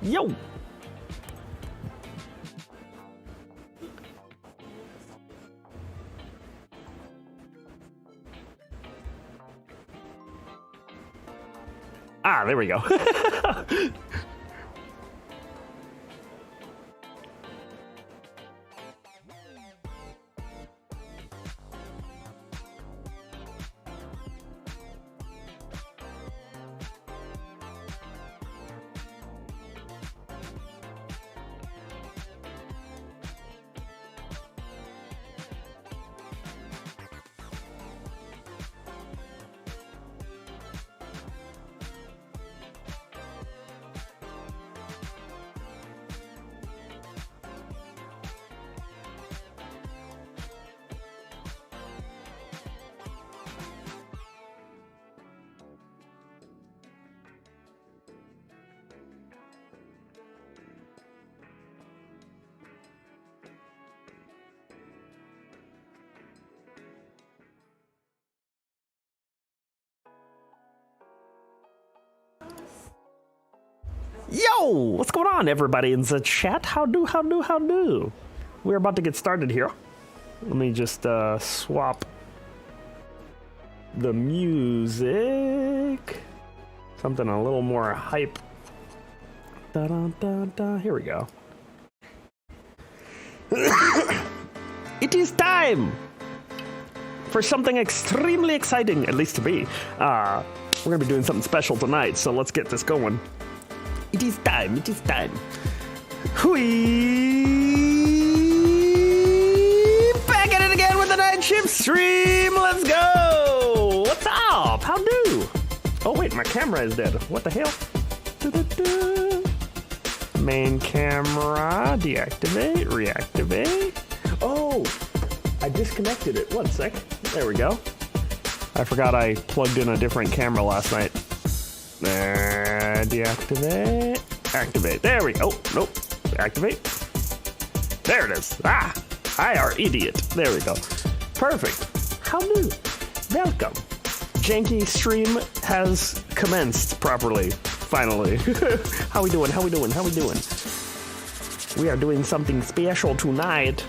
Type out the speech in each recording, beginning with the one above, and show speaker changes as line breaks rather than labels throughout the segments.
Yo! Ah, there we go. Yo, what's going on, everybody in the chat? How do? We're about to get started here. Let me just swap the music. Something a little more hype. Da da da da. Here we go. It is time for something extremely exciting, at least to me. We're gonna be doing something special tonight, so let's get this going. It is time. Hui! Back at it again with the night shift stream. Let's go. What's up? How do? Oh wait, my camera is dead. What the hell? Main camera. Deactivate. Reactivate. Oh, I disconnected it. 1 sec. There we go. I forgot I plugged in a different camera last night. Deactivate. Activate. There we go. Oh, nope. Activate. There it is. Ah, I are idiot. There we go. Perfect. How do? Welcome. Janky stream has commenced properly. Finally. How we doing? We are doing something special tonight.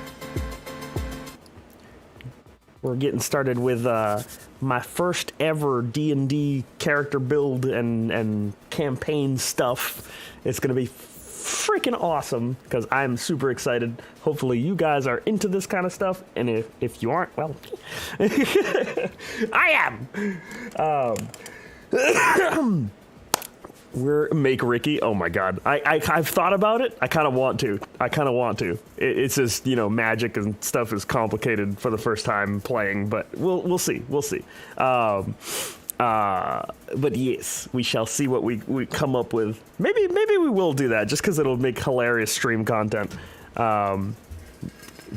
We're getting started with my first ever D&D character build and campaign stuff. It's going to be freaking awesome because I'm super excited. Hopefully you guys are into this kind of stuff, and if you aren't, well, I am. We're make Ricky. Oh my god, I've thought about it. I kind of want to. It's just, you know, magic and stuff is complicated for the first time playing, but we'll see. But yes, we shall see what we come up with. Maybe we will do that just because it'll make hilarious stream content.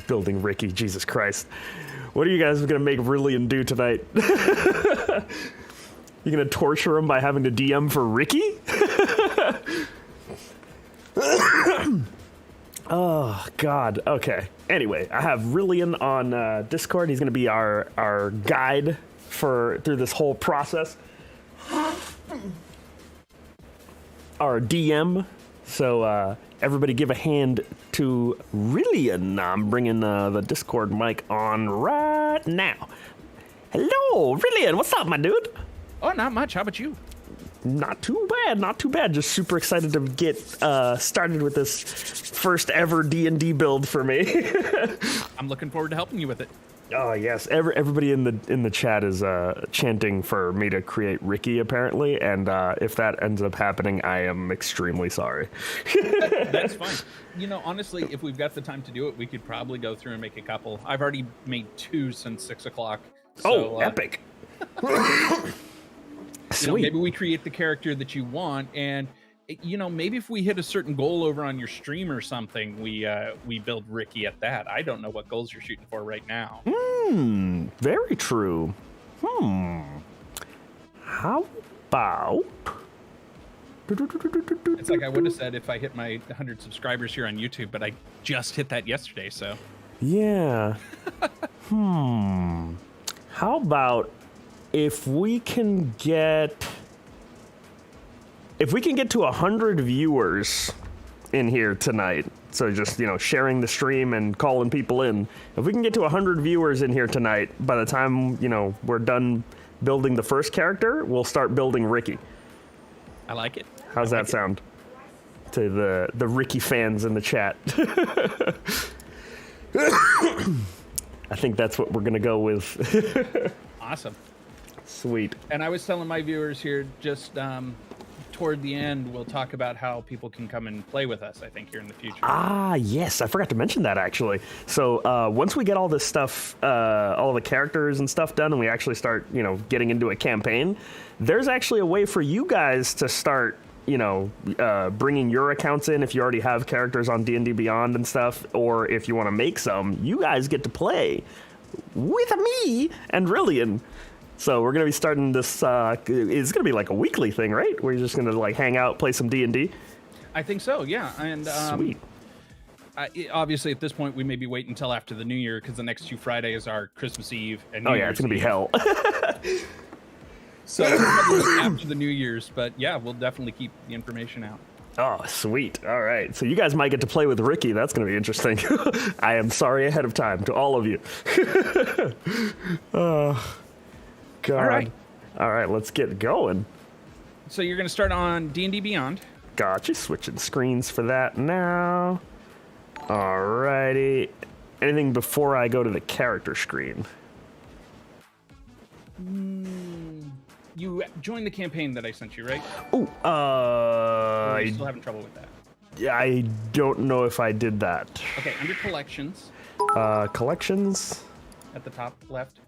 Building Ricky, Jesus Christ. What are you guys gonna make Rillean do tonight? You gonna torture him by having to DM for Ricky? Oh god. Okay. Anyway, I have Rillean on Discord. He's gonna be our guide through this whole process. Our DM. So everybody give a hand to Rillean. I'm bringing the Discord mic on right now. Hello, Rillean. What's up, my dude?
Oh, not much. How about you?
Not too bad. Just super excited to get started with this first ever D&D build for me.
I'm looking forward to helping you with it.
Oh yes, everybody in the chat is chanting for me to create Ricky apparently, and if that ends up happening, I am extremely sorry.
That's fine. You know, honestly, if we've got the time to do it, we could probably go through and make a couple. I've already made 2 since 6 o'clock.
So, epic.
You know, maybe we create the character that you want, and you know, maybe if we hit a certain goal over on your stream or something, we build Ricky at that. I don't know what goals you're shooting for right now.
Very true. How about?
It's like I would have said if I hit my 100 subscribers here on YouTube, but I just hit that yesterday, so.
Yeah. How about if we can get to 100 viewers in here tonight. So just, sharing the stream and calling people in. If we can get to 100 viewers in here tonight, by the time, we're done building the first character, we'll start building Ricky.
I like it.
How's that sound? To the Ricky fans in the chat. I think that's what we're going to go with.
Awesome.
Sweet.
And I was telling my viewers here just toward the end, we'll talk about how people can come and play with us, I think, here in the future.
Ah, yes. I forgot to mention that, actually. So once we get all this stuff, all the characters and stuff done, and we actually start, getting into a campaign, there's actually a way for you guys to start, bringing your accounts in if you already have characters on D&D Beyond and stuff, or if you want to make some, you guys get to play with me and Rillean. So we're going to be starting this, it's going to be like a weekly thing, right? We're just going to like hang out, play some D&D?
I think so, yeah. And
Sweet.
Obviously, at this point, we may be waiting until after the New Year, because the next 2 Fridays are Christmas Eve and New Year's
it's going to be
Eve.
hell.
So after the New Year's, but yeah, we'll definitely keep the information out.
Oh, sweet. All right. So you guys might get to play with Ricky. That's going to be interesting. I am sorry ahead of time to all of you. Oh, God. All right, let's get going.
So you're going to start on D&D Beyond.
Gotcha. Switching screens for that now. All righty. Anything before I go to the character screen?
You joined the campaign that I sent you, right?
Oh,
Or are you still having trouble with that?
Yeah, I don't know if I did that.
Okay, under collections.
Collections.
At the top left.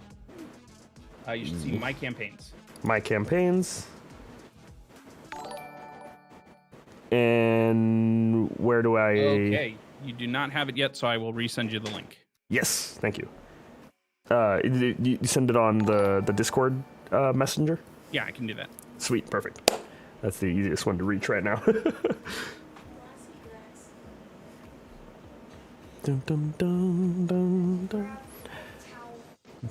You should see my campaigns.
My campaigns. And where do I...
Okay, you do not have it yet, so I will resend you the link.
Yes, thank you. You send it on the Discord messenger?
Yeah, I can do that.
Sweet, perfect. That's the easiest one to reach right now. Dun, dun, dun, dun, dun.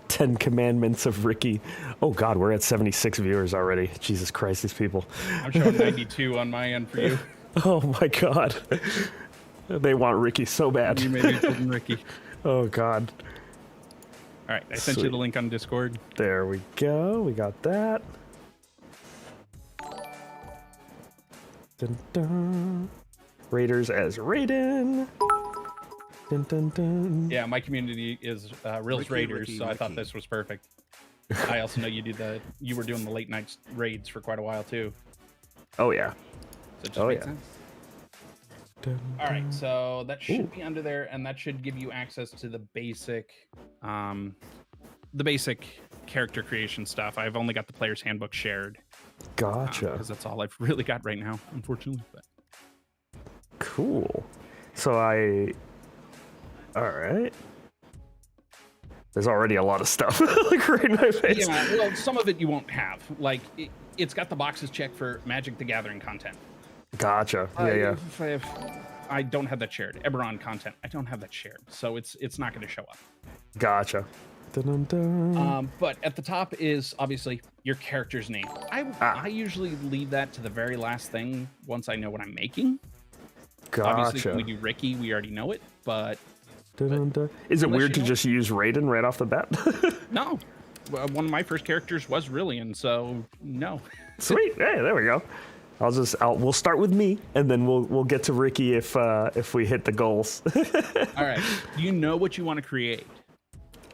10 Commandments of Ricky. Oh God, we're at 76 viewers already. Jesus Christ, these people.
I'm showing 92 on my end for you.
Oh my God. They want Ricky so bad.
You may be building Ricky.
Oh God.
All right, I sent you the link on Discord.
There we go. We got that. Dun, dun. Raiders as Raiden. Dun, dun, dun.
Yeah, my community is Rill's Raiders, so I thought this was perfect. I also know you were doing the late night raids for quite a while too.
Oh yeah.
So it just makes sense.
Dun,
All right, so that should be under there, and that should give you access to the basic character creation stuff. I've only got the player's handbook shared.
Gotcha.
Because that's all I've really got right now, unfortunately. But.
Cool. So all right. There's already a lot of stuff like right in my face.
Yeah, well, some of it you won't have. Like, it's got the boxes checked for Magic the Gathering content.
Gotcha. Yeah.
I don't have that shared. Eberron content, I don't have that shared. So it's not going to show up.
Gotcha. Dun, dun, dun.
But at the top is obviously your character's name. I usually leave that to the very last thing once I know what I'm making.
Gotcha.
Obviously, when we do Ricky, we already know it, but...
Is it weird to just use Raiden right off the bat?
No. One of my first characters was Rillean, so no.
Sweet. Hey, there we go. We'll start with me, and then we'll get to Ricky if we hit the goals.
All right. Do you know what you want to create?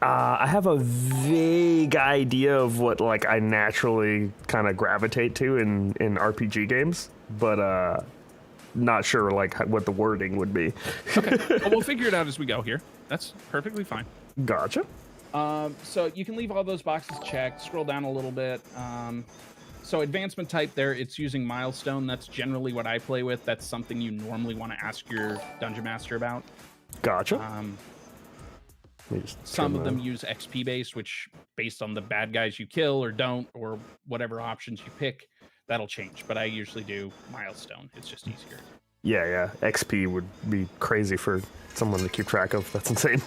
I have a vague idea of what like I naturally kind of gravitate to in RPG games, but not sure like what the wording would be.
Okay. Well, we'll figure it out as we go here. That's perfectly fine.
Gotcha.
So you can leave all those boxes checked. Scroll down a little bit. So advancement type there, it's using milestone. That's generally what I play with. That's something you normally want to ask your dungeon master about.
Gotcha.
Some of them use XP based, which based on the bad guys you kill or don't, or whatever options you pick, that'll change. But I usually do milestone. It's just easier.
Yeah. XP would be crazy for someone to keep track of. That's insane.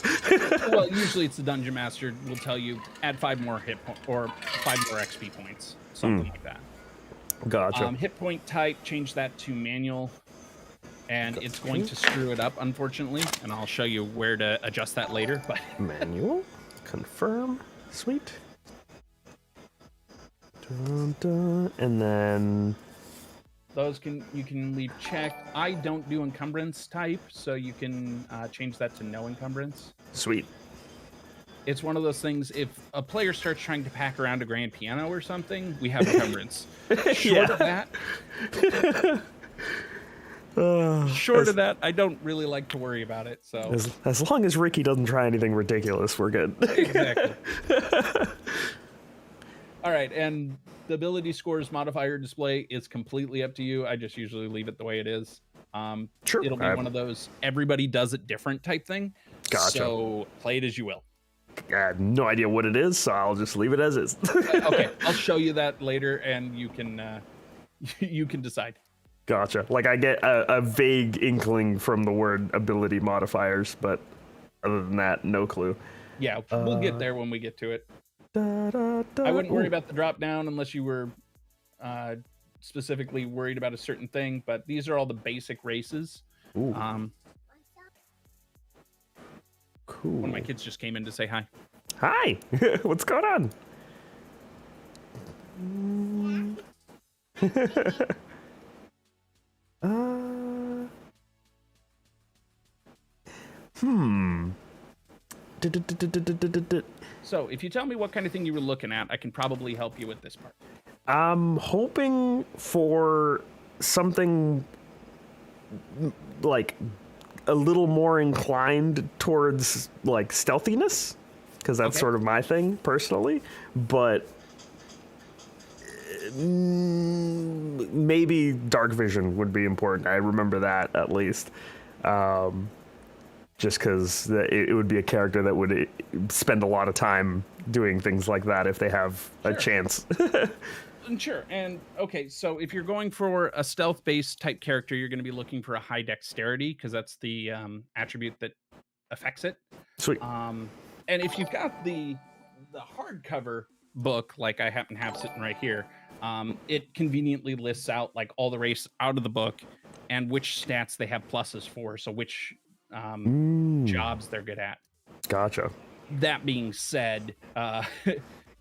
Well, usually it's the dungeon master will tell you add 5 more hit or 5 more XP points, something like that.
Gotcha.
Hit point type, change that to manual. and it's going to screw it up, unfortunately. And I'll show you where to adjust that later. But
Manual, confirm, sweet. Dun, dun. And then
those you can leave checked. I don't do encumbrance type, so you can change that to no encumbrance.
Sweet.
It's one of those things, if a player starts trying to pack around a grand piano or something, we have encumbrance. Short of that, of that, I don't really like to worry about it. So
as long as Ricky doesn't try anything ridiculous, we're good.
Exactly. All right, and the ability scores modifier display is completely up to you. I just usually leave it the way it is.
Sure.
It'll be one of those everybody does it different type thing.
Gotcha.
So play it as you will.
I have no idea what it is, so I'll just leave it as is.
Okay, I'll show you that later, and you can decide.
Gotcha. Like, I get a vague inkling from the word ability modifiers, but other than that, no clue.
Yeah, we'll get there when we get to it. I wouldn't worry about the drop down unless you were specifically worried about a certain thing, but these are all the basic races.
Ooh. Cool.
One of my kids just came in to say hi.
Hi. What's going on?
So, if you tell me what kind of thing you were looking at, I can probably help you with this part.
I'm hoping for something like a little more inclined towards like stealthiness, because that's sort of my thing personally, but maybe dark vision would be important. I remember that at least. Just because it would be a character that would spend a lot of time doing things like that if they have a chance.
Sure. And okay, so if you're going for a stealth-based type character, you're going to be looking for a high dexterity, because that's the attribute that affects it.
Sweet.
And if you've got the hardcover book, like I happen to have sitting right here, it conveniently lists out like all the race out of the book and which stats they have pluses for, so which jobs they're good at.
Gotcha.
That being said,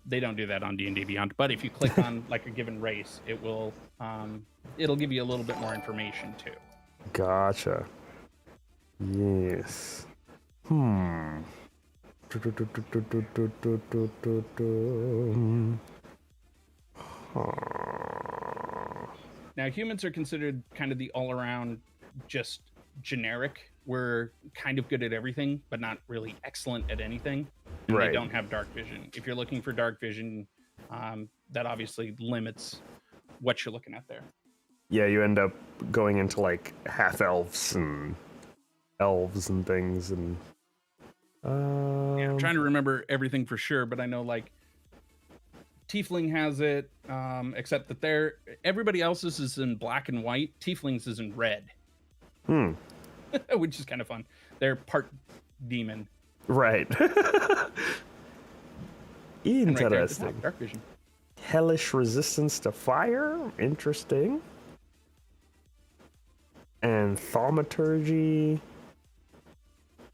they don't do that on D&D Beyond, but if you click on like a given race, it will it'll give you a little bit more information too.
Gotcha. Yes.
Now, humans are considered kind of the all-around just generic. We're kind of good at everything, but not really excellent at anything. And they don't have dark vision. If you're looking for dark vision, that obviously limits what you're looking at there.
Yeah, you end up going into like half elves and things, and
yeah, I'm trying to remember everything for sure, but I know like Tiefling has it, except that everybody else's is in black and white. Tieflings is in red. Which is kind of fun. They're part demon.
Right. Interesting.
Right, dark vision.
Hellish resistance to fire. Interesting. And thaumaturgy.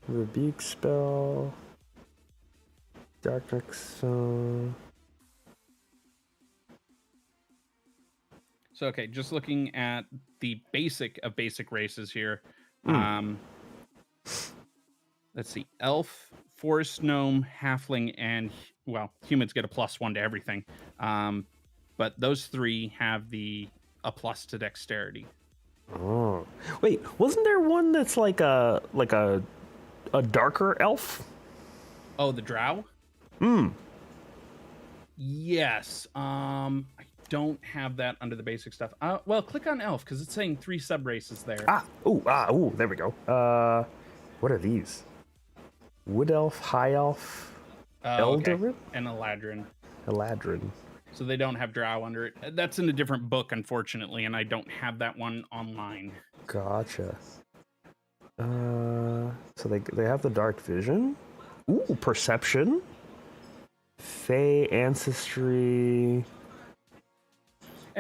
Rebuke spell. Darkness.
So, okay, just looking at the basic of basic races here. Let's see. Elf, forest gnome, halfling, and, well, humans get a +1 to everything. But those three have a plus to dexterity.
Oh. Wait, wasn't there one that's like a darker elf?
Oh, the drow? Yes. I don't have that under the basic stuff. Well, click on elf, because it's saying 3 sub-races there.
Ooh, there we go. What are these? Wood elf, high elf, Eldarin?
Okay. And Eladrin.
Eladrin.
So they don't have drow under it. That's in a different book, unfortunately, and I don't have that one online.
Gotcha. So they have the dark vision. Ooh, perception. Fey ancestry.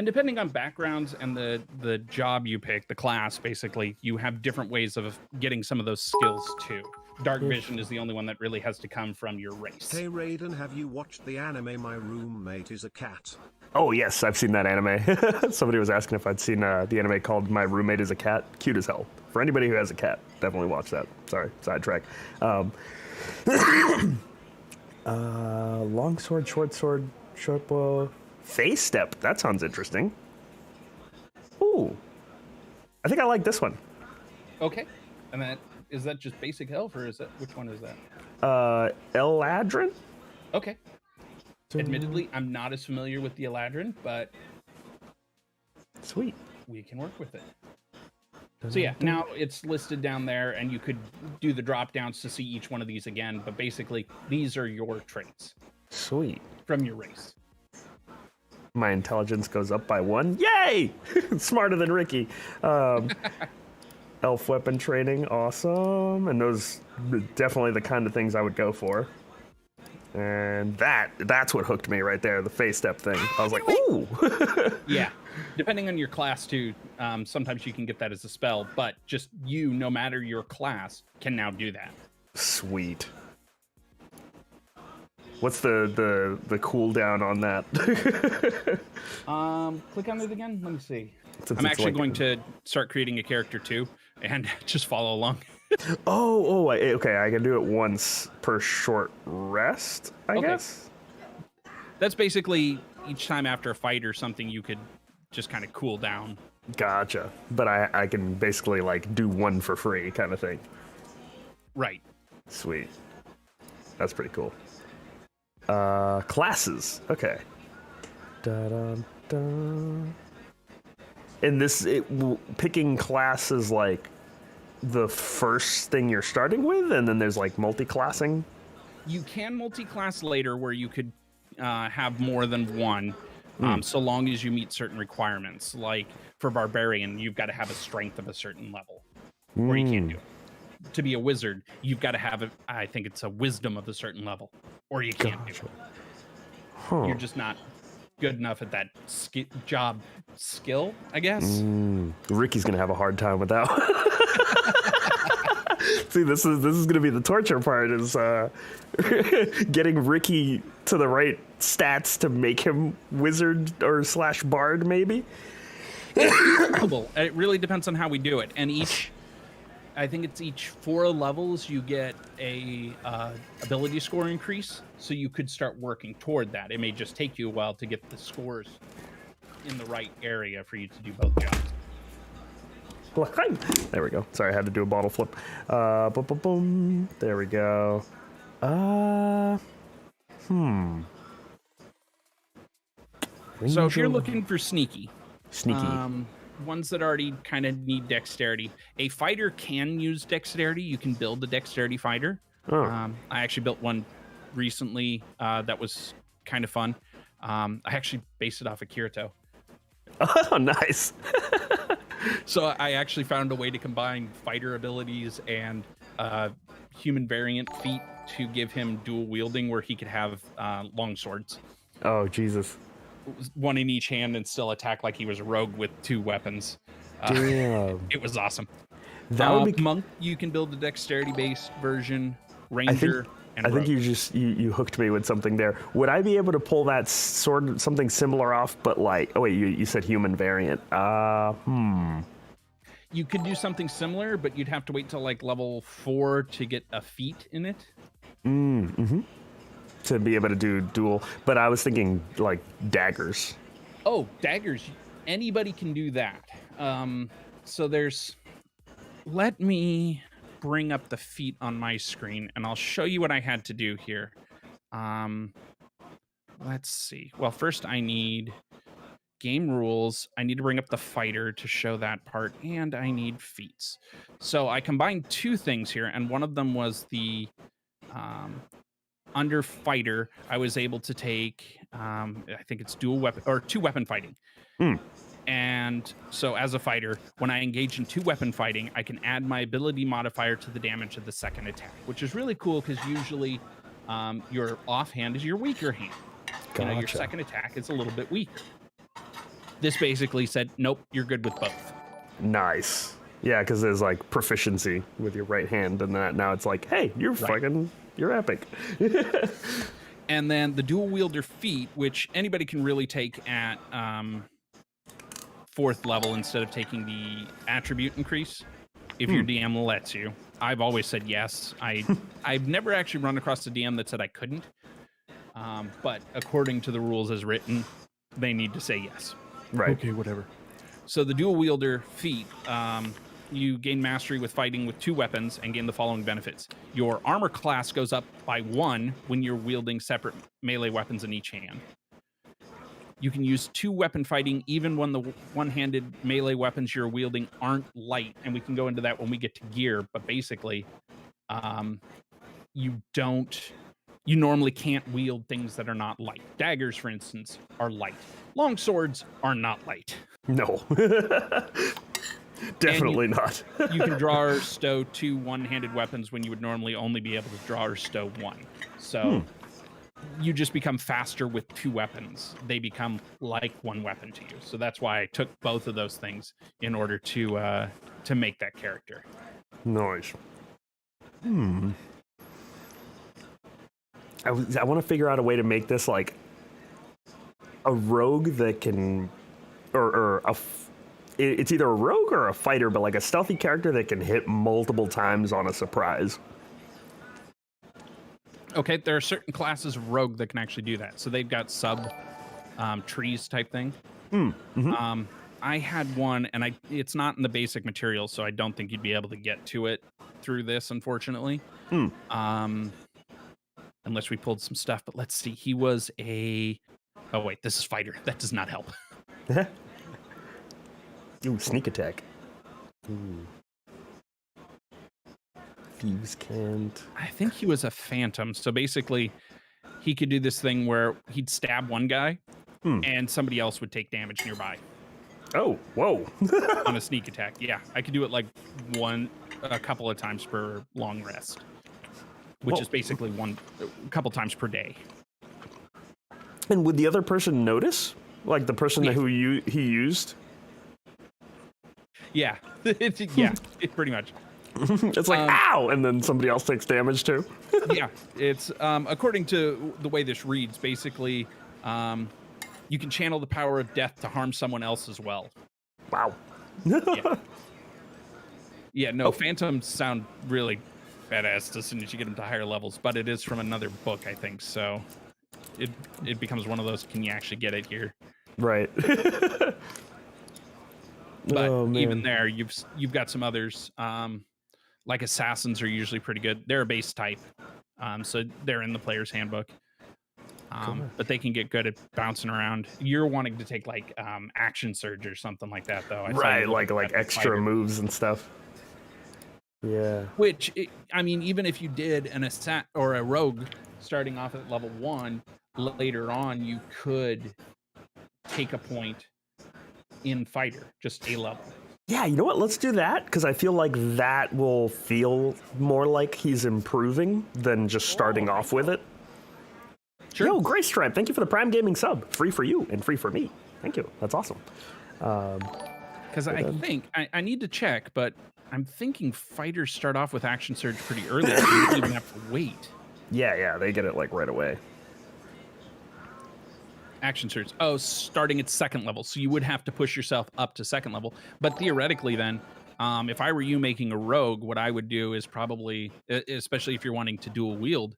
And depending on backgrounds and the job you pick, the class, basically, you have different ways of getting some of those skills too. Dark vision is the only one that really has to come from your race.
Hey Raiden, have you watched the anime My Roommate is a Cat?
Oh yes, I've seen that anime. Somebody was asking if I'd seen the anime called My Roommate is a Cat. Cute as hell. For anybody who has a cat, definitely watch that. Sorry, sidetrack. Long sword, short bow, face step. That sounds interesting. Ooh, I think I like this one.
Okay, and is that just basic elf, or is that which one is that?
Eladrin.
Okay. Admittedly, I'm not as familiar with the Eladrin, but
sweet,
we can work with it. So yeah, now it's listed down there, and you could do the drop downs to see each one of these again, but basically these are your traits.
Sweet.
From your race.
My intelligence goes up by 1. Yay! Smarter than Ricky. Elf weapon training, awesome. And those definitely the kind of things I would go for. And that's what hooked me right there, the face step thing. I was like, ooh!
Yeah. Depending on your class too, sometimes you can get that as a spell, but just you, no matter your class, can now do that.
Sweet. What's the cooldown on that?
Click on it again. Let me see.
Since
I'm
it's
actually
like-
going to start creating a character too, and just follow along.
Okay. I can do it once per short rest, I guess.
That's basically each time after a fight or something, you could just kind of cool down.
Gotcha. But I can basically like do one for free kind of thing.
Right.
Sweet. That's pretty cool. Classes. Okay. Da-dum-dum. And picking classes like the first thing you're starting with, and then there's like multi-classing?
You can multi-class later where you could have more than one, so long as you meet certain requirements. Like for Barbarian, you've got to have a strength of a certain level, or you can't do it. To be a wizard, you've got to have, I think it's a wisdom of a certain level, or you can't do it.
Huh.
You're just not good enough at that job skill, I guess.
Ricky's gonna have a hard time with that one. See, this is gonna be the torture part, is getting Ricky to the right stats to make him wizard or / bard, maybe.
It really depends on how we do it, and I think it's each 4 levels you get a ability score increase, so you could start working toward that. It may just take you a while to get the scores in the right area for you to do both jobs.
There we go. Sorry, I had to do a bottle flip. Boom, boom, boom. There we go.
So if you're looking for sneaky,
sneaky,
ones that already kind of need dexterity, a fighter can use dexterity. You can build a dexterity fighter. I actually built one recently that was kind of fun. I actually based it off of Kirito.
Oh, nice.
So I actually found a way to combine fighter abilities and human variant feat to give him dual wielding, where he could have long swords.
Oh, Jesus.
One in each hand and still attack like he was a rogue with 2 weapons.
Damn.
It was awesome.
That would be...
Monk, you can build a dexterity-based version. Ranger, and
I think you hooked me with something there. Would I be able to pull that something similar off, but like... Oh, wait, you said human variant.
You could do something similar, but you'd have to wait till like level 4 to get a feat in it.
To be able to do dual. But I was thinking like daggers.
Oh, daggers. Anybody can do that. So there's... Let me bring up the feat on my screen, and I'll show you what I had to do here. Let's see. Well, first I need game rules. I need to bring up the fighter to show that part, and I need feats. So I combined 2 things here, and one of them was the under fighter. I was able to take I think it's dual weapon or 2 weapon fighting. And so as a fighter, when I engage in 2 weapon fighting, I can add my ability modifier to the damage of the second attack, which is really cool because usually your offhand is your weaker hand.
Gotcha.
Your second attack is a little bit weaker. This basically said, nope, you're good with both.
Nice. Yeah, because there's like proficiency with your right hand, and that now it's like, hey, you're you're epic.
And then the dual wielder feat, which anybody can really take at 4th level instead of taking the attribute increase, if your DM lets you. I've always said yes. I've never actually run across a DM that said I couldn't. But according to the rules as written, they need to say yes.
Right.
Okay, whatever. So the dual wielder feat, you gain mastery with fighting with 2 weapons and gain the following benefits. Your armor class goes up by 1 when you're wielding separate melee weapons in each hand. You can use 2 weapon fighting even when the one-handed melee weapons you're wielding aren't light, and we can go into that when we get to gear, but basically, you normally can't wield things that are not light. Daggers, for instance, are light. Long swords are not light.
No. Definitely not.
You can draw or stow 2 one-handed weapons when you would normally only be able to draw or stow 1. So you just become faster with 2 weapons. They become like 1 weapon to you. So that's why I took both of those things in order to make that character.
Nice. I want to figure out a way to make this like a rogue that can, it's either a rogue or a fighter, but like a stealthy character that can hit multiple times on a surprise.
Okay, there are certain classes of rogue that can actually do that. So they've got sub trees type thing. I had one, and it's not in the basic materials, so I don't think you'd be able to get to it through this, unfortunately. Unless we pulled some stuff, but let's see. He was oh wait, this is fighter. That does not help.
Ooh, sneak attack. Ooh. Fuse can't.
I think he was a phantom. So basically, he could do this thing where he'd stab one guy, and somebody else would take damage nearby.
Oh, whoa.
On a sneak attack. Yeah, I could do it like a couple of times per long rest, which is basically a couple times per day.
And would the other person notice? Like the person who he used?
Yeah. Pretty much.
It's like, ow! And then somebody else takes damage too?
Yeah. It's, according to the way this reads, basically, you can channel the power of death to harm someone else as well.
Wow.
Yeah, no, phantoms sound really badass as soon as you get them to higher levels, but it is from another book, I think, so it becomes one of those, can you actually get it here?
Right.
But even there, you've got some others, like assassins are usually pretty good. They're a base type, so they're in the player's handbook. But they can get good at bouncing around. You're wanting to take like action surge or something like that, though.
Right, like extra moves and stuff. Yeah.
Which, I mean, even if you did an assassin or a rogue starting off at level 1, later on you could take a point in fighter, just a level.
Yeah, you know what? Let's do that, because I feel like that will feel more like he's improving than just starting off with it. Sure. Yo, Gray Stripe, thank you for the Prime Gaming sub. Free for you and free for me. Thank you. That's awesome.
Because I think, I need to check, but I'm thinking fighters start off with action surge pretty early. So you don't even have to wait.
Yeah, they get it like right away.
Action surge. Oh, starting at 2nd level. So you would have to push yourself up to 2nd level. But theoretically then, if I were you making a rogue, what I would do is probably, especially if you're wanting to dual wield,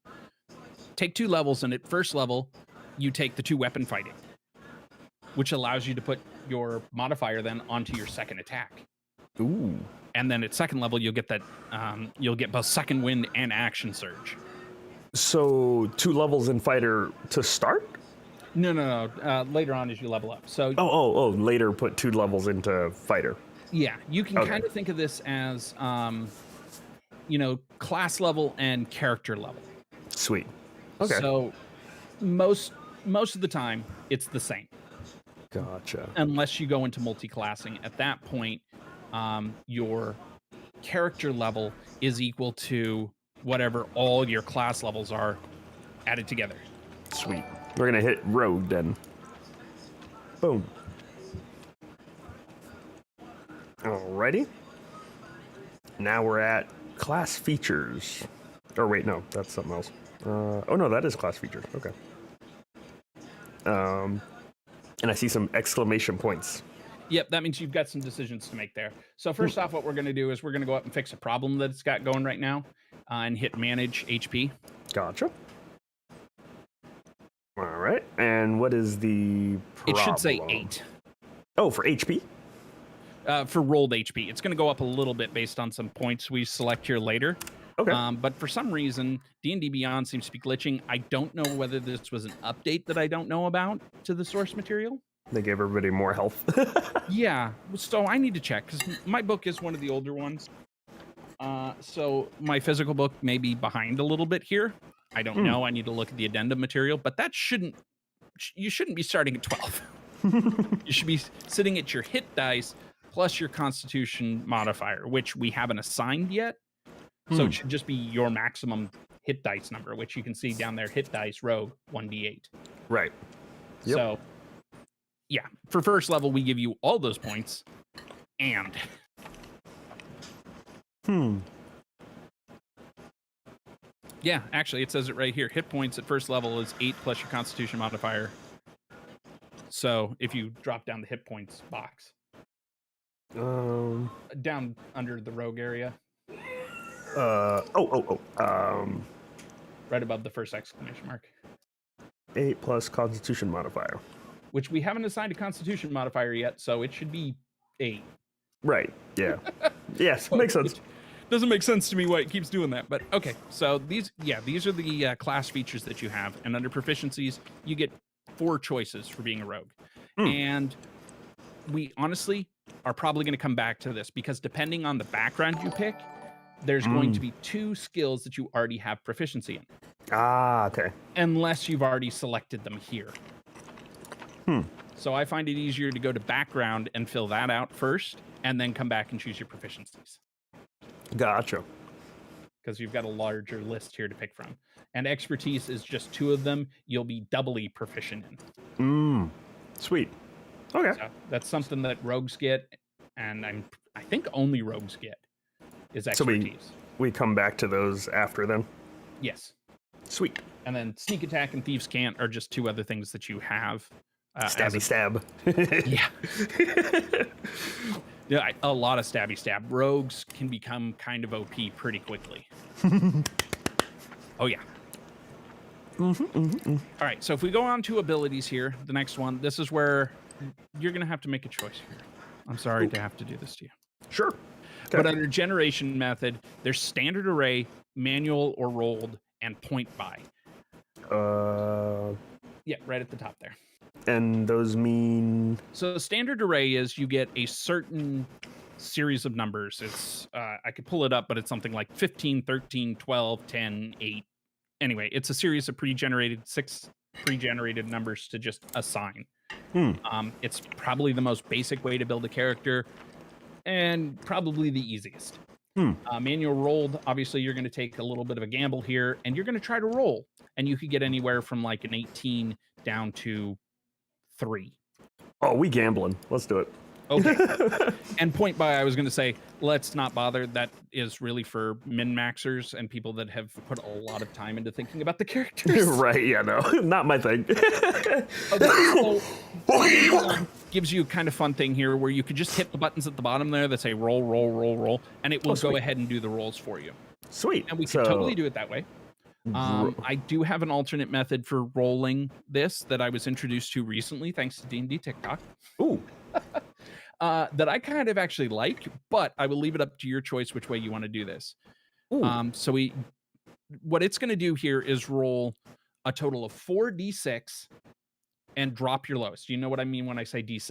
take 2 levels, and at 1st level, you take the 2 weapon fighting, which allows you to put your modifier then onto your 2nd attack.
Ooh.
And then at 2nd level, you'll get that, you'll get both 2nd wind and action surge.
So 2 levels in fighter to start?
No. Later on as you level up. So
later put 2 levels into fighter.
Yeah, you can kind of think of this as, class level and character level.
Sweet. Okay.
So most of the time, it's the same.
Gotcha.
Unless you go into multi-classing. At that point, your character level is equal to whatever all your class levels are added together.
Sweet. We're going to hit rogue then. Boom. Alrighty. Now we're at class features. Or wait, no, that's something else. Oh no, that is class features. Okay. And I see some exclamation points.
Yep, that means you've got some decisions to make there. So first off, what we're going to do is we're going to go up and fix a problem that it's got going right now, and hit manage HP.
Gotcha. All right. And what is the problem?
It should say 8.
Oh, for HP?
For rolled HP. It's going to go up a little bit based on some points we select here later.
Okay.
But for some reason, D&D Beyond seems to be glitching. I don't know whether this was an update that I don't know about to the source material.
They gave everybody more health.
Yeah, so I need to check, because my book is one of the older ones. So my physical book may be behind a little bit here. I don't know. I need to look at the addendum material, but you shouldn't be starting at 12. You should be sitting at your hit dice plus your constitution modifier, which we haven't assigned yet. So it should just be your maximum hit dice number, which you can see down there, hit dice rogue 1d8.
Right. Yep.
So yeah, for first level, we give you all those points and yeah, actually, it says it right here. Hit points at first level is 8 plus your constitution modifier. So if you drop down the hit points box, down under the rogue area,
right
above the first exclamation mark.
8 plus constitution modifier.
Which we haven't assigned a constitution modifier yet, so it should be 8.
Right. Yeah. Yes. Makes sense.
Doesn't make sense to me why it keeps doing that, but okay. So these are the class features that you have, and under proficiencies, you get 4 choices for being a rogue. And we honestly are probably going to come back to this because depending on the background you pick, there's going to be 2 skills that you already have proficiency in.
Ah, okay.
Unless you've already selected them here. So I find it easier to go to background and fill that out first, and then come back and choose your proficiencies.
Gotcha.
Because you've got a larger list here to pick from. And expertise is just 2 of them. You'll be doubly proficient in.
Sweet. Okay.
So that's something that rogues get, and I think only rogues get, is expertise.
So we come back to those after then?
Yes.
Sweet.
And then sneak attack and thieves' cant are just 2 other things that you have.
Stabby stab.
Yeah. Yeah, a lot of stabby stab. Rogues can become kind of OP pretty quickly. Oh, yeah. All right, so if we go on to abilities here, the next one, this is where you're going to have to make a choice here. I'm sorry to have to do this to you.
Sure. Okay.
But under generation method, there's standard array, manual or rolled, and point by. Yeah, right at the top there.
And those mean...
So standard array is you get a certain series of numbers. It's I could pull it up, but it's something like 15, 13, 12, 10, 8. Anyway, it's a series of 6 pre-generated numbers to just assign. It's probably the most basic way to build a character and probably the easiest. Manual rolled, obviously you're going to take a little bit of a gamble here, and you're going to try to roll. And you could get anywhere from like an 18 down to 3.
Oh, we gambling. Let's do it.
Okay. And point by, I was going to say, let's not bother. That is really for min-maxers and people that have put a lot of time into thinking about the characters.
Right, yeah, no. Not my thing.
Okay, so gives you a kind of fun thing here where you could just hit the buttons at the bottom there that say roll, roll, roll, roll, and it will go ahead and do the rolls for you.
Sweet.
And we can totally do it that way. I do have an alternate method for rolling this that I was introduced to recently, thanks to D&D TikTok.
Ooh.
That I kind of actually like, but I will leave it up to your choice which way you want to do this. So what it's going to do here is roll a total of 4d6 and drop your lowest. Do you know what I mean when I say d6?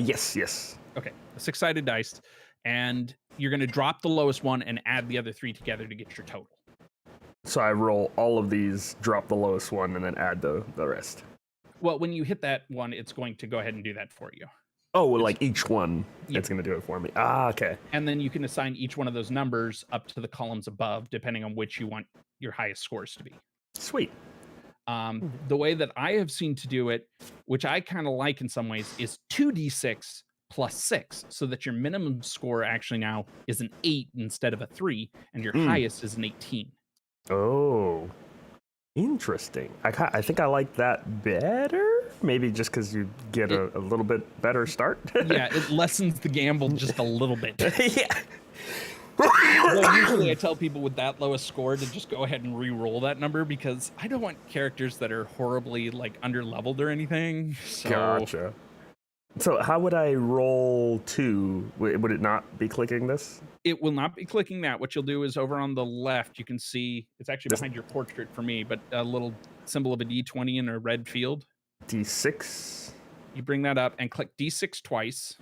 Yes.
Okay, a 6-sided dice, and you're going to drop the lowest one and add the other 3 together to get your total.
So I roll all of these, drop the lowest one, and then add the rest.
Well, when you hit that one, it's going to go ahead and do that for you.
Oh, well, like each one, it's going to do it for me. Ah, okay.
And then you can assign each one of those numbers up to the columns above, depending on which you want your highest scores to be.
Sweet.
The way that I have seen to do it, which I kind of like in some ways, is 2d6 +6, so that your minimum score actually now is an 8 instead of a 3, and your highest is an 18.
Oh, interesting. I think I like that better. Maybe just because you get a little bit better start.
Yeah, it lessens the gamble just a little bit.
Yeah.
Well, usually I tell people with that lowest score to just go ahead and re-roll that number because I don't want characters that are horribly like under-leveled or anything. So
Gotcha. So how would I roll 2? Would it not be clicking this?
it will not be clicking that. What you'll do is over on the left, you can see it's actually behind your portrait for me, but a little symbol of a D20 in a red field.
D6.
You bring that up and click D6 twice.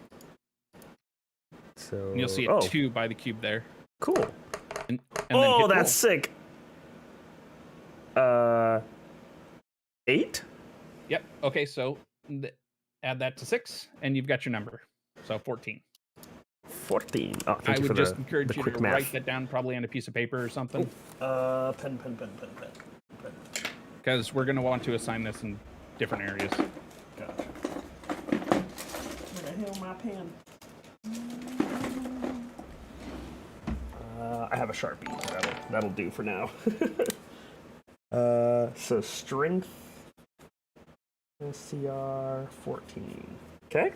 So
And you'll see a 2 by the cube there.
Cool.
And
Oh,
then
that's sick. 8?
Yep. Okay, so add that to 6, and you've got your number. So 14.
14. Oh, thank
I
you
would
for
just
the
encourage you
quick
to
math.
write that down probably on a piece of paper or something.
Pen.
Because we're going to want to assign this in different areas.
Gotcha. Where the hell my pen? I have a Sharpie. That'll do for now. So strength, SCR 14. Okay,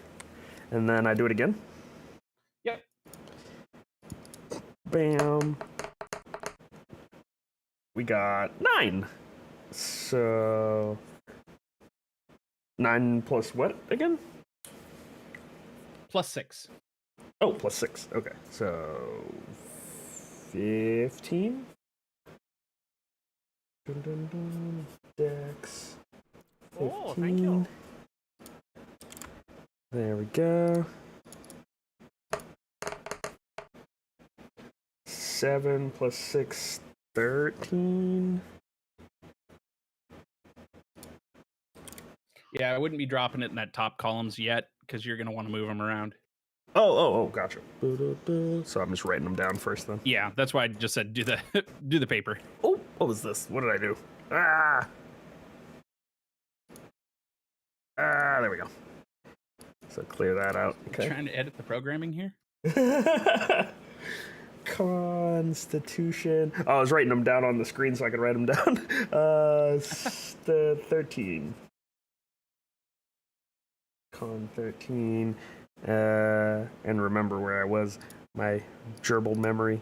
and then I do it again.
Yep.
Bam. We got 9. So 9 plus what again?
+6.
Oh, plus 6. Okay, so 15. Dun, dun, dun. Dex. 15.
Oh, thank you.
There we go. 7 plus 6, 13.
Yeah, I wouldn't be dropping it in that top columns yet because you're going to want to move them around.
Oh, gotcha. So I'm just writing them down first then.
Yeah, that's why I just said do the paper.
Oh, what was this? What did I do? Ah, there we go. So clear that out. Okay.
Trying to edit the programming here.
Constitution. Oh, I was writing them down on the screen so I could write them down. 13. Con 13. And remember where I was. My gerbil memory.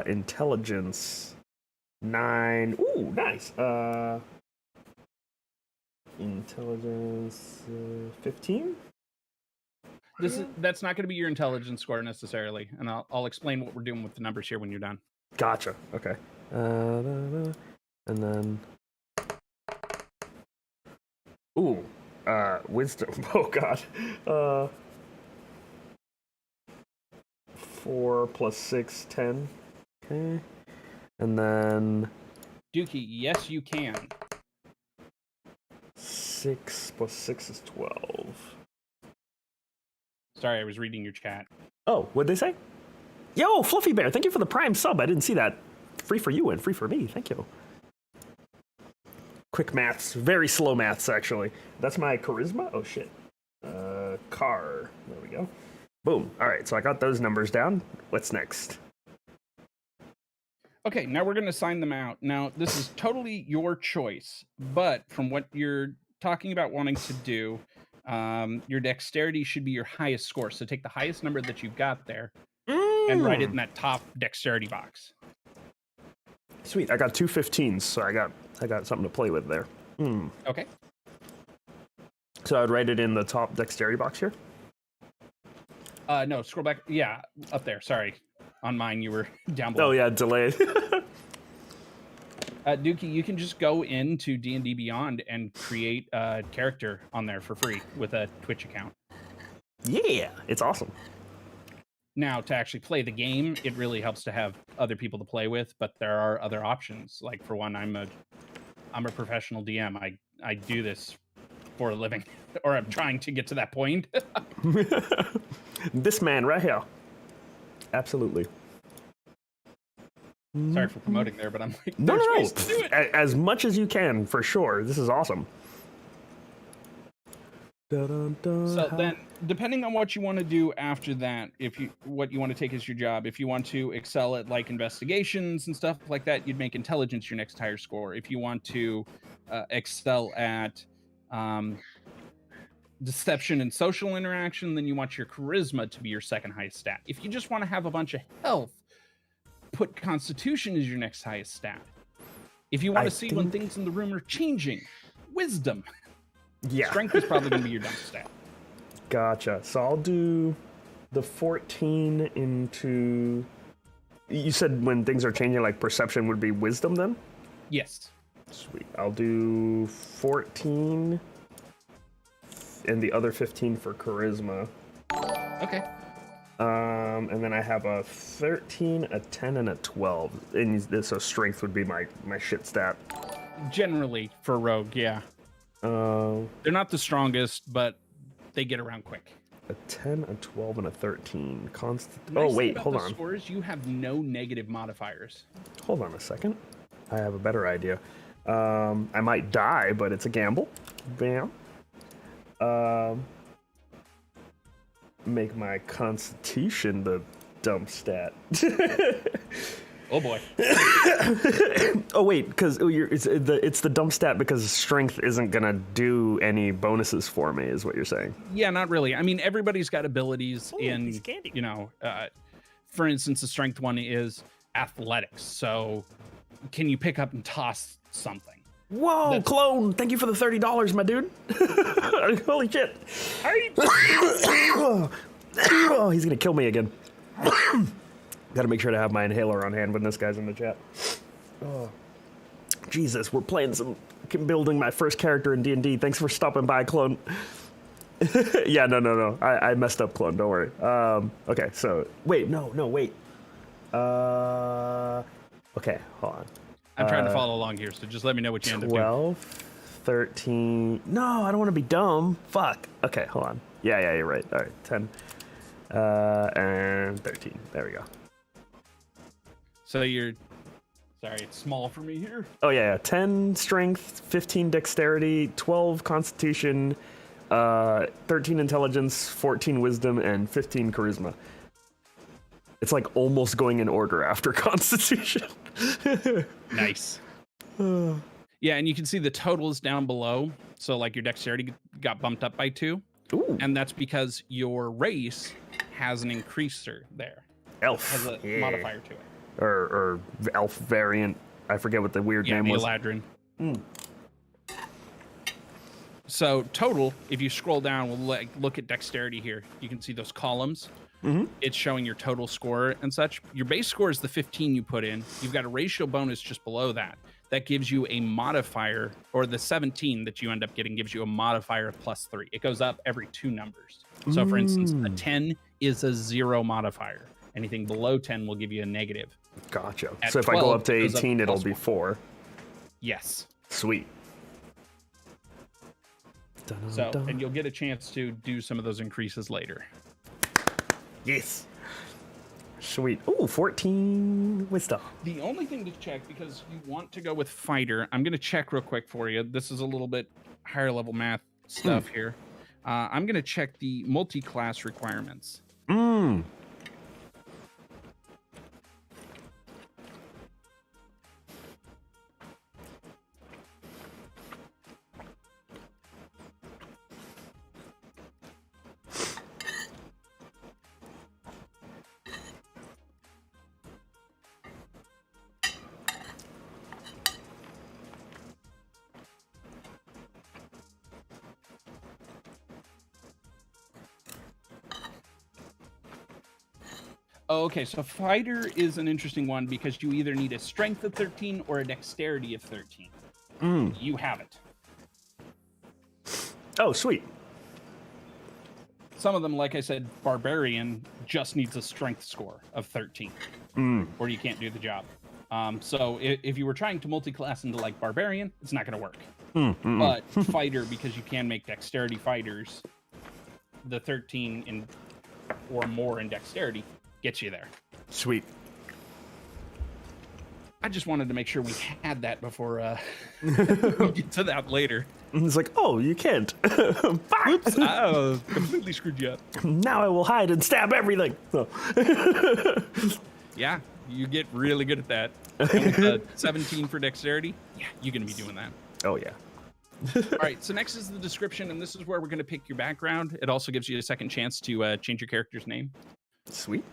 Intelligence 9. Ooh, nice. Intelligence 15.
That's not going to be your intelligence score necessarily, and I'll explain what we're doing with the numbers here when you're done.
Gotcha. Okay. And then. Ooh. Wisdom. Oh God. 4 plus 6, 10. Okay. And then
Dookie, yes, you can.
6 plus 6 is 12.
Sorry, I was reading your chat.
Oh, what'd they say? Yo, Fluffy Bear, thank you for the Prime sub. I didn't see that. Free for you and free for me. Thank you. Quick maths. Very slow maths, actually. That's my charisma? Oh, shit. Car. There we go. Boom. All right, so I got those numbers down. What's next?
Okay, now we're going to sign them out. Now, this is totally your choice, but from what you're talking about wanting to do, your dexterity should be your highest score. So take the highest number that you've got there and write it in that top dexterity box.
Sweet. I got 2 15s, so I got something to play with there.
Okay.
So I would write it in the top dexterity box here?
No, scroll back. Yeah, up there. Sorry. On mine, you were down below.
Oh, yeah, delayed.
Dookie, you can just go into D&D Beyond and create a character on there for free with a Twitch account.
Yeah, it's awesome.
Now, to actually play the game, it really helps to have other people to play with, but there are other options. Like, for one, I'm a professional DM. I do this for a living, or I'm trying to get to that point.
This man right here. Absolutely.
Sorry for promoting there, but I'm like,
No.
ways to do it.
As much as you can, for sure. This is awesome.
So then, depending on what you want to do after that, what you want to take as your job, if you want to excel at like investigations and stuff like that, you'd make intelligence your next higher score. If you want to excel at deception and social interaction, then you want your charisma to be your second highest stat. If you just want to have a bunch of health, put constitution as your next highest stat. If you want to see when things in the room are changing, wisdom.
Yeah.
Strength is probably going to be your dump stat.
Gotcha. So I'll do the 14 into... You said when things are changing, like perception would be wisdom then?
Yes.
Sweet. I'll do 14 and the other 15 for charisma.
Okay.
And then I have a 13, a 10, and a 12. And so strength would be my shit stat.
Generally, for rogue, yeah. They're not the strongest, but they get around quick.
A 10, a 12, and a 13.
Nice
Wait, hold on.
Scores, you have no negative modifiers.
Hold on a second. I have a better idea. I might die, but it's a gamble. Bam. Make my constitution the dump stat.
Oh boy.
Oh wait, because it's the dump stat because strength isn't gonna do any bonuses for me, is what you're saying?
Yeah, not really. I mean, everybody's got abilities in, you know, for instance, the strength one is athletics. So, can you pick up and toss something?
Whoa, clone! Thank you for the $30, my dude. Holy shit! Oh, he's gonna kill me again. Gotta make sure to have my inhaler on hand when this guy's in the chat. Oh, Jesus, we're playing building my first character in D&D. Thanks for stopping by, clone. Yeah, no. I messed up, clone. Don't worry. Okay, so wait. Okay, hold on.
I'm trying to follow along here, so just let me know what you end up doing.
12, 13. No, I don't want to be dumb. Fuck. Okay, hold on. Yeah, you're right. All right, 10 and 13. There we go.
So you're... Sorry, it's small for me here.
Oh, yeah. 10 strength, 15 dexterity, 12 constitution, 13 intelligence, 14 wisdom, and 15 charisma. It's like almost going in order after constitution.
Nice. Yeah, and you can see the totals down below. So like your dexterity got bumped up by 2.
Ooh.
And that's because your race has an increaser there.
Elf.
Has a modifier to it.
Or elf variant. I forget what the weird name was.
Eladrin. So total, if you scroll down, we'll look at dexterity here. You can see those columns. Mm-hmm. It's showing your total score and such. Your base score is the 15 you put in. You've got a ratio bonus just below that. That gives you a modifier, or the 17 that you end up getting gives you a modifier of +3. It goes up every 2 numbers. So for instance, a 10 is a 0 modifier. Anything below 10 will give you a negative.
Gotcha.
At
So if
12,
I go up to
it goes
18, it'll
+1.
be 4.
Yes.
Sweet.
So, and you'll get a chance to do some of those increases later.
Yes. Sweet. Ooh, 14 wisdom.
The only thing to check, because you want to go with fighter, I'm going to check real quick for you. This is a little bit higher level math stuff here. I'm going to check the multi-class requirements. Okay, so fighter is an interesting one because you either need a strength of 13 or a dexterity of 13. You have it.
Oh, sweet.
Some of them, like I said, barbarian just needs a strength score of 13, or you can't do the job. So if you were trying to multi-class into like barbarian, it's not going to work. But fighter, because you can make dexterity fighters, the 13 or more in dexterity gets you there.
Sweet.
I just wanted to make sure we had that before we get to that later.
And it's like, oh, you can't.
Oops, I completely screwed you up.
Now I will hide and stab everything. Oh.
Yeah, you get really good at that. And with 17 for dexterity, yeah, you're going to be doing that.
Oh, yeah.
All right, so next is the description, and this is where we're going to pick your background. It also gives you a second chance to change your character's name.
Sweet.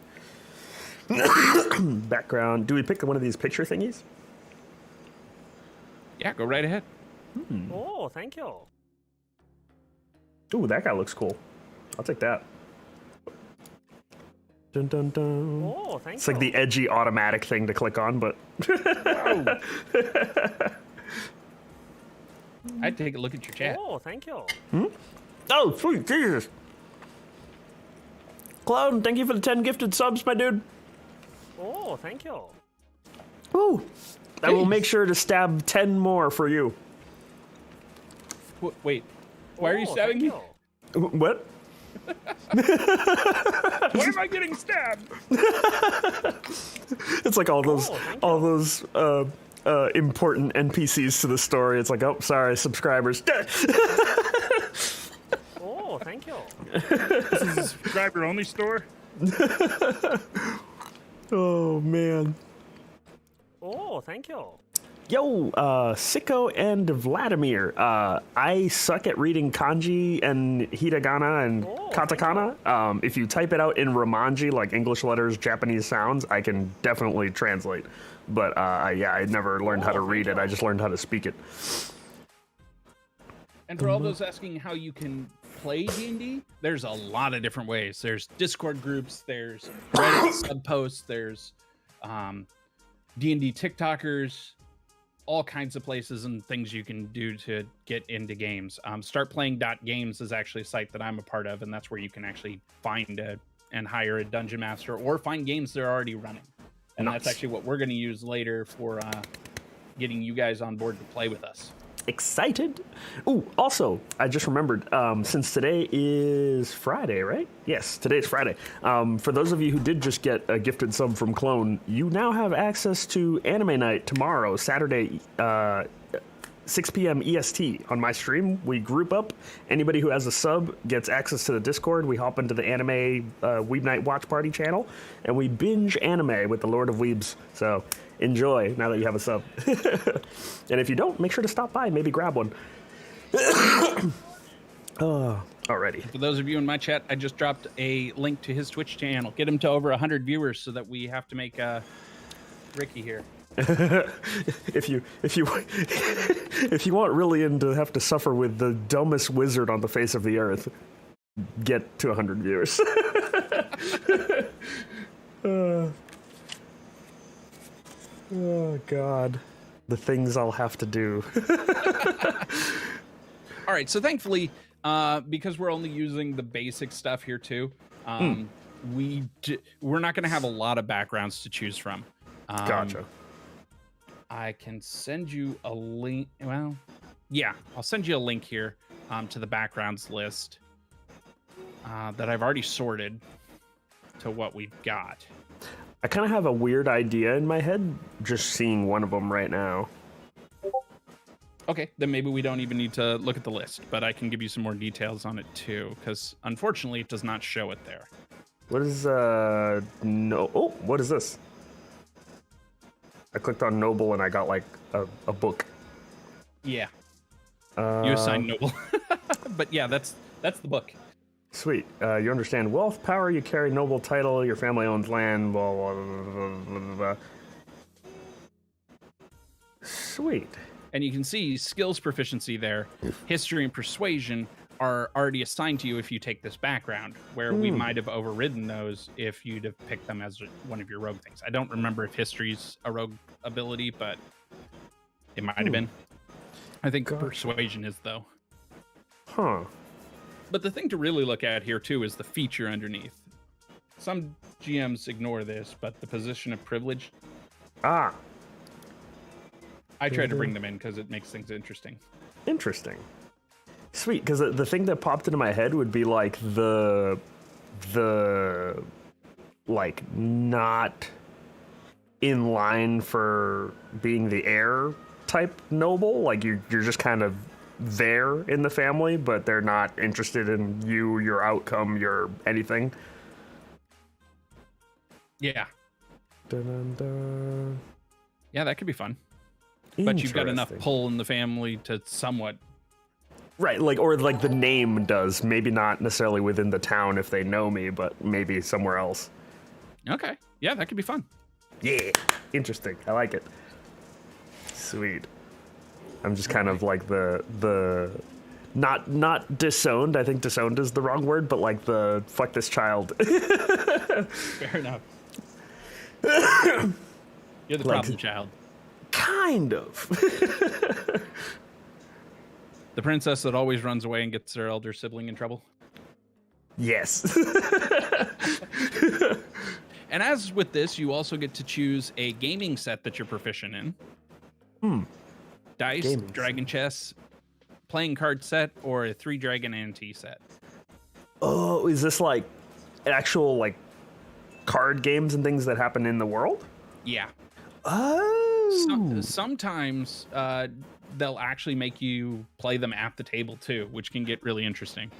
Background. Do we pick one of these picture thingies?
Yeah, go right ahead.
Oh, thank you.
Ooh, that guy looks cool. I'll take that. Dun, dun, dun.
Oh, thank
It's
you.
like the edgy automatic thing to click on, but...
I'd take a look at your chat.
Oh, thank you.
Oh, sweet Jesus. Clown, thank you for the 10 gifted subs, my dude.
Oh, thank you.
Ooh. I will
Jeez.
make sure to stab 10 more for you.
Wait, why are you
Oh,
stabbing
thank
me?
you.
What?
Why am I getting stabbed?
It's like all those,
thank
all those important NPCs to the story. It's like, oh, sorry, subscribers.
Oh, thank you.
This is a subscriber-only store?
Oh man.
Oh, thank you.
Yo, Sicko and Vladimir. I suck at reading kanji and hiragana and
Oh,
katakana. If you type it out in Romanji, like English letters, Japanese sounds, I can definitely translate. But yeah, I never learned how to read it. I just learned how to speak it.
And for all those asking how you can play D&D, there's a lot of different ways. There's Discord groups, there's Reddit subposts, there's D&D TikTokers, all kinds of places and things you can do to get into games. Startplaying.games is actually a site that I'm a part of, and that's where you can actually find and hire a dungeon master or find games they're already running. And
Nice.
that's actually what we're going to use later for getting you guys on board to play with us.
Excited. Ooh, also, I just remembered, since today is Friday, right? Yes, today's Friday. For those of you who did just get a gifted sub from Clone, you now have access to Anime Night tomorrow, Saturday, 6 p.m. EST on my stream. We group up. Anybody who has a sub gets access to the Discord. We hop into the Anime Weeb Night Watch Party channel, and we binge anime with the Lord of Weebs. So enjoy now that you have a sub. And if you don't, make sure to stop by. Maybe grab one. Alrighty.
For those of you in my chat, I just dropped a link to his Twitch channel. Get him to over 100 viewers so that we have to make Ricky here.
If you want Rillean to have to suffer with the dumbest wizard on the face of the earth, get to 100 viewers. Oh God, the things I'll have to do.
All right, so thankfully, because we're only using the basic stuff here too, we're not going to have a lot of backgrounds to choose from.
Gotcha.
I can send you a link. Well, yeah, I'll send you a link here to the backgrounds list that I've already sorted to what we've got.
I kind of have a weird idea in my head, just seeing one of them right now.
Okay, then maybe we don't even need to look at the list, but I can give you some more details on it too, because unfortunately it does not show it there.
What is, no, oh, what is this? I clicked on Noble and I got like a book.
Yeah, you assigned Noble. But yeah, that's the book.
Sweet. You understand wealth, power, you carry noble title, your family owns land, blah, blah, blah, blah, blah, blah. Sweet.
And you can see skills proficiency there. History and persuasion are already assigned to you if you take this background, where we might have overridden those if you'd have picked them as one of your rogue things. I don't remember if history's a rogue ability, but it might have been. I think persuasion is, though.
Huh.
But the thing to really look at here, too, is the feature underneath. Some GMs ignore this, but the position of privilege,
Ah,
I try to bring them in because it makes things interesting.
interesting. Sweet, because the thing that popped into my head would be like the like not in line for being the heir type noble. Like you're just kind of there in the family, but they're not interested in you, your outcome, your anything.
Yeah.
Dun-dun-dun.
Yeah, that could be fun. But you've got enough
Interesting.
pull in the family to somewhat.
Right, like, or like the name does. Maybe not necessarily within the town if they know me, but maybe somewhere else.
Okay. Yeah, that could be fun.
Yeah, interesting. I like it. Sweet. I'm just kind of like the not disowned. I think disowned is the wrong word, but like the fuck this child.
Fair enough. You're the problem child.
Kind of.
The princess that always runs away and gets her elder sibling in trouble.
Yes.
And as with this, you also get to choose a gaming set that you're proficient in. Dice,
Gaming
dragon chess, playing card set, or a 3-dragon ante set.
Oh, is this like actual like card games and things that happen in the world?
Yeah.
Oh.
Sometimes they'll actually make you play them at the table too, which can get really interesting.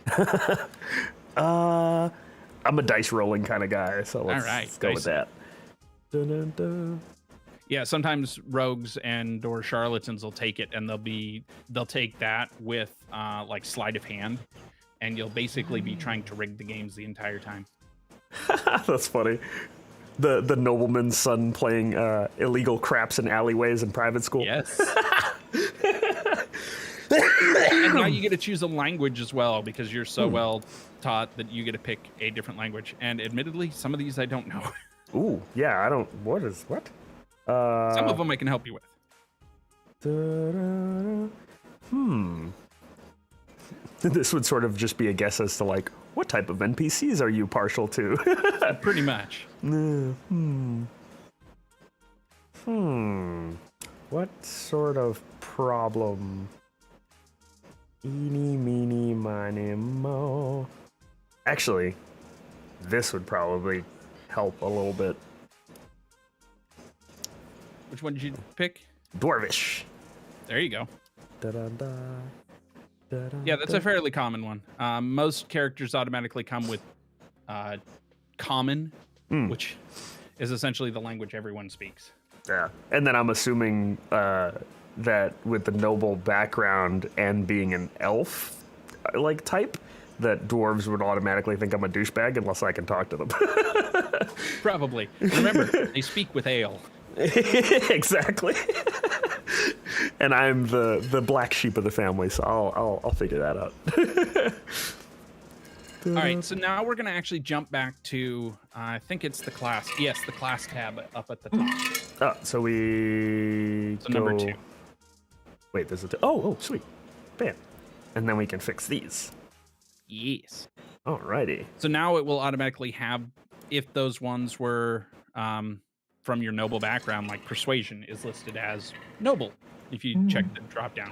I'm a dice rolling kind of guy, so let's go with
dicey.
that. Dun, dun, dun.
Yeah, sometimes rogues and or charlatans will take it and they'll take that with like sleight of hand, and you'll basically be trying to rig the games the entire time.
That's funny. The nobleman's son playing illegal craps in alleyways in private school.
Yes. And now you get to choose a language as well because you're so well taught that you get to pick a different language. And admittedly, some of these I don't know.
Ooh, yeah, I don't. What?
Some of them I can help you with.
This would sort of just be a guess as to like what type of NPCs are you partial to?
Pretty much.
What sort of problem? Eeny, meeny, miny, mo. Actually, this would probably help a little bit.
Which one did you pick?
Dwarvish.
There you go.
Da-da-da, da-da-da.
Yeah, that's a fairly common one. Most characters automatically come with common, which is essentially the language everyone speaks.
Yeah, and then I'm assuming that with the noble background and being an elf like type, that dwarves would automatically think I'm a douchebag unless I can talk to them.
Probably. Remember, they speak with ale.
Exactly. And I'm the black sheep of the family, so I'll figure that out.
All right, so now we're going to actually jump back to, I think it's the class. Yes, the class tab up at the top.
So we
So number 2.
Wait, there's a oh, sweet. Bam. And then we can fix these.
Yes.
Alrighty.
So now it will automatically have, if those ones were from your noble background, like Persuasion is listed as noble, if you check the drop down.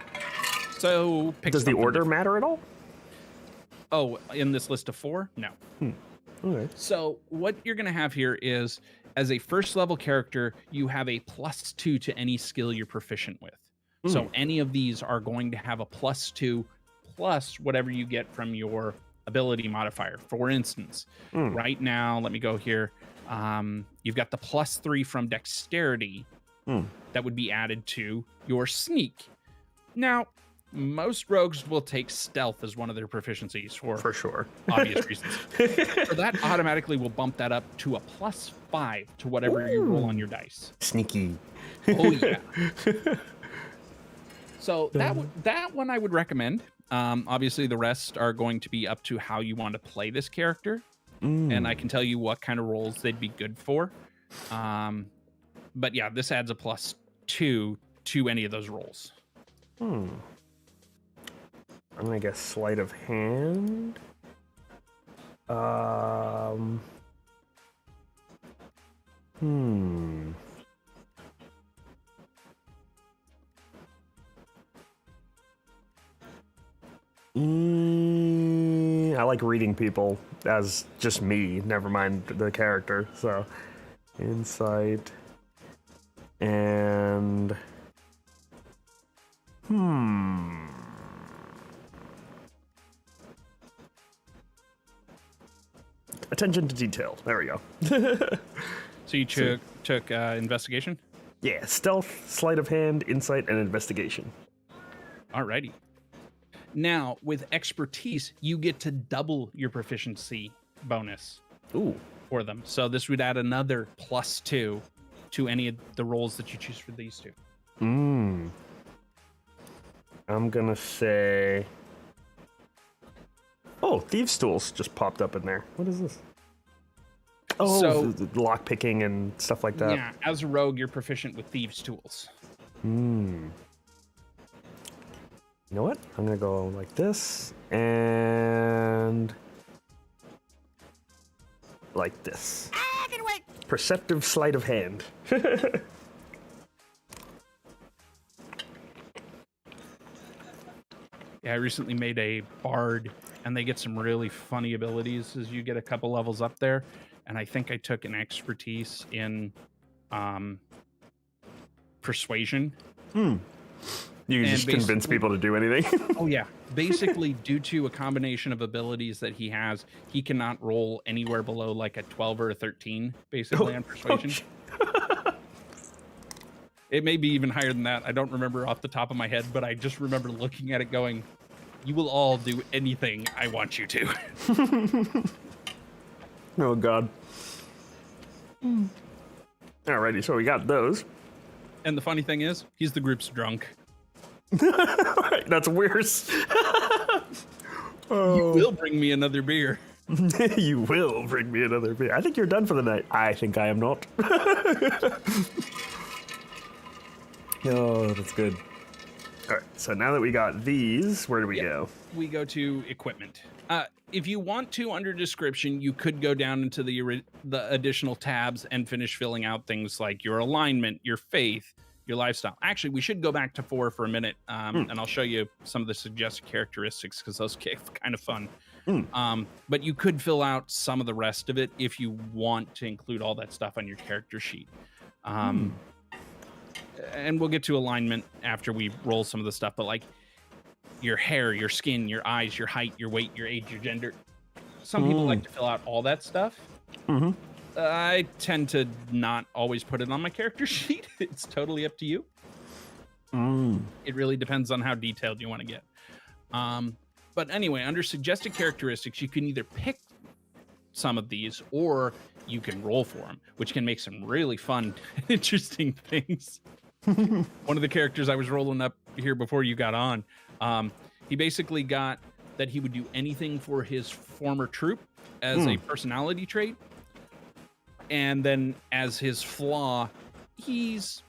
So pick
Does the
something
order
different.
matter at all?
Oh, in this list of 4? No.
Okay.
So what you're going to have here is, as a first level character, you have a +2 to any skill you're proficient with. So any of these are going to have a +2 plus whatever you get from your ability modifier. For instance, right now, let me go here. You've got the +3 from dexterity that would be added to your sneak. Now, most rogues will take stealth as one of their proficiencies for
sure.
obvious reasons. So that automatically will bump that up to a +5 to whatever you roll on your dice.
Sneaky.
Oh yeah. So that one I would recommend. Obviously, the rest are going to be up to how you want to play this character, and I can tell you what kind of roles they'd be good for. But yeah, this adds a +2 to any of those roles.
I'm gonna guess sleight of hand. I like reading people as just me, never mind the character. So, insight. attention to detail. There we go.
So you took investigation?
Yeah, stealth, sleight of hand, insight, and investigation.
Alrighty. Now, with expertise, you get to double your proficiency bonus
Ooh.
for them. So this would add another +2 to any of the rolls that you choose for these two.
I'm gonna say... Oh, thieves' tools just popped up in there. What is this? Oh,
So-
the lock picking and stuff like that.
Yeah, as a rogue, you're proficient with thieves' tools.
You know what? I'm gonna go like this and like this.
I can wait.
Perceptive sleight of hand.
Yeah, I recently made a bard, and they get some really funny abilities as you get a couple levels up there. And I think I took an expertise in persuasion.
You
And
just convince
basically-
people to do anything.
Oh yeah, basically due to a combination of abilities that he has, he cannot roll anywhere below like a 12 or a 13, basically on persuasion. It may be even higher than that. I don't remember off the top of my head, but I just remember looking at it going, "You will all do anything I want you to."
Oh god. Alrighty, so we got those.
And the funny thing is, he's the group's drunk.
That's worse.
You will bring me another beer.
You will bring me another beer. I think you're done for the night. I think I am not. Oh, that's good. All right, so now that we got these, where do we go?
We go to equipment. If you want to, under description, you could go down into the additional tabs and finish filling out things like your alignment, your faith, your lifestyle. Actually, we should go back to 4 for a minute, and I'll show you some of the suggested characteristics because those get kind of fun. But you could fill out some of the rest of it if you want to include all that stuff on your character sheet. And we'll get to alignment after we roll some of the stuff, but like your hair, your skin, your eyes, your height, your weight, your age, your gender. Some people like to fill out all that stuff. I tend to not always put it on my character sheet. It's totally up to you. It really depends on how detailed you want to get. But anyway, under suggested characteristics, you can either pick some of these or you can roll for them, which can make some really fun, interesting things. One of the characters I was rolling up here before you got on, he basically got that he would do anything for his former troop as a personality trait. And then as his flaw, he's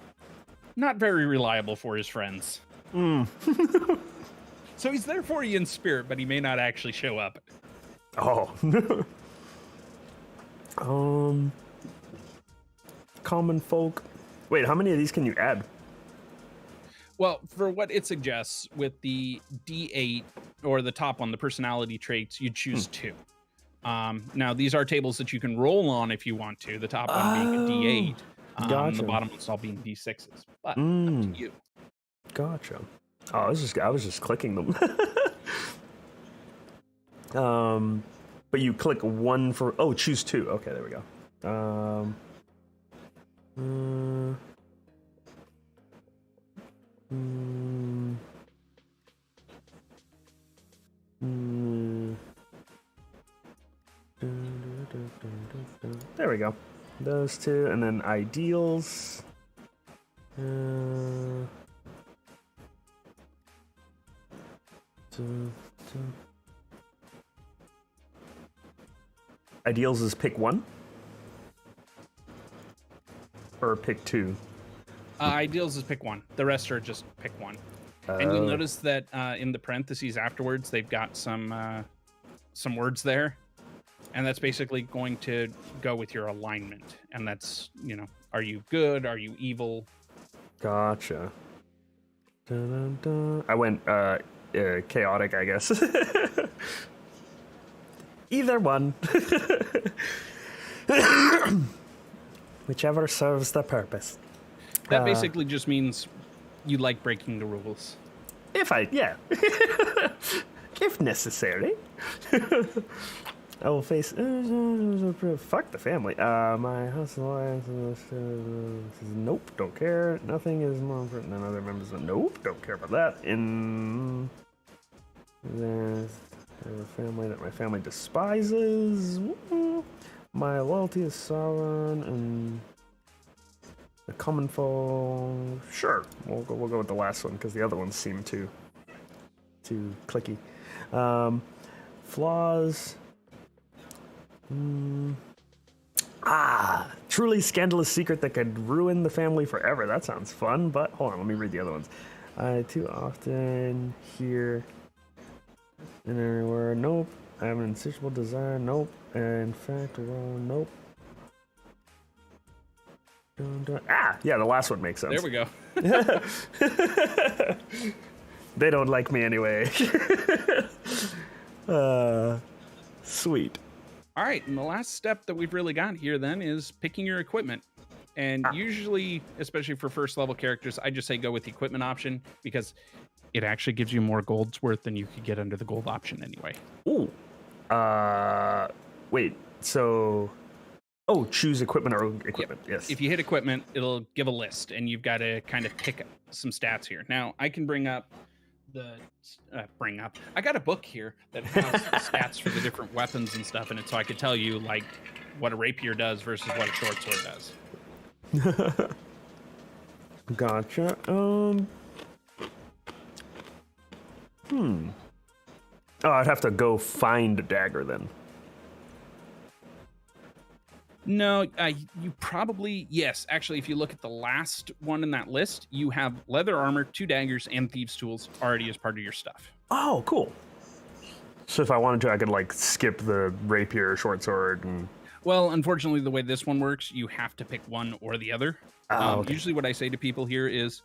not very reliable for his friends. So he's there for you in spirit, but he may not actually show up.
Oh. Common folk. Wait, how many of these can you add?
Well, for what it suggests, with the D8 or the top one, the personality traits, you choose 2. Now, these are tables that you can roll on if you want to. The top one being a D8,
Gotcha.
the bottom one's all being D6s. But up to you.
Gotcha. Oh, I was just clicking them. But you click one for. Oh, choose 2. Okay, there we go. There we go. Those 2, and then ideals. Ideals is pick 1? Or pick 2?
Ideals is pick 1. The rest are just pick 1. And you'll notice that in the parentheses afterwards, they've got some words there. And that's basically going to go with your alignment. And that's, are you good? Are you evil?
Gotcha. Dun, dun, dun. I went chaotic, I guess. Either one. Whichever serves the purpose.
That basically just means you like breaking the rules.
If necessary. I will face. Fuck the family. My house alliance. Nope, don't care. Nothing is more important than other members. Nope, don't care about that. In there's a family that my family despises. My loyalty is sovereign and the common foe. Sure, we'll go with the last one because the other ones seem too clicky. Flaws. Truly scandalous secret that could ruin the family forever. That sounds fun, but hold on, let me read the other ones. I too often hear in everywhere. Nope. I have an insatiable desire. Nope. In fact, well, nope. Yeah, the last one makes sense.
There we go.
They don't like me anyway. Sweet.
All right, and the last step that we've really got here then is picking your equipment. And usually, especially for first level characters, I just say go with the equipment option because it actually gives you more gold's worth than you could get under the gold option anyway.
Ooh. Wait, so... Oh, choose equipment or equipment, yes.
If you hit equipment, it'll give a list, and you've got to kind of pick some stats here. Now, I can bring up I got a book here that has stats for the different weapons and stuff in it, so I could tell you, like, what a rapier does versus what a short sword does.
Gotcha. Oh, I'd have to go find a dagger then.
No, you probably, yes. Actually, if you look at the last one in that list, you have leather armor, 2 daggers, and thieves' tools already as part of your stuff.
Oh, cool. So if I wanted to, I could, like, skip the rapier or short sword and...
Well, unfortunately, the way this one works, you have to pick one or the other.
Okay.
Usually what I say to people here is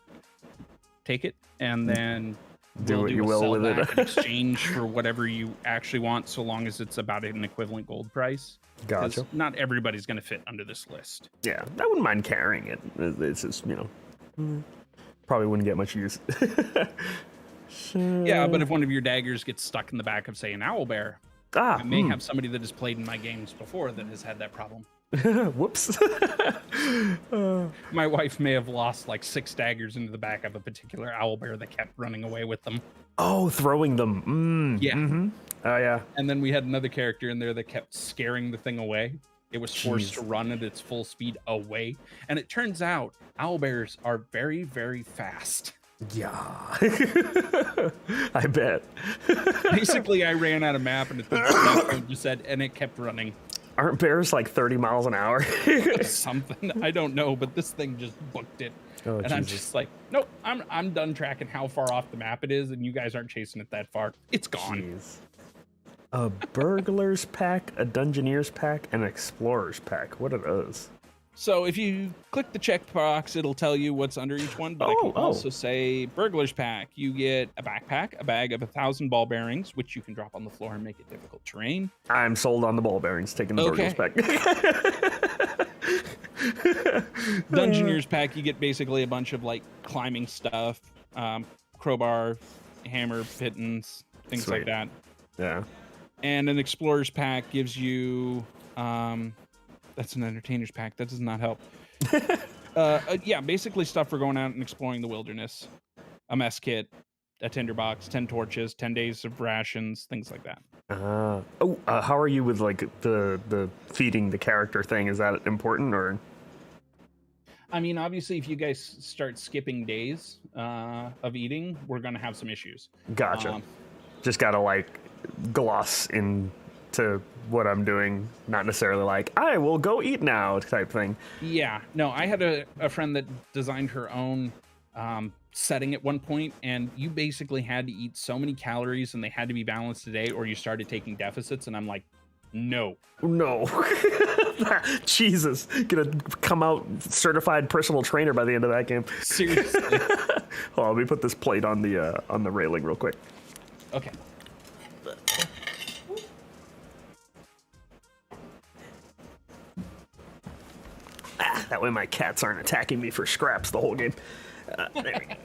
take it, and then
Do what you
a
will
sell
with it.
back in exchange for whatever you actually want, so long as it's about an equivalent gold price.
Gotcha.
Not everybody's going to fit under this list.
Yeah, I wouldn't mind carrying it. It's just, probably wouldn't get much use.
Yeah, but if one of your daggers gets stuck in the back of, say, an owl bear, I may have somebody that has played in my games before that has had that problem.
Whoops.
My wife may have lost like 6 daggers into the back of a particular owl bear that kept running away with them.
Oh, throwing them.
Yeah.
Mm-hmm. Oh, yeah.
And then we had another character in there that kept scaring the thing away. It was forced to run at its full speed away. And it turns out owl bears are very, very fast.
Yeah. I bet.
Basically, I ran out of map and it just said, and it kept running.
Aren't bears like 30 miles an hour?
Something, I don't know, but this thing just booked it.
Oh,
and
Jesus.
I'm just like, nope, I'm done tracking how far off the map it is, and you guys aren't chasing it that far. It's gone.
Jeez. A burglar's pack, a dungeoneer's pack, and an explorer's pack. What are those?
So if you click the checkbox, it'll tell you what's under each one. But I can also say burglar's pack. You get a backpack, a bag of 1,000 ball bearings, which you can drop on the floor and make it difficult terrain.
I'm sold on the ball bearings, taking the burglar's pack.
Dungeoneer's pack, you get basically a bunch of like climbing stuff, crowbar, hammer, pittance, things like that.
Yeah.
And an explorer's pack gives you, that's an entertainer's pack. That does not help. Yeah, basically stuff for going out and exploring the wilderness. A mess kit, a tinderbox, 10 torches, 10 days of rations, things like that.
How are you with like the feeding the character thing? Is that important or?
I mean, obviously, if you guys start skipping days of eating, we're going to have some issues.
Gotcha. Just gotta like gloss into what I'm doing, not necessarily like I will go eat now type thing.
Yeah, no, I had a friend that designed her own setting at one point, and you basically had to eat so many calories and they had to be balanced a day or you started taking deficits, and I'm like, no.
Jesus, gonna come out certified personal trainer by the end of that game.
Seriously.
Hold on, let me put this plate on the railing real quick.
Okay.
That way my cats aren't attacking me for scraps the whole game. There we go.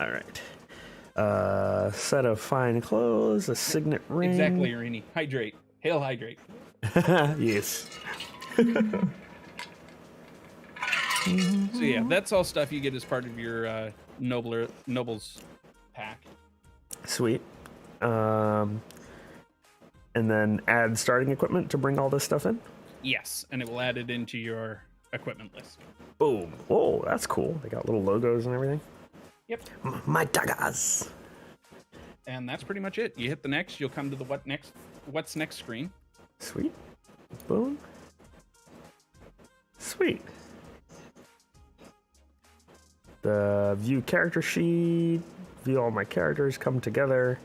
All right. Set of fine clothes, a signet ring.
Exactly, Irini. Hydrate. Hail hydrate.
Yes.
So yeah, that's all stuff you get as part of your nobles pack.
Sweet. And then add starting equipment to bring all this stuff in.
Yes, and it will add it into your equipment list.
Boom. Oh, that's cool. They got little logos and everything.
Yep.
My daggers.
And that's pretty much it. You hit the next, you'll come to the what's next screen.
Sweet. Boom. Sweet. The view character sheet. View all my characters come together.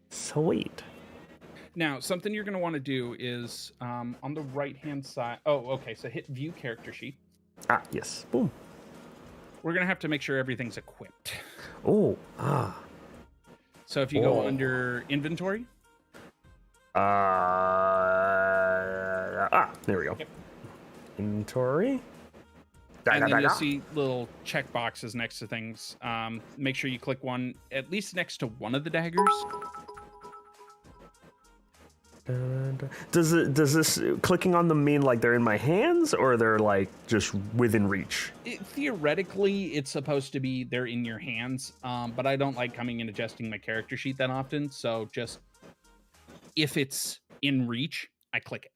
Sweet.
Now, something you're going to want to do is on the right-hand side. Oh, okay. So hit view character sheet.
Ah, yes. Boom.
We're going to have to make sure everything's equipped.
Oh, ah.
So if you go under inventory.
There we go.
Yep.
Inventory.
And then you'll see little check boxes next to things. Make sure you click one, at least next to one of the daggers.
Does this clicking on them mean like they're in my hands or they're like just within reach?
Theoretically, it's supposed to be they're in your hands, but I don't like coming and adjusting my character sheet that often. So just if it's in reach, I click it.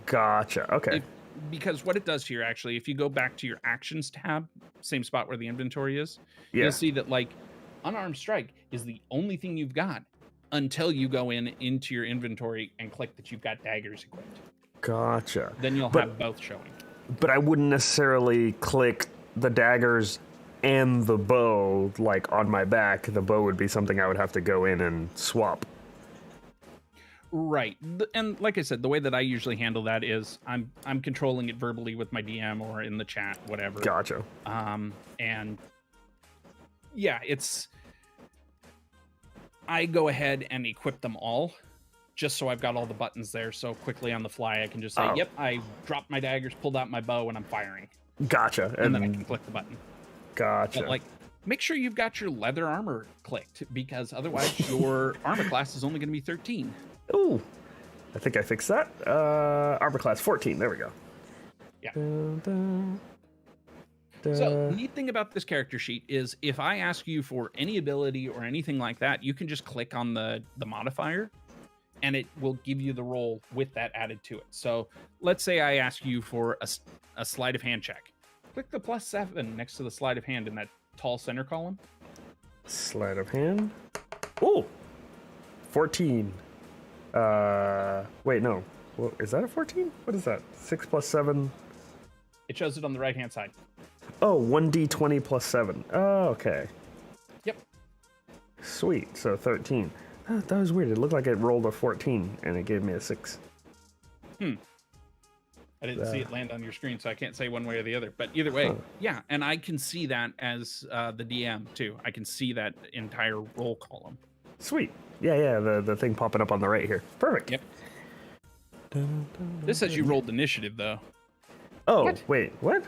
Gotcha. Okay.
Because what it does here, actually, if you go back to your actions tab, same spot where the inventory is,
Yeah.
you'll see that like unarmed strike is the only thing you've got until you go into your inventory and click that you've got daggers equipped.
Gotcha.
Then you'll have both showing.
But I wouldn't necessarily click the daggers and the bow like on my back. The bow would be something I would have to go in and swap.
Right. And like I said, the way that I usually handle that is I'm controlling it verbally with my DM or in the chat, whatever.
Gotcha.
And yeah, I go ahead and equip them all just so I've got all the buttons there. So quickly on the fly, I can just say, yep, I dropped my daggers, pulled out my bow, and I'm firing.
Gotcha.
And then I can click the button.
Gotcha.
But like, make sure you've got your leather armor clicked because otherwise your armor class is only going to be 13.
Ooh, I think I fixed that. Armor class 14. There we go.
Yeah. So, the neat thing about this character sheet is if I ask you for any ability or anything like that, you can just click on the modifier and it will give you the roll with that added to it. So, let's say I ask you for a sleight of hand check. Click the +7 next to the sleight of hand in that tall center column.
Sleight of hand. Ooh, 14. Wait, no. Well, is that a 14? What is that? 6 + 7.
It shows it on the right-hand side.
Oh, 1d20 + 7. Oh, okay.
Yep.
Sweet. So 13. That was weird. It looked like it rolled a 14 and it gave me a 6.
I didn't see it land on your screen, so I can't say one way or the other. But either way, yeah. And I can see that as the DM too. I can see that entire roll column.
Sweet. Yeah. The thing popping up on the right here. Perfect.
Yep. This says you rolled initiative though.
Oh,
What?
wait. What?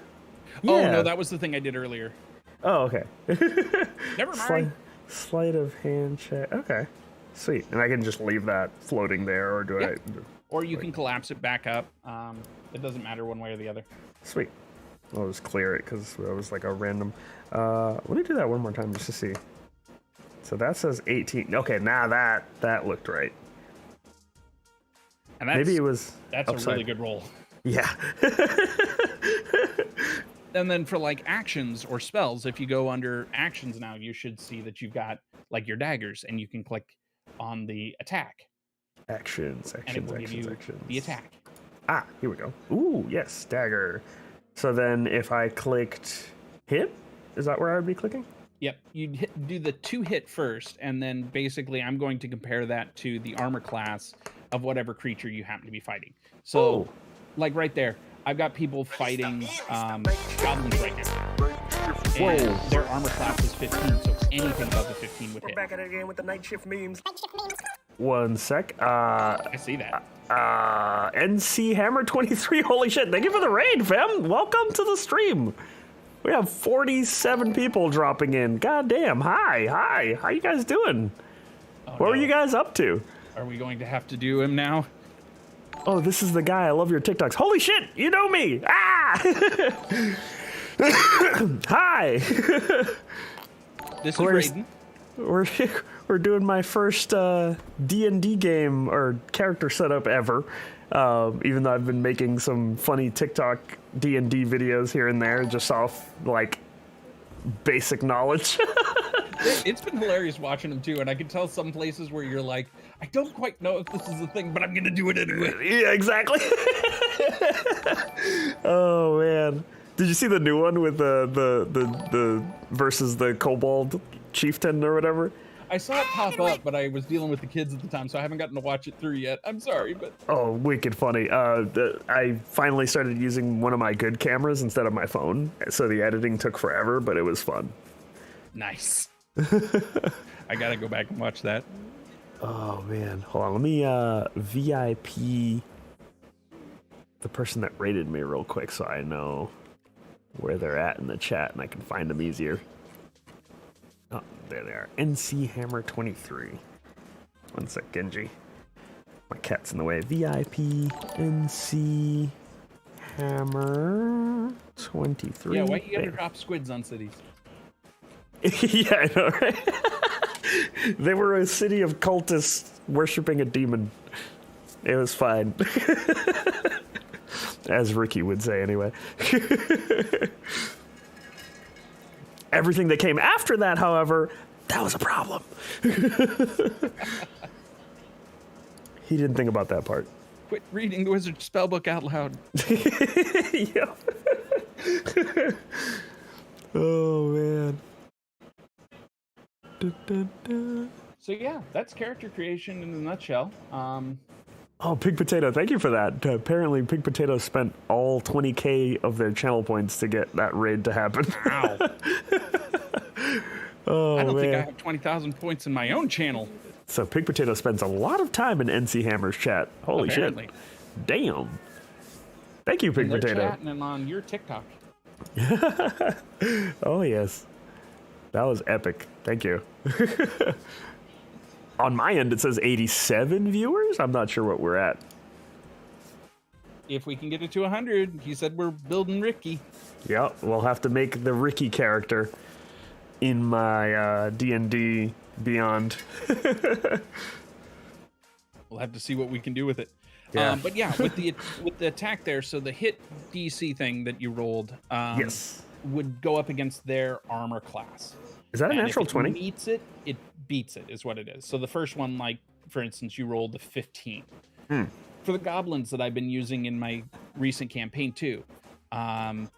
Oh
Yeah.
no, that was the thing I did earlier.
Oh, okay.
Never mind.
Sleight of hand check. Okay. Sweet. And I can just leave that floating there, or do
Yep.
I?
Or you can collapse it back up. It doesn't matter one way or the other.
Sweet. I'll just clear it because that was like a random. Let me do that one more time just to see. So that says 18. Okay, now that looked right.
And that's,
Maybe it was.
that's
upside.
a really good roll.
Yeah.
And then for like actions or spells, if you go under actions now, you should see that you've got like your daggers, and you can click on the attack,
Actions.
and it will give you the attack.
Ah, here we go. Ooh, yes, dagger. So then if I clicked hit, is that where I would be clicking?
Yep, you'd do the 2 hit first, and then basically I'm going to compare that to the armor class of whatever creature you happen to be fighting. So,
Oh.
like right there, I've got people fighting goblins right now.
Whoa.
And their armor class is 15, so anything above the 15 would hit.
Back at it again with the night shift memes.
One sec.
I see that.
NC Hammer 23. Holy shit! Thank you for the raid, fam. Welcome to the stream. We have 47 people dropping in. God damn. Hi. How you guys doing?
Oh,
What were
no.
you guys up to?
Are we going to have to do him now?
Oh, this is the guy. I love your TikToks. Holy shit, you know me. Ah! Hi.
This is
Where's-
Raiden.
We're doing my first DnD game or character setup ever. Even though I've been making some funny TikTok D&D videos here and there, just off like basic knowledge.
It's been hilarious watching them too, and I can tell some places where you're like, I don't quite know if this is a thing, but I'm gonna do it anyway.
Yeah, exactly. Oh man, did you see the new one with the versus the kobold chieftain or whatever?
I saw it pop up, but I was dealing with the kids at the time, so I haven't gotten to watch it through yet. I'm sorry, but
Oh, wicked funny. I finally started using one of my good cameras instead of my phone, so the editing took forever, but it was fun.
nice. I gotta go back and watch that.
Oh man, hold on. Let me VIP the person that rated me real quick so I know where they're at in the chat and I can find them easier. Oh, there they are. NC Hammer 23. One sec, Genji. My cat's in the way. VIP NC Hammer 23.
Yeah, why you gotta
There.
drop squids on cities?
Yeah, I know, right? They were a city of cultists worshiping a demon. It was fine. As Ricky would say, anyway. Everything that came after that, however, that was a problem. He didn't think about that part.
Quit reading the wizard spellbook out loud.
Yep. Oh, man.
So yeah, that's character creation in a nutshell.
Oh, Pig Potato, thank you for that. Apparently, Pig Potato spent all 20k of their channel points to get that raid to happen.
Ow.
Oh,
I don't think I
man.
have 20,000 points in my own channel.
So Pig Potato spends a lot of time in NC Hammer's chat. Holy
Apparently.
shit. Damn. Thank you, Pig
They're
Potato.
chatting and on your TikTok.
Oh, yes. That was epic. Thank you. On my end, it says 87 viewers. I'm not sure what we're at.
If we can get it to 100, he said we're building Ricky.
Yeah, we'll have to make the Ricky character in my D&D Beyond.
We'll have to see what we can do with it.
Yeah.
But yeah, with the attack there, so the hit DC thing that you rolled
Yes.
would go up against their armor class.
Is that a
And if
natural
it
20?
meets it, it beats it, is what it is. So the first one, like, for instance, you rolled a 15. For the goblins that I've been using in my recent campaign too, I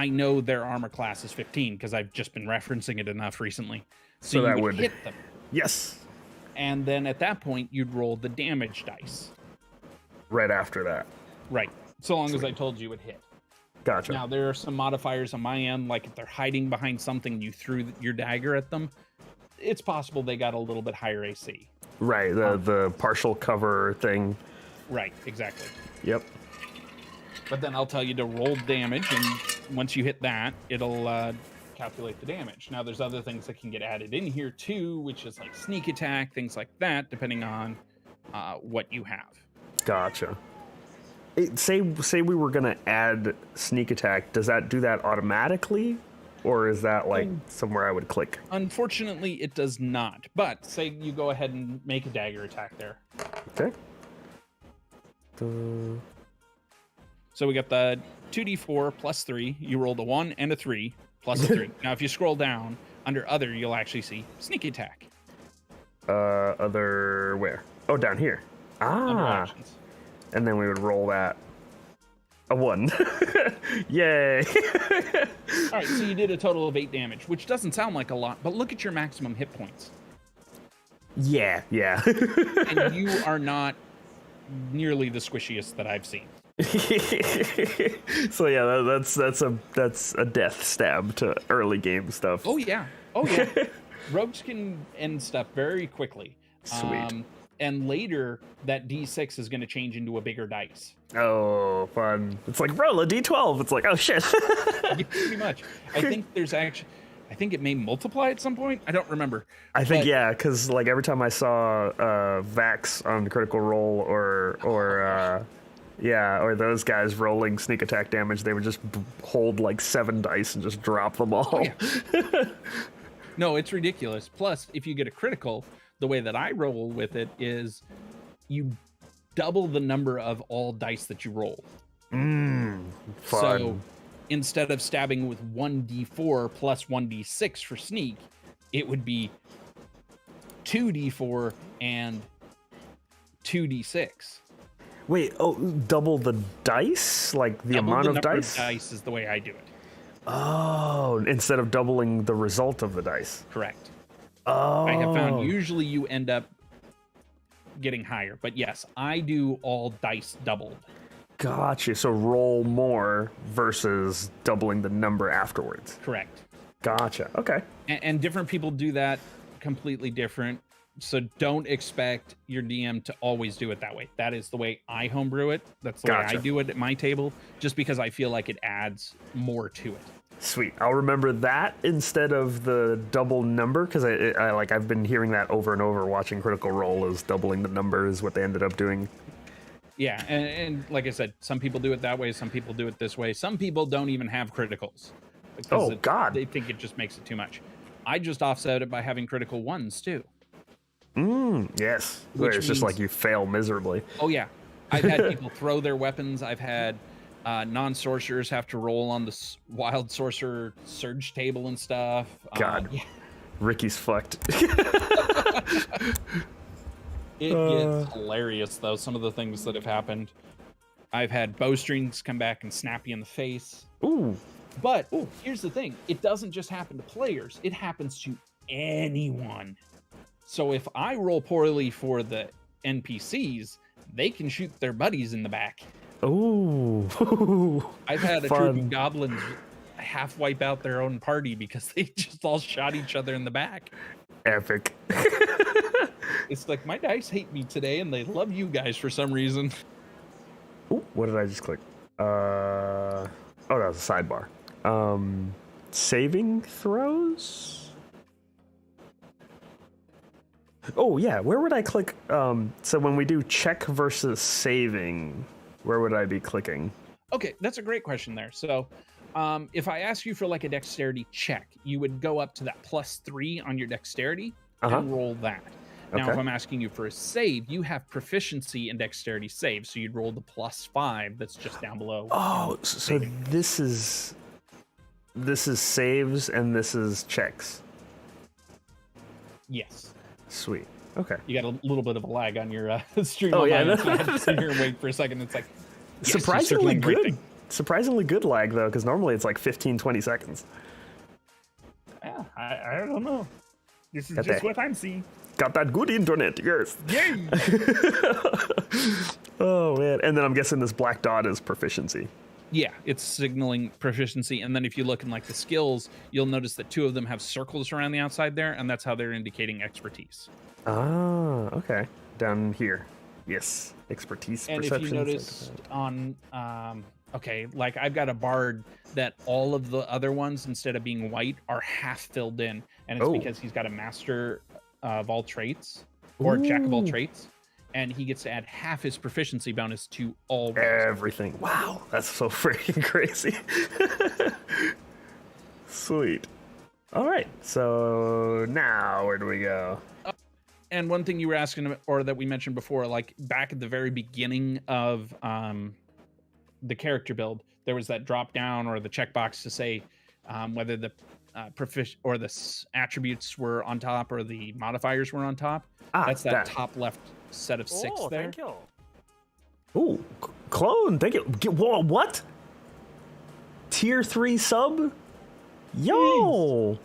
know their armor class is 15 because I've just been referencing it enough recently.
So
you
that
would
would-
hit them.
Yes.
And then at that point, you'd roll the damage dice.
Right after that.
Right. So long as I told you it hit.
Gotcha.
Now, there are some modifiers on my end, like if they're hiding behind something, you threw your dagger at them, it's possible they got a little bit higher AC.
Right, the partial cover thing.
Right, exactly.
Yep.
But then I'll tell you to roll damage, and once you hit that, it'll calculate the damage. Now, there's other things that can get added in here too, which is like sneak attack, things like that, depending on what you have.
Gotcha. Say we were gonna add sneak attack. Does that do that automatically, or is that like somewhere I would click?
Unfortunately, it does not. But say you go ahead and make a dagger attack there.
Okay.
So we got the 2d4 plus 3. You rolled a 1 and a 3 plus a 3. Now, if you scroll down under other, you'll actually see sneak attack.
Other where? Oh, down here.
Under
Ah.
actions.
And then we would roll that. A 1. Yay.
All right, so you did a total of 8 damage, which doesn't sound like a lot, but look at your maximum hit points.
Yeah.
And you are not nearly the squishiest that I've seen.
So yeah, that's a death stab to early game stuff.
Oh, yeah. Rogues can end stuff very quickly.
Sweet.
And later, that D6 is going to change into a bigger dice.
Oh, fun. It's like roll a D12. It's like, oh shit.
Yeah, pretty much. I think there's actually... I think it may multiply at some point. I don't remember.
I think
But-
yeah, because like every time I saw Vax on Critical Role or those guys rolling sneak attack damage, they would just hold like 7 dice and just drop them all.
Oh, yeah. No, it's ridiculous. Plus, if you get a critical, the way that I roll with it is you double the number of all dice that you roll.
Fun.
So instead of stabbing with 1d4 plus 1d6 for sneak, it would be 2d4 and 2d6.
Wait, double the dice? Like the
Double
amount
the
of
number
dice?
Dice is the way I do it.
Oh, instead of doubling the result of the dice.
Correct.
Oh.
I have found usually you end up getting higher, but yes, I do all dice doubled.
Gotcha. So roll more versus doubling the number afterwards.
Correct.
Gotcha. Okay.
And different people do that completely different. So don't expect your DM to always do it that way. That is the way I homebrew it. That's the way
Gotcha.
I do it at my table, just because I feel like it adds more to it.
Sweet. I'll remember that instead of the double number, because I've been hearing that over and over watching Critical Role is doubling the number is what they ended up doing.
Yeah, and like I said, some people do it that way, some people do it this way. Some people don't even have criticals.
Oh, God.
They think it just makes it too much. I just offset it by having critical ones, too.
Yes. Where
Which
it's just
means-
like you fail miserably.
Oh, yeah. I've had people throw their weapons. I've had non-sorcerers have to roll on the wild sorcerer surge table and stuff.
God.
Yeah,
Ricky's fucked.
it gets hilarious, though, some of the things that have happened. I've had bowstrings come back and snap you in the face.
Ooh.
But here's the thing. It doesn't just happen to players. It happens to anyone. So if I roll poorly for the NPCs, they can shoot their buddies in the back.
Ooh.
I've had a
Fun.
troop of goblins half wipe out their own party because they just all shot each other in the back.
Epic.
It's like, my dice hate me today and they love you guys for some reason.
Ooh, what did I just click? That was a sidebar. Saving throws? Oh, yeah. Where would I click? So when we do check versus saving, where would I be clicking?
Okay, that's a great question there. So if I ask you for like a dexterity check, you would go up to that +3 on your dexterity and roll that. Now,
Okay.
if I'm asking you for a save, you have proficiency in dexterity save. So you'd roll the +5 that's just down below.
Oh, so this is saves and this is checks.
Yes.
Sweet. Okay.
You got a little bit of a lag on your stream.
Oh,
on
yeah,
mine,
no.
so I had to sit here and wait for a second. It's like, yes, you're
Surprisingly
circling the right
good.
thing.
Surprisingly good lag, though, because normally it's like 15, 20 seconds.
Yeah, I don't know. This is
Got
just
that.
what I'm seeing.
Got that good internet, yes.
Yay!
Oh, man. And then I'm guessing this black dot is proficiency.
Yeah, it's signaling proficiency. And then if you look in like the skills, you'll notice that 2 of them have circles around the outside there, and that's how they're indicating expertise.
Ah, okay. Down here. Yes. Expertise,
And
perception.
if you notice on, okay, like I've got a bard that all of the other ones, instead of being white, are half filled in. And it's
Oh.
because he's got a master of all traits, or jack of all
Ooh.
traits. And he gets to add half his proficiency bonus to all rolls.
Everything. Wow, that's so freaking crazy. Sweet. All right, so now where do we go?
And one thing you were asking, or that we mentioned before, like back at the very beginning of the character build, there was that drop down or the checkbox to say whether the or the attributes were on top or the modifiers were on top.
Ah,
That's that
that.
top left set of 6
Oh,
there.
thank you.
Ooh, clone, thank you. Whoa, what? Tier 3 sub? Yo!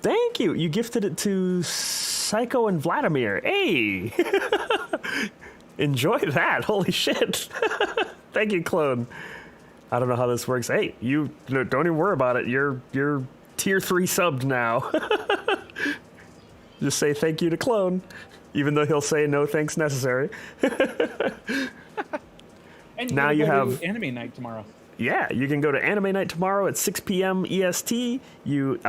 Thank you. You gifted it to Psycho and Vladimir. Hey! Enjoy that. Holy shit. Thank you, clone. I don't know how this works. Hey, don't even worry about it. You're tier 3 subbed now. Just say thank you to clone, even though he'll say no thanks necessary.
And
Now
gotta
you
go to
have-
anime night tomorrow.
Yeah, you can go to Anime Night tomorrow at 6 p.m. EST. You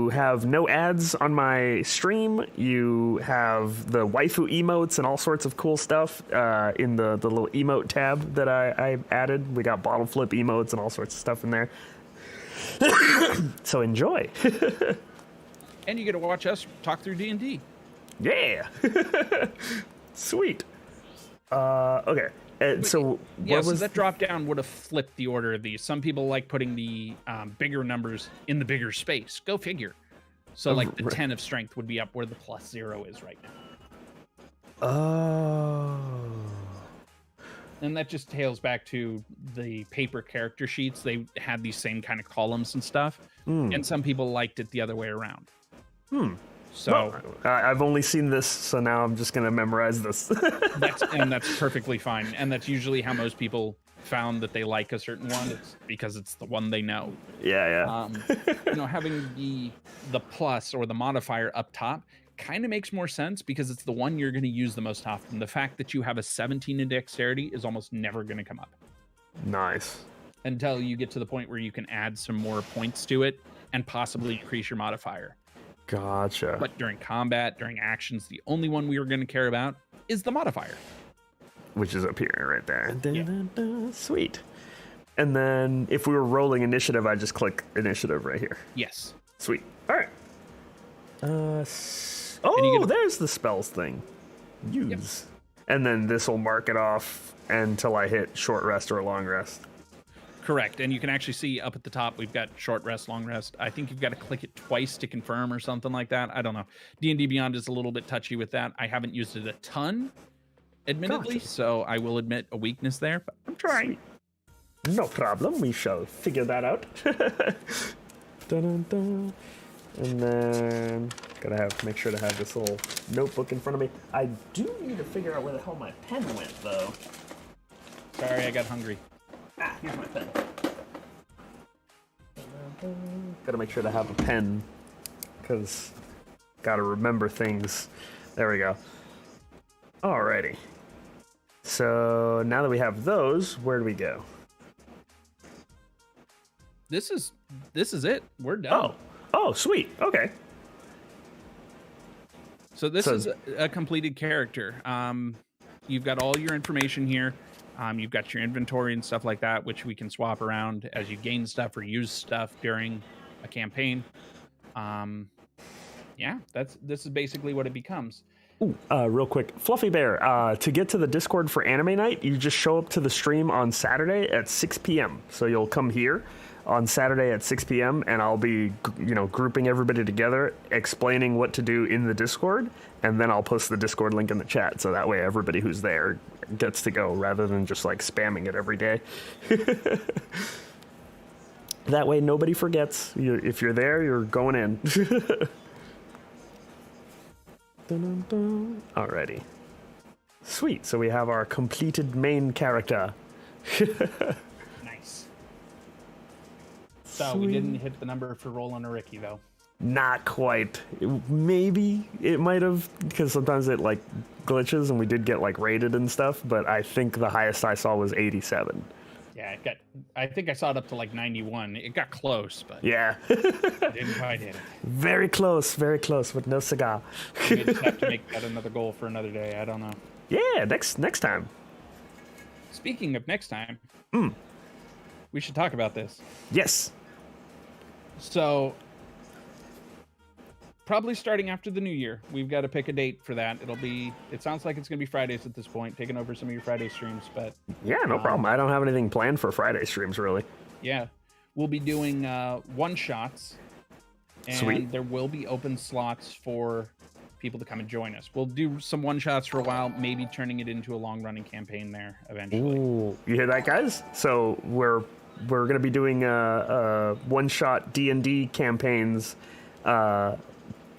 have no ads on my stream. You have the waifu emotes and all sorts of cool stuff in the little emote tab that I added. We got bottle flip emotes and all sorts of stuff in there. So enjoy.
And you get to watch us talk through D&D.
Yeah. Sweet. Okay. So
Yeah,
what
so
was
that drop down would have flipped the order of these. Some people like putting the bigger numbers in the bigger space. Go figure. So like the 10 of strength would be up where the +0 is right now.
Oh.
And that just tails back to the paper character sheets. They had these same kind of columns and stuff. And some people liked it the other way around. So
Well, I've only seen this, so now I'm just going to memorize this.
that's perfectly fine. And that's usually how most people found that they like a certain one. It's because it's the one they know.
Yeah.
Having the plus or the modifier up top kind of makes more sense because it's the one you're going to use the most often. The fact that you have a 17 in dexterity is almost never going to come up.
Nice.
Until you get to the point where you can add some more points to it and possibly increase your modifier.
Gotcha.
But during combat, during actions, the only one we are going to care about is the modifier.
Which is up here right there.
Yeah.
Sweet. And then if we were rolling initiative, I just click initiative right here.
Yes.
Sweet. All right. There's the spells thing. Use. Yep. And then this will mark it off until I hit short rest or long rest.
Correct. And you can actually see up at the top, we've got short rest, long rest. I think you've got to click it twice to confirm or something like that. I don't know. D&D Beyond is a little bit touchy with that. I haven't used it a ton, admittedly, so I will admit a weakness there, but I'm trying.
No problem. We shall figure that out. Dun-dun-dun. And then gotta make sure to have this little notebook in front of me. I do need to figure out where the hell my pen went, though.
Sorry, I got hungry.
Here's my pen. Gotta make sure to have a pen, because gotta remember things. There we go. Alrighty. So now that we have those, where do we go?
This is it. We're done.
Oh, sweet. Okay.
So this is a completed character. You've got all your information here. You've got your inventory and stuff like that, which we can swap around as you gain stuff or use stuff during a campaign. This is basically what it becomes.
Ooh, real quick, Fluffy Bear, to get to the Discord for Anime Night, you just show up to the stream on Saturday at 6 p.m. So you'll come here on Saturday at 6 p.m. and I'll be, grouping everybody together, explaining what to do in the Discord, and then I'll post the Discord link in the chat, so that way everybody who's there gets to go, rather than just like spamming it every day. That way nobody forgets. If you're there, you're going in. Alrighty. Sweet, so we have our completed main character.
Nice. So we didn't hit the number for Roland or Ricky, though.
Not quite. Maybe it might have, because sometimes it like glitches and we did get like rated and stuff, but I think the highest I saw was 87.
Yeah, I think I saw it up to like 91. It got close, but
yeah.
Didn't quite hit it.
Very close, with no cigar.
We just have to make that another goal for another day. I don't know.
Yeah, next time.
Speaking of next time, we should talk about this.
Yes.
So, probably starting after the new year, we've got to pick a date for that. It sounds like it's going to be Fridays at this point, taking over some of your Friday streams, but...
Yeah, no problem. I don't have anything planned for Friday streams, really.
Yeah. We'll be doing one-shots, and
Sweet.
There will be open slots for people to come and join us. We'll do some one-shots for a while, maybe turning it into a long-running campaign there eventually.
Ooh, you hear that, guys? So we're going to be doing one-shot D&D campaigns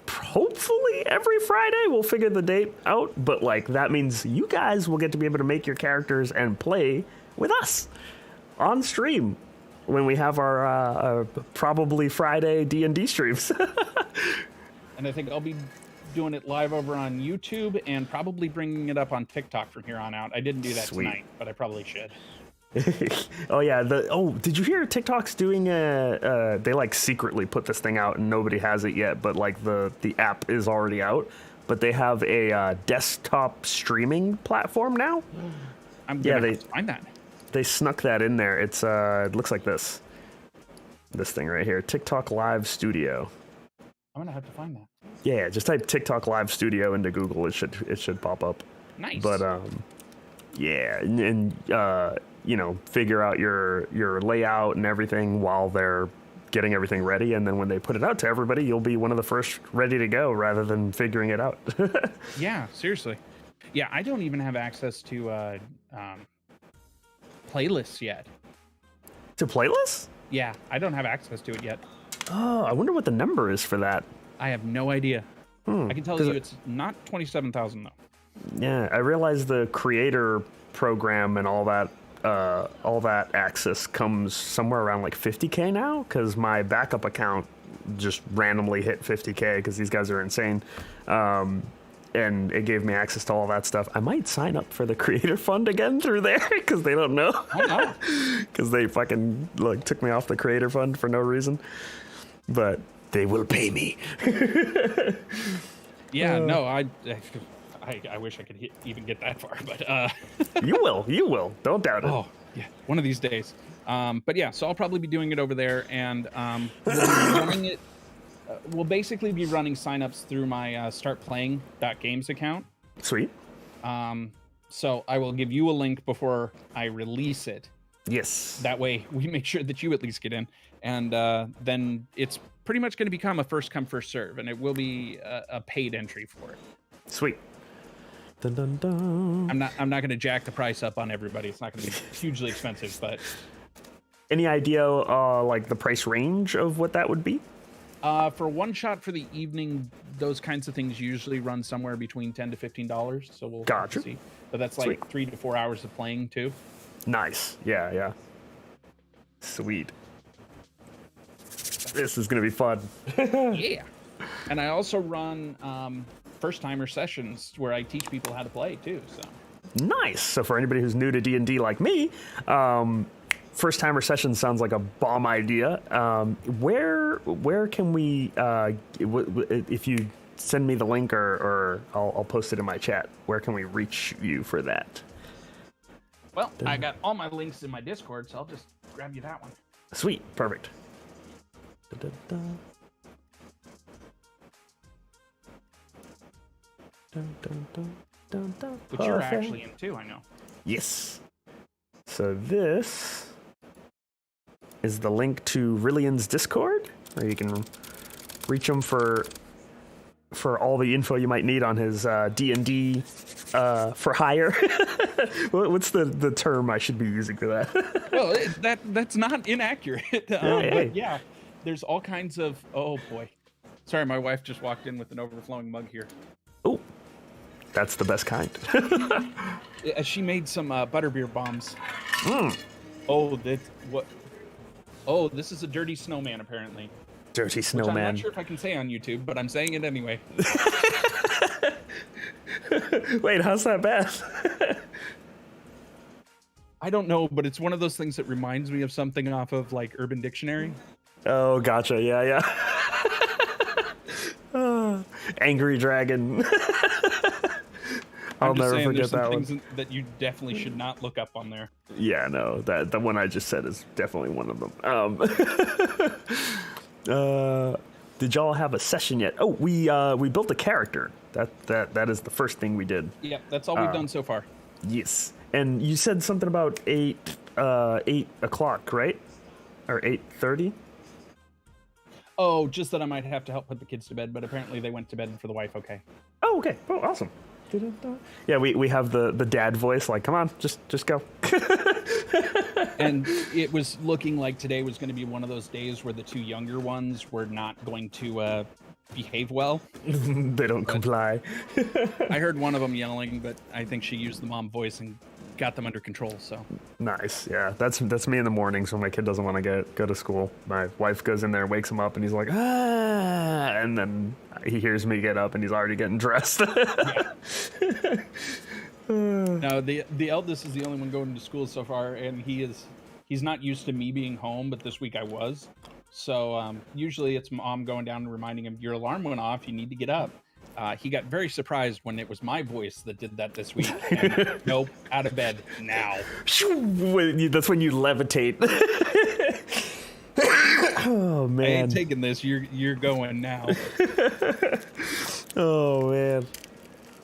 hopefully every Friday. We'll figure the date out, but like that means you guys will get to be able to make your characters and play with us on stream when we have our probably Friday D&D streams.
And I think I'll be doing it live over on YouTube and probably bringing it up on TikTok from here on out. I didn't do that
Sweet.
tonight, but I probably should.
Oh yeah. Did you hear TikTok's doing they like secretly put this thing out and nobody has it yet, but like the app is already out. But they have a desktop streaming platform now.
I'm gonna have to find that.
They snuck that in there. It's it looks like this thing right here, TikTok Live Studio.
I'm gonna have to find that.
Yeah, just type TikTok Live Studio into Google. It should pop up.
Nice.
But yeah, and you know, figure out your layout and everything while they're getting everything ready, and then when they put it out to everybody, you'll be one of the first ready to go rather than figuring it out.
Yeah, seriously. Yeah, I don't even have access to playlists yet.
To playlists?
Yeah, I don't have access to it yet.
Oh, I wonder what the number is for that.
I have no idea. I can tell you it's not 27,000 though.
Yeah, I realize the creator program and all that access comes somewhere around like 50K now, because my backup account just randomly hit 50K because these guys are insane. And it gave me access to all that stuff. I might sign up for the creator fund again through there because they don't know. Because they fucking like took me off the creator fund for no reason. But they will pay me.
Yeah, no, I wish I could even get that far, but
you will. Don't doubt it.
Oh, yeah, one of these days. But yeah, so I'll probably be doing it over there, and we'll be running it. We'll basically be running signups through my startplaying.games account.
Sweet.
So I will give you a link before I release it.
Yes.
That way we make sure that you at least get in, and then it's pretty much going to become a first come first serve, and it will be a paid entry for it.
Sweet. Dun, dun, dun.
I'm not going to jack the price up on everybody. It's not going to be hugely expensive, but
any idea like the price range of what that would be?
For one shot for the evening, those kinds of things usually run somewhere between $10 to $15. So we'll have to see. But that's like
Sweet.
3 to 4 hours of playing too.
Nice. Yeah. Sweet. This is gonna be fun.
Yeah. And I also run first timer sessions where I teach people how to play too. So
Nice. So for anybody who's new to D&D like me, first timer session sounds like a bomb idea. Where can we, if you send me the link or I'll post it in my chat, where can we reach you for that?
Well, I got all my links in my Discord, so I'll just grab you that one.
Sweet. Perfect. Da, da, da. Dun, dun, dun, dun, dun.
Which you're
Perfect.
actually in too, I know.
Yes. So this is the link to Rillean's Discord, where you can reach him for all the info you might need on his D&D for hire. What's the term I should be using for that?
Well, that's not inaccurate. But yeah, there's all kinds of. Oh boy, sorry, my wife just walked in with an overflowing mug here.
Oh, that's the best kind.
She made some butterbeer bombs.
Mm.
Oh, what? Oh, this is a dirty snowman, apparently.
Dirty
Which
snowman.
I'm not sure if I can say on YouTube, but I'm saying it anyway.
Wait, how's that bad?
I don't know, but it's one of those things that reminds me of something off of like Urban Dictionary.
Oh, gotcha. Yeah. Angry dragon. I'll never forget that one.
Things that you definitely should not look up on there.
Yeah, no, the one I just said is definitely one of them. Did y'all have a session yet? Oh, we built a character. That is the first thing we did.
Yeah, that's all we've done so far.
Yes, and you said something about 8 o'clock, right? Or 8:30?
Oh, just that I might have to help put the kids to bed, but apparently they went to bed for the wife. Okay.
Oh, okay. Oh, awesome. Yeah, we have the dad voice, like, come on, just go.
And it was looking like today was going to be one of those days where the two younger ones were not going to behave well.
They don't comply.
I heard one of them yelling, but I think she used the mom voice and got them under control. So
Nice. Yeah, that's me in the mornings when my kid doesn't want to go to school. My wife goes in there, wakes him up, and he's like, ah, and then he hears me get up, and he's already getting dressed.
No, the eldest is the only one going to school so far, and he's not used to me being home, but this week I was. So usually it's mom going down and reminding him, your alarm went off, you need to get up. He got very surprised when it was my voice that did that this week. And, nope, out of bed now.
That's when you levitate. Oh man!
I ain't taking this. You're going now.
Oh man!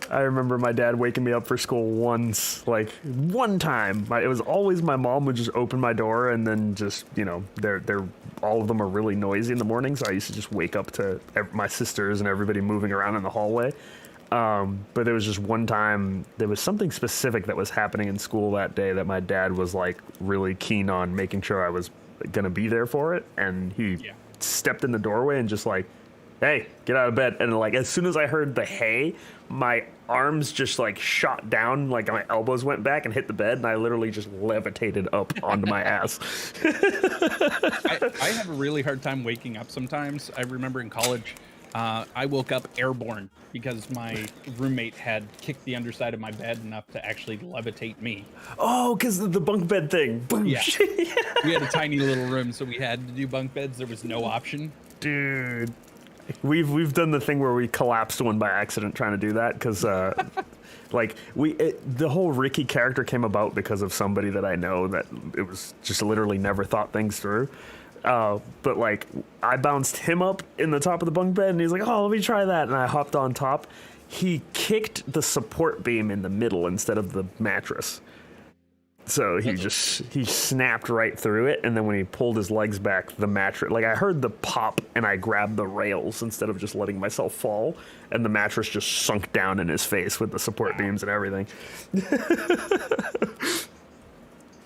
I remember my dad waking me up for school once, like one time. It was always my mom would just open my door, and then just they're all of them are really noisy in the morning, so I used to just wake up to my sisters and everybody moving around in the hallway. But there was just one time, there was something specific that was happening in school that day that my dad was like really keen on making sure I was gonna be there for it, and he stepped in the doorway and just like, hey, get out of bed. And like as soon as I heard the hey, my arms just like shot down, like my elbows went back and hit the bed, and I literally just levitated up onto my ass.
I have a really hard time waking up sometimes. I remember in college, I woke up airborne because my roommate had kicked the underside of my bed enough to actually levitate me.
Oh, because of the bunk bed thing. Boom.
Yeah. We had a tiny little room, so we had to do bunk beds. There was no option.
Dude. We've done the thing where we collapsed one by accident trying to do that because like the whole Ricky character came about because of somebody that I know that it was just literally never thought things through. But like I bounced him up in the top of the bunk bed and he's like, oh, let me try that. And I hopped on top. He kicked the support beam in the middle instead of the mattress. So he snapped right through it, and then when he pulled his legs back, the mattress, like I heard the pop, and I grabbed the rails instead of just letting myself fall, and the mattress just sunk down in his face with the support beams and everything.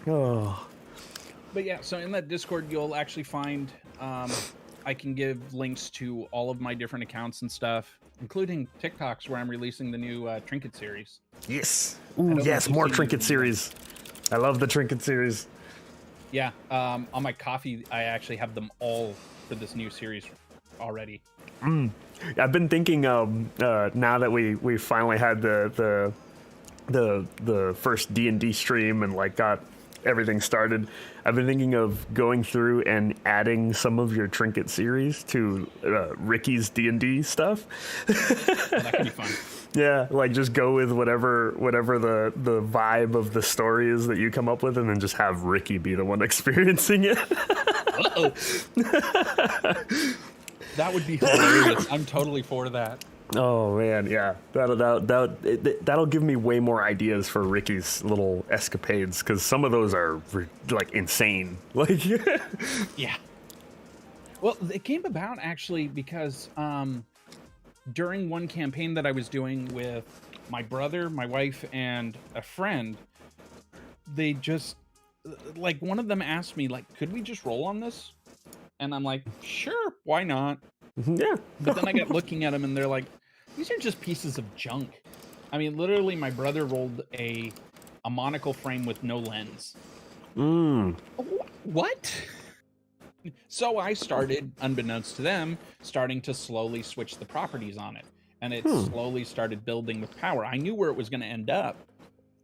Oh.
But yeah, so in that Discord, you'll actually find, I can give links to all of my different accounts and stuff, including TikToks where I'm releasing the new Trinket series.
Yes. Ooh, yes, more Trinket series. I love the Trinket series.
Yeah, on my coffee, I actually have them all for this new series already.
I've been thinking, now that we finally had the first D&D stream and like got everything started, I've been thinking of going through and adding some of your Trinket series to Ricky's D&D stuff.
Well, that could be fun.
Yeah, like just go with whatever the vibe of the story is that you come up with, and then just have Ricky be the one experiencing it.
Uh-oh. That would be hilarious. I'm totally for that.
Oh man, yeah, that'll give me way more ideas for Ricky's little escapades, because some of those are like insane. Like,
yeah. Well, it came about actually because during one campaign that I was doing with my brother, my wife, and a friend, they just, like, one of them asked me, like, could we just roll on this? And I'm like, sure, why not?
Yeah.
But then I got looking at them, and they're like, these are just pieces of junk. I mean, literally, my brother rolled a monocle frame with no lens. What? So I started, unbeknownst to them, starting to slowly switch the properties on it. And it slowly started building with power. I knew where it was going to end up.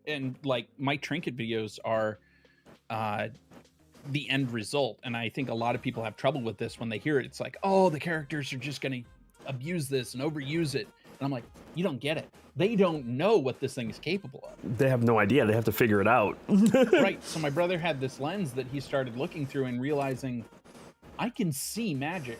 And like my Trinket videos are the end result. And I think a lot of people have trouble with this when they hear it. It's like, oh, the characters are just going to abuse this and overuse it. And I'm like, you don't get it. They don't know what this thing is capable of.
They have no idea. They have to figure it out.
Right. So my brother had this lens that he started looking through and realizing, I can see magic.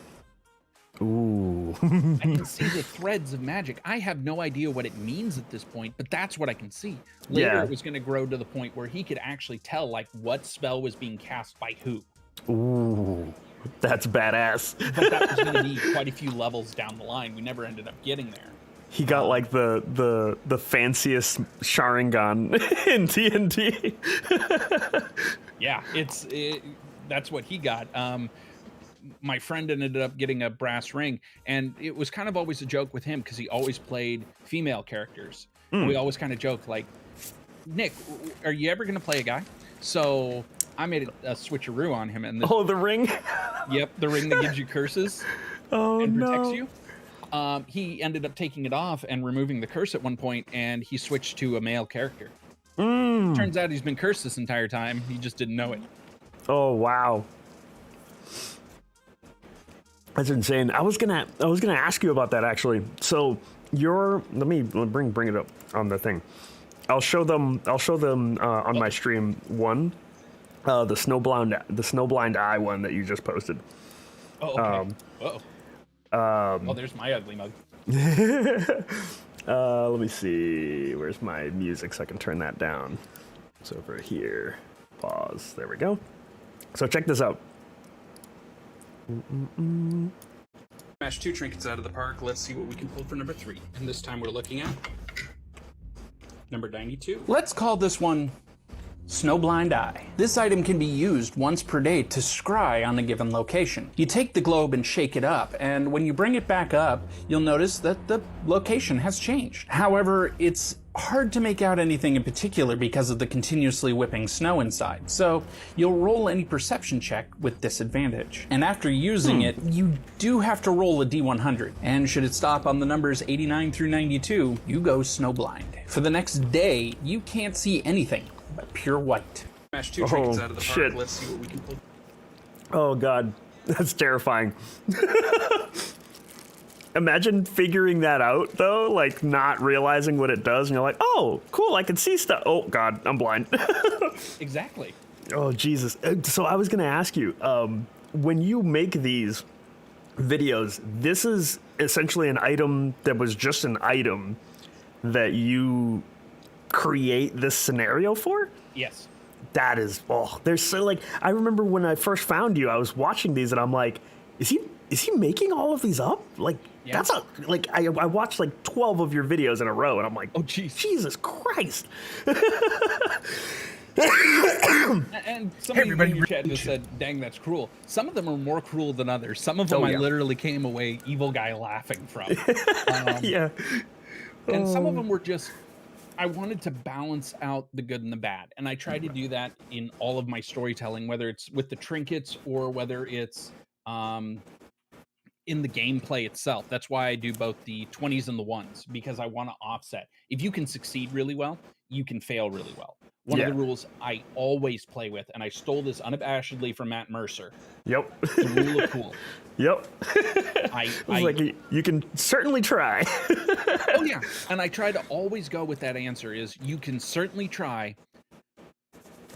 Ooh.
I can see the threads of magic. I have no idea what it means at this point, but that's what I can see. Later, it was going to grow to the point where he could actually tell, like, what spell was being cast by who.
Ooh, that's badass.
But that was going to be quite a few levels down the line. We never ended up getting there.
He got like the fanciest Sharingan in D&D.
Yeah, that's what he got. My friend ended up getting a brass ring, and it was kind of always a joke with him because he always played female characters. We always kind of joke like, Nick, are you ever going to play a guy? So I made a switcheroo on him. And
the ring?
Yep, the ring that gives you curses
and
protects
no.
you. He ended up taking it off and removing the curse at one point, and he switched to a male character. Turns out he's been cursed this entire time. He just didn't know it.
Oh wow, that's insane. I was gonna ask you about that actually. So let me bring it up on the thing. I'll show them on my stream one, the snowblind eye one that you just posted.
Oh, okay. Oh, there's my ugly mug.
Let me see. Where's my music so I can turn that down? It's over here. Pause. There we go. So check this out.
Smash 2 trinkets out of the park. Let's see what we can pull for number 3. And this time we're looking at number 92. Let's call this one Snowblind Eye. This item can be used once per day to scry on a given location. You take the globe and shake it up, and when you bring it back up, you'll notice that the location has changed. However, it's hard to make out anything in particular because of the continuously whipping snow inside, so you'll roll any perception check with disadvantage. And after using it, you do have to roll a d100, and should it stop on the numbers 89 through 92, you go snowblind. For the next day, you can't see anything but pure white. Smash 2 trinkets out of the park.
Shit.
Let's see what we can pull.
Oh god, that's terrifying. Imagine figuring that out though, like not realizing what it does, and you're like, oh, cool, I can see stuff. Oh god, I'm blind.
Exactly.
Oh Jesus. So I was gonna ask you, when you make these videos, this is essentially an item that was just an item that you create this scenario for?
Yes.
That is, there's so like, I remember when I first found you, I was watching these and I'm like, is he making all of these up? Like,
Yeah.
that's a, like, I watched like 12 of your videos in a row and I'm like,
Oh, geez.
Jesus Christ.
And somebody in your chat just said, dang, that's cruel. Some of them are more cruel than others. Some of them I literally came away evil guy laughing from.
Yeah.
And some of them were just, I wanted to balance out the good and the bad. And I try to do that in all of my storytelling, whether it's with the trinkets or whether it's in the gameplay itself. That's why I do both the 20s and the 1s, because I want to offset. If you can succeed really well, you can fail really well. One of the rules I always play with, and I stole this unabashedly from Matt Mercer.
Yep.
The rule of cool.
Yep.
I
like, you can certainly try.
Oh yeah, and I try to always go with that answer is you can certainly try,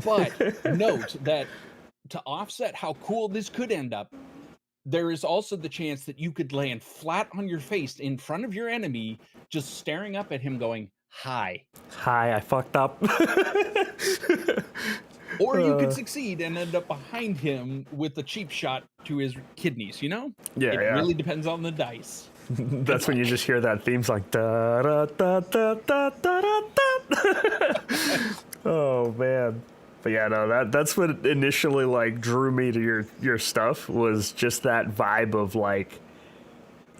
but note that to offset how cool this could end up, there is also the chance that you could land flat on your face in front of your enemy, just staring up at him going, hi.
Hi, I fucked up.
Or you could succeed and end up behind him with a cheap shot to his kidneys, you know?
Yeah,
it really depends on the dice.
That's when you just hear that theme song. Da, da, da, da, da, da, da, da. Oh man. But yeah, no, that's what initially like drew me to your stuff, was just that vibe of like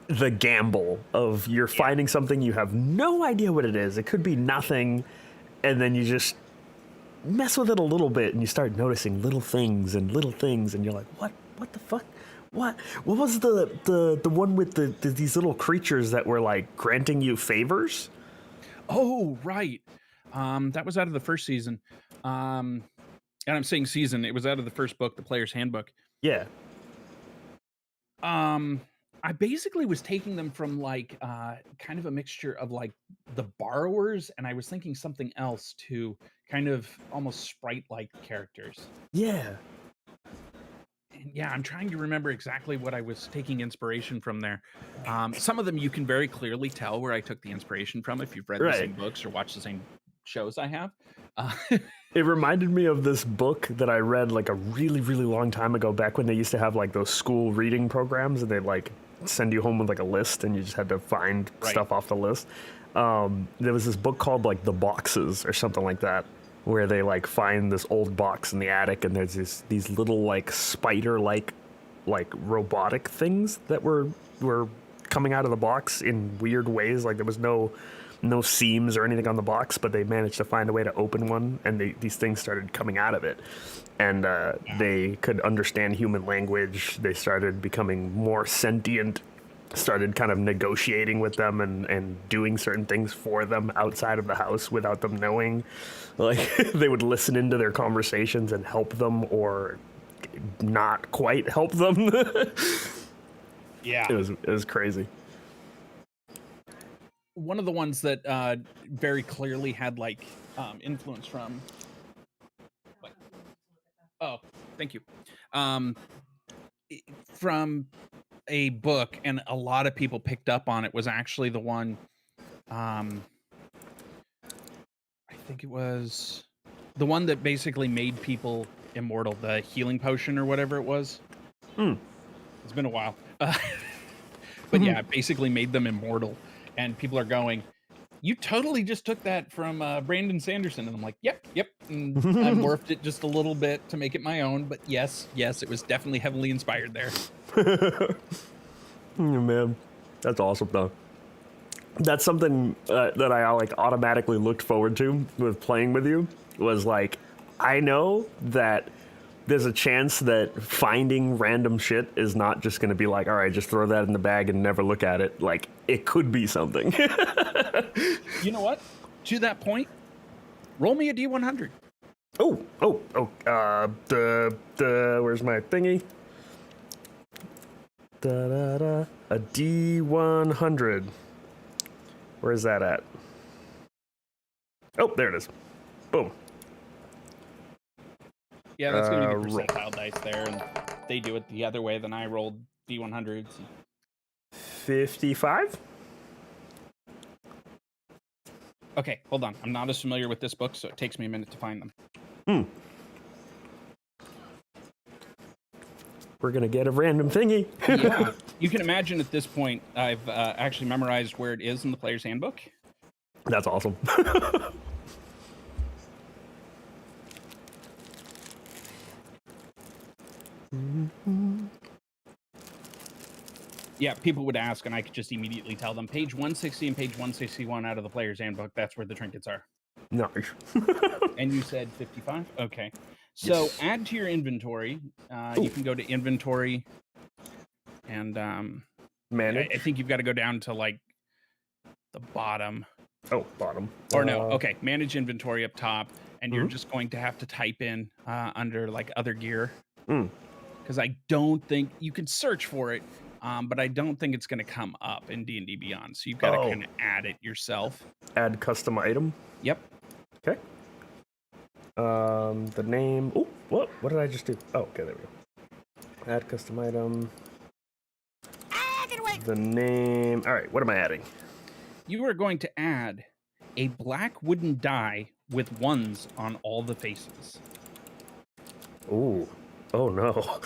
the gamble of you're finding something, you have no idea what it is. It could be nothing, and then you just mess with it a little bit and you start noticing little things and you're like, what the fuck? What was the one with these little creatures that were like granting you favors?
Oh, right. That was out of the first season. And I'm saying season, it was out of the first book, the Player's Handbook.
Yeah.
I basically was taking them from like kind of a mixture of like the borrowers, and I was thinking something else to kind of almost sprite-like characters.
Yeah.
And yeah, I'm trying to remember exactly what I was taking inspiration from there. Some of them you can very clearly tell where I took the inspiration from if you've read the same books or watched the same shows I have.
It reminded me of this book that I read like a really, really long time ago, back when they used to have like those school reading programs and they'd like send you home with like a list and you just had to find stuff off the list. There was this book called like The Boxes or something like that, where they like find this old box in the attic and there's these little like spider-like like robotic things that were coming out of the box in weird ways. Like there was no seams or anything on the box, but they managed to find a way to open one, and these things started coming out of it. And they could understand human language. They started becoming more sentient started kind of negotiating with them and doing certain things for them outside of the house without them knowing. Like, they would listen into their conversations and help them or not quite help them.
Yeah.
It was crazy.
One of the ones that very clearly had like influence from. Oh, thank you. From a book, and a lot of people picked up on it, was actually the one. I think it was the one that basically made people immortal, the healing potion or whatever it was. It's been a while. But yeah, it basically made them immortal. And people are going, you totally just took that from Brandon Sanderson. And I'm like, yep. And I morphed it just a little bit to make it my own. But yes, it was definitely heavily inspired there.
Oh, man, that's awesome, though. That's something that I like automatically looked forward to with playing with you, was like, I know that there's a chance that finding random shit is not just going to be like, all right, just throw that in the bag and never look at it. Like, it could be something.
You know what? To that point, roll me a D100.
Where's my thingy? A D100. Where's that at? Oh, there it is. Boom.
Yeah, that's going to be the
roll.
percentile dice there, and they do it the other way than I rolled D100s.
55?
Okay, hold on. I'm not as familiar with this book, so it takes me a minute to find them.
We're going to get a random thingy.
Yeah, you can imagine at this point, I've actually memorized where it is in the player's handbook.
That's awesome.
Yeah, people would ask, and I could just immediately tell them, page 160 and page 161 out of the player's handbook, that's where the trinkets are.
Nice.
And you said 55? Okay. So
Yes.
add to your inventory. You can go to inventory, and
Manage.
I think you've got to go down to like the bottom.
Oh, bottom.
Or no, okay, manage inventory up top, and you're just going to have to type in under like other gear. Because I don't think you can search for it, but I don't think it's going to come up in D&D Beyond. So you've got to kind of add it yourself.
Add custom item.
Yep.
Okay. The name. Oh, what did I just do? Oh, okay, there we go. Add custom item. The name. All right, what am I adding?
You are going to add a black wooden die with ones on all the faces.
Ooh. Oh, no.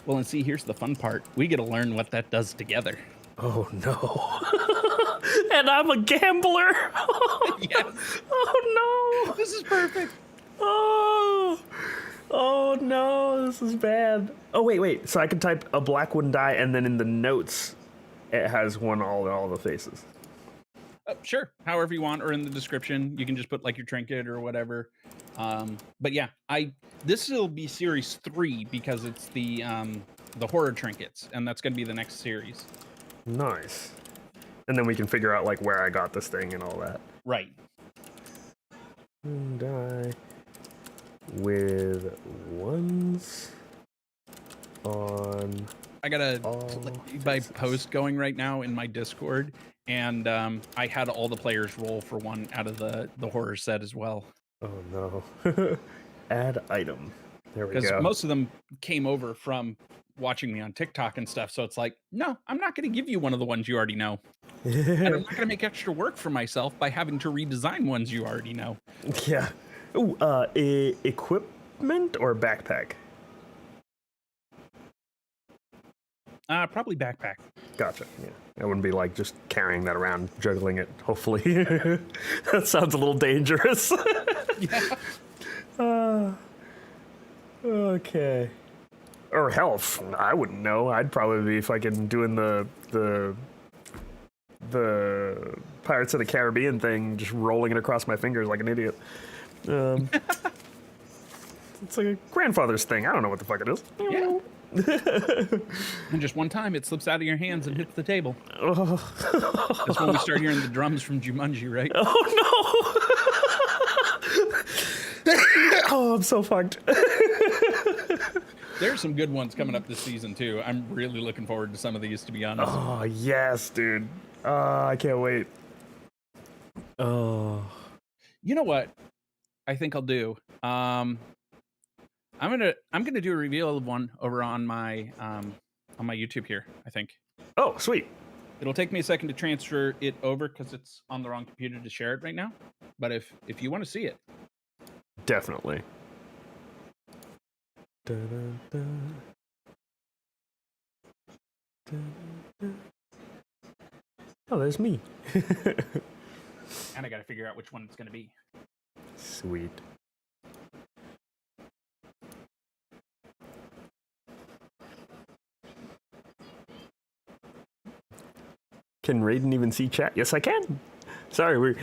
Well, and see, here's the fun part. We get to learn what that does together.
Oh, no. And I'm a gambler.
Yes.
Oh, no.
This is perfect.
Oh, no. This is bad. Oh, wait. So I can type a black wooden die, and then in the notes, it has one all the faces.
Sure, however you want, or in the description, you can just put like your trinket or whatever. But yeah, this will be series 3 because it's the horror trinkets, and that's going to be the next series.
Nice. And then we can figure out like where I got this thing and all that.
Right.
Die with ones on.
I got my post going right now in my Discord, and I had all the players roll for one out of the horror set as well.
Oh no. Add item. There we go.
Because most of them came over from watching me on TikTok and stuff, so it's like, no, I'm not going to give you one of the ones you already know. And I'm not going to make extra work for myself by having to redesign ones you already know.
Yeah. Ooh, equipment or backpack?
Probably backpack.
Gotcha. Yeah. I wouldn't be like just carrying that around, juggling it, hopefully. That sounds a little dangerous.
Yeah.
Okay. Or health. I wouldn't know. I'd probably be fucking doing the Pirates of the Caribbean thing, just rolling it across my fingers like an idiot. It's like a grandfather's thing. I don't know what the fuck it is.
Yeah. And just one time, it slips out of your hands and hits the table.
Oh.
That's when we start hearing the drums from Jumanji, right?
Oh no! Oh, I'm so fucked.
There's some good ones coming up this season too. I'm really looking forward to some of these, to be honest.
Oh yes, dude. I can't wait. Oh.
You know what? I think I'll do. I'm gonna do a reveal of one over on my YouTube here. I think
Oh, sweet.
it'll take me a second to transfer it over because it's on the wrong computer to share it right now. But if you want to see it,
Definitely. Da-da-da. Da-da-da. Oh, there's me.
and I got to figure out which one it's gonna be.
Sweet. Can Raiden even see chat? Yes, I can. Sorry, we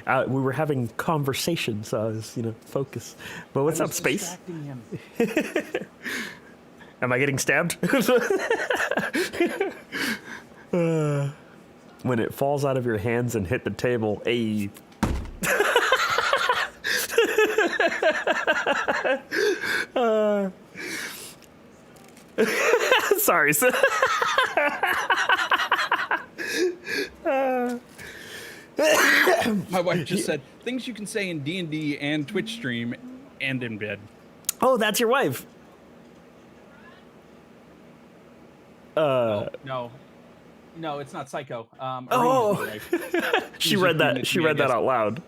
were having conversation, so I was, focus. But what's up, Space?
Him.
Am I getting stabbed? When it falls out of your hands and hit the table, a. Sorry.
My wife just said things you can say in DnD and Twitch stream and in bed.
Oh, that's your wife.
No, it's not Psycho. Arena's my wife.
She read that. She read that out loud.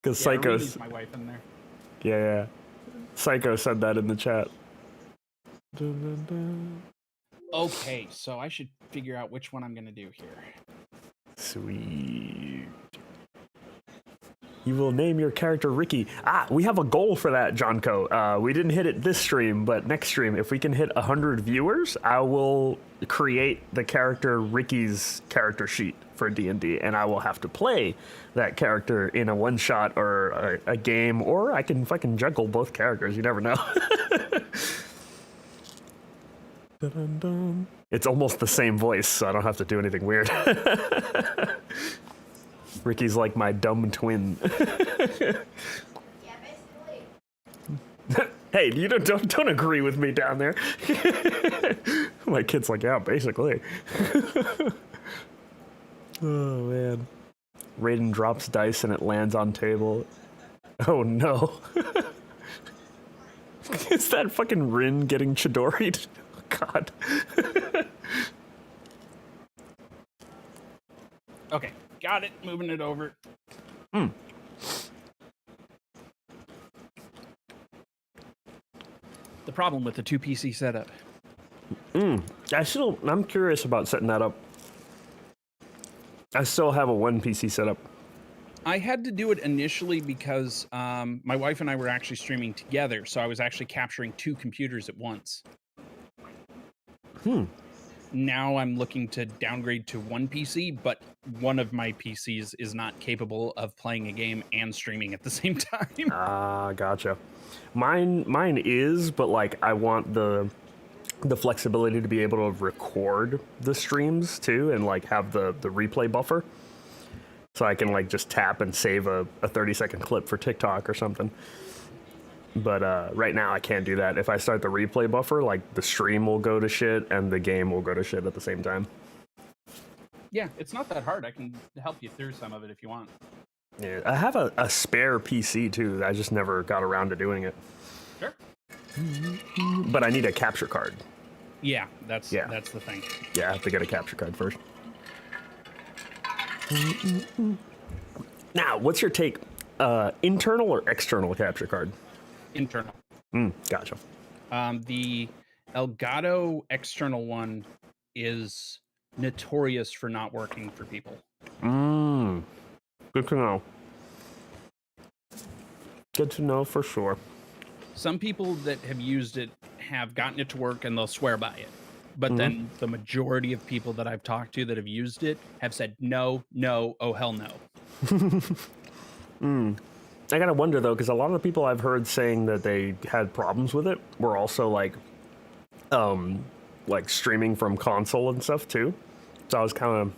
Because Psycho's
Arena's my wife in there.
yeah. Psycho said that in the chat. Dun, dun, dun.
Okay, so I should figure out which one I'm gonna do here.
Sweet. You will name your character Ricky. We have a goal for that, Jonko. We didn't hit it this stream, but next stream, if we can hit 100 viewers, I will create the character Ricky's character sheet for D&D, and I will have to play that character in a one-shot or a game, or I can fucking juggle both characters. You never know. Dun-dun-dun. It's almost the same voice, so I don't have to do anything weird. Ricky's like my dumb twin.
Yeah, basically.
Hey, you don't agree with me down there. My kid's like, yeah, basically. Oh man. Raiden drops dice and it lands on table. Oh no. Is that fucking Rin getting Chidori'd? Oh, God.
Okay, got it. Moving it over. The problem with the 2 PC setup.
I'm curious about setting that up. I still have a 1 PC setup.
I had to do it initially because my wife and I were actually streaming together, so I was actually capturing 2 computers at once. Now I'm looking to downgrade to 1 PC, but one of my PCs is not capable of playing a game and streaming at the same time.
Gotcha. Mine is, but like I want the flexibility to be able to record the streams too, and like have the replay buffer, so I can like just tap and save a 30-second clip for TikTok or something. But right now I can't do that. If I start the replay buffer, like the stream will go to shit and the game will go to shit at the same time.
Yeah, it's not that hard. I can help you through some of it if you want.
Yeah, I have a spare PC too. I just never got around to doing it.
Sure.
But I need a capture card.
Yeah, that's the thing.
Yeah, I have to get a capture card first. Now, what's your take? Internal or external capture card?
Internal.
Gotcha.
The Elgato external one is notorious for not working for people.
Good to know. Good to know for sure.
Some people that have used it have gotten it to work and they'll swear by it. But then the majority of people that I've talked to that have used it have said, no, oh, hell no.
I gotta wonder though, because a lot of the people I've heard saying that they had problems with it were also like streaming from console and stuff too. So I was kind of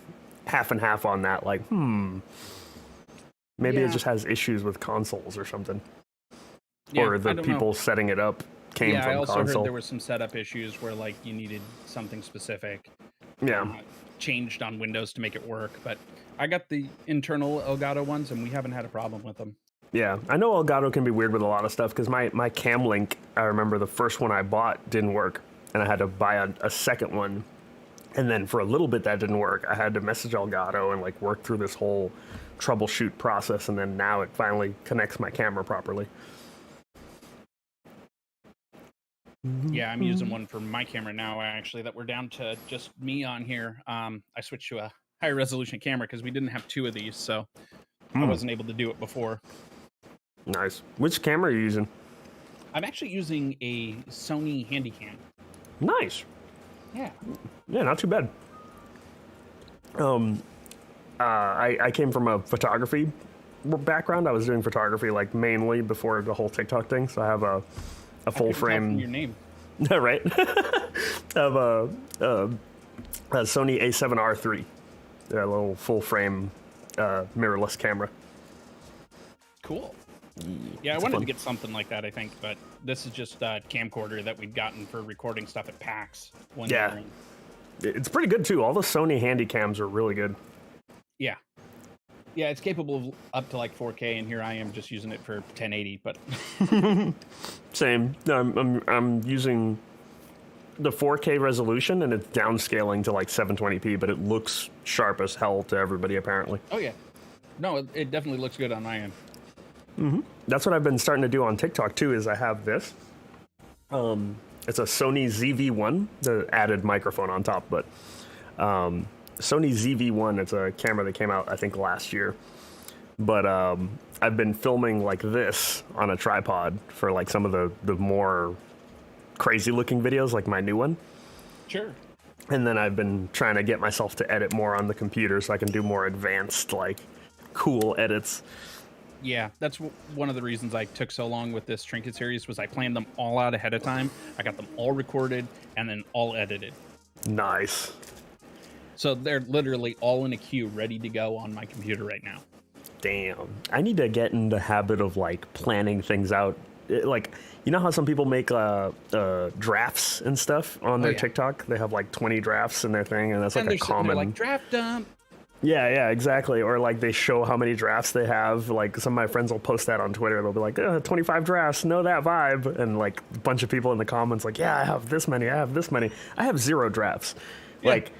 half and half on that. Like, maybe it just has issues with consoles or something, or the people setting it up came from console.
Yeah, I also heard there were some setup issues where like you needed something specific. Changed on Windows to make it work, but I got the internal Elgato ones and we haven't had a problem with them.
Yeah, I know Elgato can be weird with a lot of stuff because my Cam Link, I remember the first one I bought didn't work and I had to buy a second one, and then for a little bit that didn't work. I had to message Elgato and like work through this whole troubleshoot process, and then now it finally connects my camera properly.
Yeah, I'm using one for my camera now, actually, that we're down to just me on here. I switched to a higher resolution camera because we didn't have two of these, so I wasn't able to do it before.
Nice. Which camera are you using?
I'm actually using a Sony Handycam.
Nice.
Yeah.
Yeah, not too bad. I came from a photography background. I was doing photography like mainly before the whole TikTok thing, so I have a full frame.
Your name.
Right. I have a Sony A7R III, a little full frame mirrorless camera.
Cool. Yeah, I wanted to get something like that, I think, but this is just a camcorder that we've gotten for recording stuff at PAX.
Yeah, it's pretty good too. All the Sony Handycams are really good.
Yeah. Yeah, it's capable of up to like 4K, and here I am just using it for 1080. But
same. I'm using the 4K resolution, and it's downscaling to like 720p, but it looks sharp as hell to everybody apparently.
Oh yeah, no, it definitely looks good on my end.
That's what I've been starting to do on TikTok too. Is I have this. It's a Sony ZV-1, the added microphone on top, but. Sony ZV-1, it's a camera that came out, I think, last year. But I've been filming like this on a tripod for like some of the more crazy looking videos, like my new one.
Sure.
And then I've been trying to get myself to edit more on the computer so I can do more advanced, like, cool edits.
Yeah, that's one of the reasons I took so long with this Trinket series was I planned them all out ahead of time. I got them all recorded and then all edited.
Nice.
So they're literally all in a queue, ready to go on my computer right now.
Damn. I need to get in the habit of, like, planning things out. Like, you know how some people make drafts and stuff on their TikTok? They have, like, 20 drafts in their thing, and that's like a common...
like, draft dump.
Yeah, exactly. Or, like, they show how many drafts they have. Like, some of my friends will post that on Twitter. They'll be like, 25 drafts, know that vibe. And, like, a bunch of people in the comments like, yeah, I have this many, I have this many. I have 0 drafts. Yeah. Like...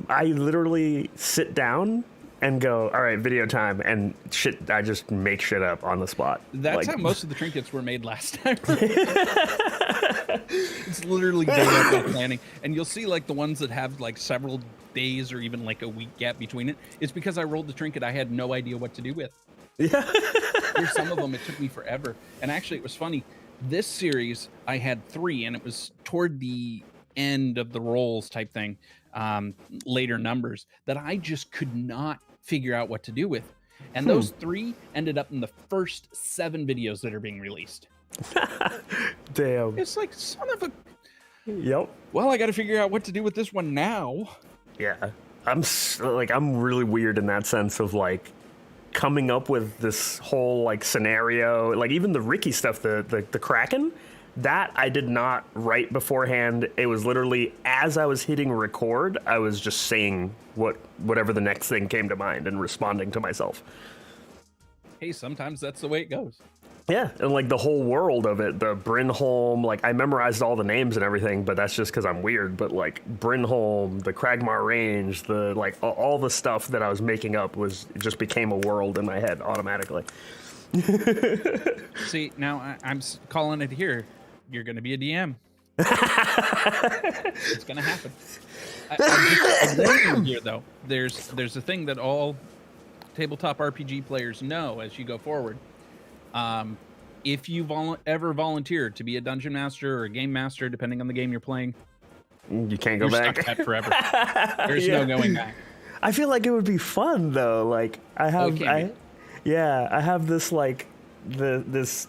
I literally sit down and go, all right, video time, and shit, I just make shit up on the spot.
That's how most of the trinkets were made last time. It's literally day after planning. And you'll see, like, the ones that have, like, several days or even, like, a week gap between it. It's because I rolled the trinket I had no idea what to do with.
Yeah.
There's some of them, it took me forever. And actually, it was funny. This series, I had 3, and it was toward the end of the rolls type thing. Later numbers that I just could not figure out what to do with. And those 3 ended up in the first 7 videos that are being released.
Damn.
It's like, son of a...
Yep.
Well, I got to figure out what to do with this one now.
Yeah. I'm really weird in that sense of, like, coming up with this whole, like, scenario. Like, even the Ricky stuff, the Kraken... That I did not write beforehand. It was literally as I was hitting record, I was just saying whatever the next thing came to mind and responding to myself.
Hey, sometimes that's the way it goes.
Yeah, and like the whole world of it, the Brynholm, like I memorized all the names and everything, but that's just because I'm weird. But like Brynholm, the Cragmar Range, the like all the stuff that I was making up it just became a world in my head automatically.
See, now I'm calling it here. You're going to be a DM. It's going to happen. I'm warning you here, though. There's a thing that all tabletop RPG players know as you go forward. If you ever volunteer to be a dungeon master or a game master, depending on the game you're playing,
you can't go
you're
back.
stuck at forever. There's no going back.
I feel like it would be fun though. Like I have, I have this like this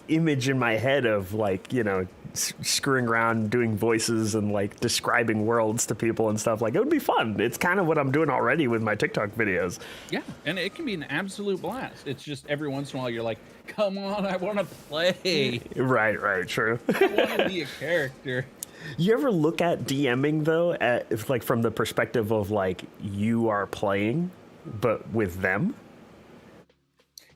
image in my head of like, you know, screwing around doing voices and like describing worlds to people and stuff. Like, it would be fun. It's kind of what I'm doing already with my TikTok videos.
Yeah, and it can be an absolute blast. It's just every once in a while you're like, come on, I want to play.
Right, true.
I want to be a character.
You ever look at DMing though, if like from the perspective of like you are playing, but with them?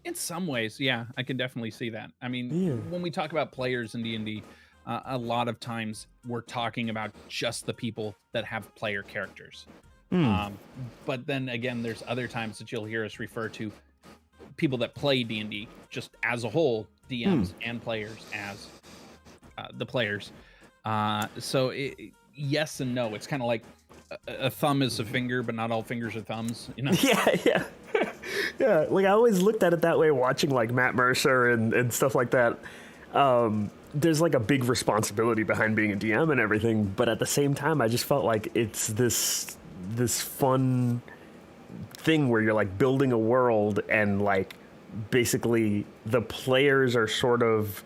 In some ways, yeah, I can definitely see that. I mean, when we talk about players in D&D, a lot of times we're talking about just the people that have player characters. But then again, there's other times that you'll hear us refer to people that play D&D just as a whole, DMs and players as the players. So yes and no. It's kind of like a thumb is a finger, but not all fingers are thumbs, you know?
Yeah. Yeah, like I always looked at it that way watching like Matt Mercer and stuff like that. There's like a big responsibility behind being a DM and everything, but at the same time I just felt like it's this fun thing where you're like building a world and like basically the players are sort of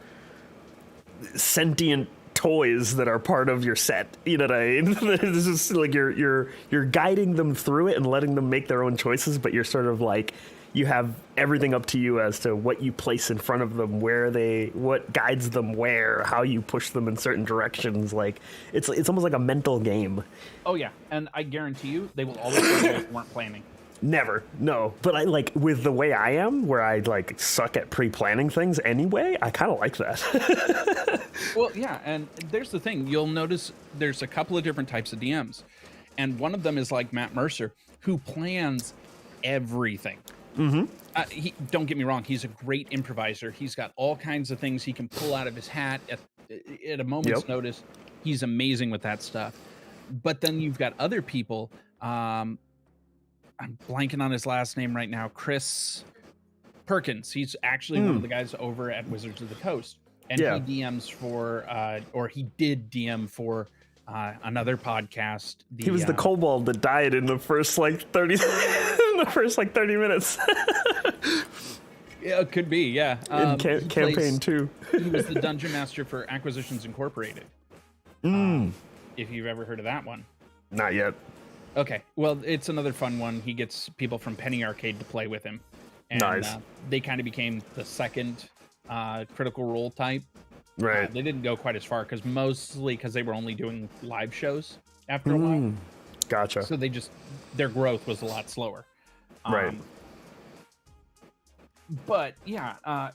sentient toys that are part of your set. You know what I mean? This is like you're guiding them through it and letting them make their own choices, but you're sort of like you have everything up to you as to what you place in front of them, what guides them where, how you push them in certain directions. Like it's almost like a mental game.
Oh yeah, and I guarantee you they will always say they weren't planning.
Never, no. But I like with the way I am, where I like suck at pre-planning things anyway. I kind of like that.
Well, yeah, and there's the thing. You'll notice there's a couple of different types of DMs, and one of them is like Matt Mercer, who plans everything. Don't get me wrong; he's a great improviser. He's got all kinds of things he can pull out of his hat at a moment's notice. He's amazing with that stuff. But then you've got other people. I'm blanking on his last name right now. Chris Perkins. He's actually one of the guys over at Wizards of the Coast. And he DMs for, or he did DM for another podcast.
He was the kobold that died in the first like 30 minutes.
Yeah, it could be, yeah.
In campaign 2.
He was the dungeon master for Acquisitions Incorporated. If you've ever heard of that one.
Not yet.
Okay, well, it's another fun one. He gets people from Penny Arcade to play with him. And,
nice.
They kind of became the second Critical Role type.
Right.
They didn't go quite as far mostly because they were only doing live shows after a while.
Gotcha.
So their growth was a lot slower.
Right.
But yeah, I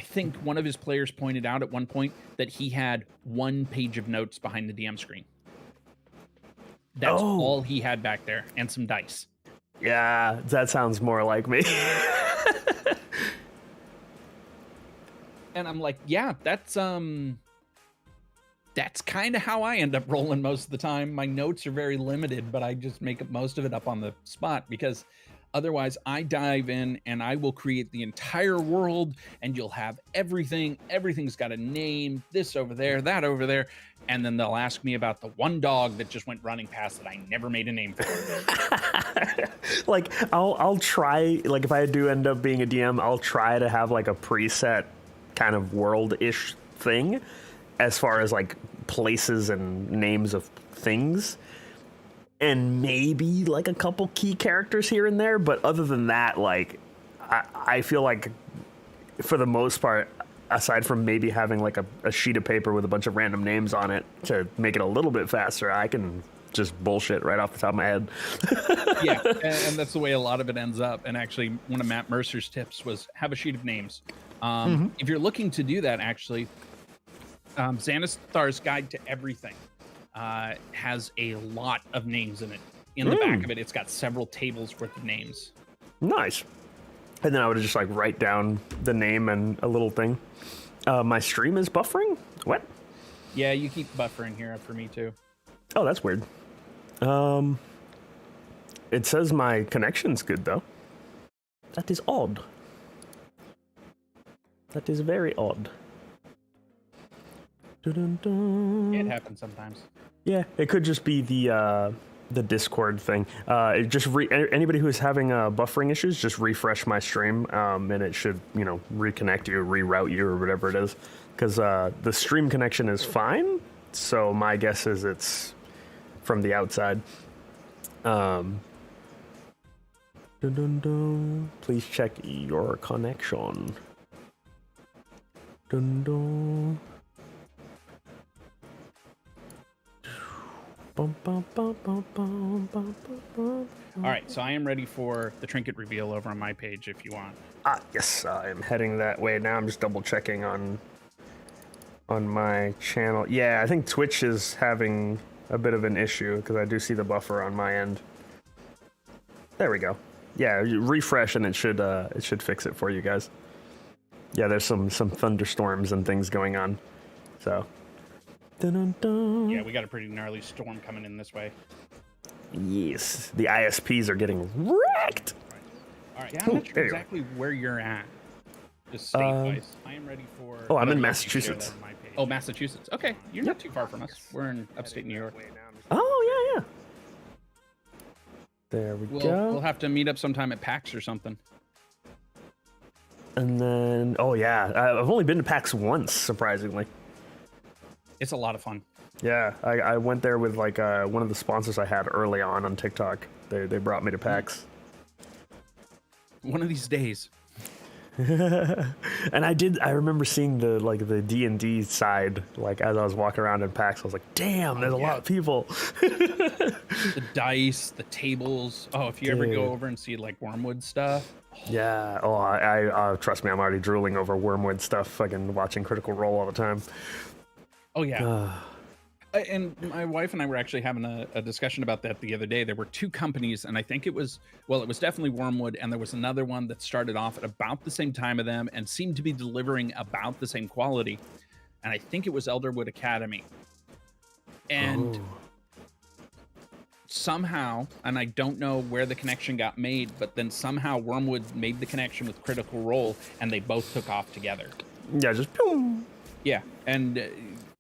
think one of his players pointed out at one point that he had 1 page of notes behind the DM screen. That's all he had back there, and some dice.
Yeah, that sounds more like me.
And I'm like, yeah, that's kind of how I end up rolling most of the time. My notes are very limited, but I just make most of it up on the spot because otherwise I dive in and I will create the entire world and you'll have everything. Everything's got a name, this over there, that over there. And then they'll ask me about the one dog that just went running past that I never made a name for.
Like I'll try, like if I do end up being a DM, I'll try to have like a preset kind of world-ish thing as far as like places and names of things. And maybe like a couple key characters here and there, but other than that, like I feel like for the most part, aside from maybe having like a sheet of paper with a bunch of random names on it to make it a little bit faster, I can just bullshit right off the top of my head.
Yeah, and that's the way a lot of it ends up. And actually, one of Matt Mercer's tips was have a sheet of names. If you're looking to do that, actually, Xanathar's Guide to Everything has a lot of names in it. In the back of it, it's got several tables worth of names.
Nice. And then I would just like write down the name and a little thing. My stream is buffering? What?
Yeah, you keep buffering here for me too.
Oh, that's weird. It says my connection's good though. That is odd. That is very odd. Dun-dun-dun.
It happens sometimes.
Yeah, it could just be the
the Discord thing. Anybody who's having buffering issues, just refresh my stream, and it should, reconnect you, reroute you, or whatever it is. Because the stream connection is fine, so my guess is it's from the outside. Dun, dun, dun. Please check your connection. Dun, dun. Bum, bum, bum, bum, bum, bum, bum.
All right, so I am ready for the trinket reveal over on my page if you want.
Yes, I'm heading that way now. I'm just double checking on my channel. Yeah, I think Twitch is having a bit of an issue because I do see the buffer on my end. There we go. Yeah, you refresh and it should fix it for you guys. Yeah, there's some thunderstorms and things going on. So. Dun, dun, dun.
Yeah, we got a pretty gnarly storm coming in this way.
Yes, the ISPs are getting wrecked.
All right, yeah, I'm not sure exactly where you're at. Just state-wise. I am ready for...
Oh, I'm in Massachusetts.
Oh, Massachusetts. Okay, you're not too far from us. We're in upstate New York.
Oh, yeah. There we go.
We'll have to meet up sometime at PAX or something.
And then, I've only been to PAX once, surprisingly.
It's a lot of fun.
Yeah, I went there with like one of the sponsors I had early on TikTok. They brought me to PAX.
One of these days.
And I remember seeing the DnD side, like as I was walking around in PAX, I was like, damn, there's a lot of people.
The dice, the tables. Oh, if you ever go over and see like Wormwood stuff.
Yeah. Oh, I trust me, I'm already drooling over Wormwood stuff, fucking watching Critical Role all the time.
Oh, yeah. And my wife and I were actually having a discussion about that the other day. There were two companies, and I think it was definitely Wormwood, and there was another one that started off at about the same time of them and seemed to be delivering about the same quality. And I think it was Elderwood Academy. And somehow, and I don't know where the connection got made, but then somehow Wormwood made the connection with Critical Role, and they both took off together.
Yeah, just boom.
Yeah, and...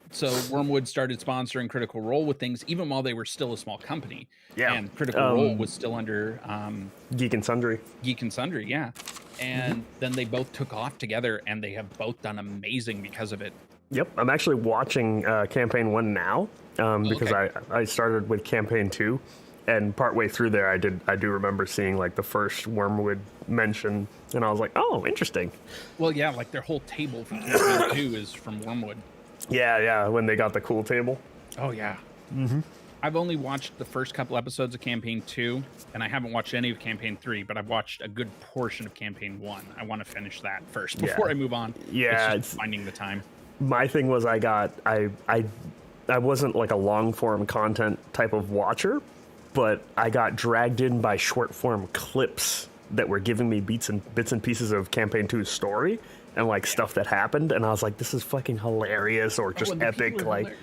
so Wormwood started sponsoring Critical Role with things, even while they were still a small company.
Yeah.
And Critical Role was still under
Geek and Sundry.
Geek and Sundry, yeah. And then they both took off together, and they have both done amazing because of it.
Yep, I'm actually watching Campaign 1 now because I started with Campaign 2, and partway through there I do remember seeing like the first Wormwood mention, and I was like, oh, interesting.
Well, yeah, like their whole table for Campaign 2 is from Wormwood.
Yeah, when they got the cool table.
Oh, yeah. Mm-hmm. I've only watched the first couple episodes of Campaign 2, and I haven't watched any of Campaign 3, but I've watched a good portion of Campaign 1. I want to finish that first before I move on.
Yeah.
It's just finding the time.
My thing was I wasn't like a long-form content type of watcher, but I got dragged in by short-form clips that were giving me bits and pieces of Campaign 2's story. And like stuff that happened, and I was like, "This is fucking hilarious," or just epic. Like,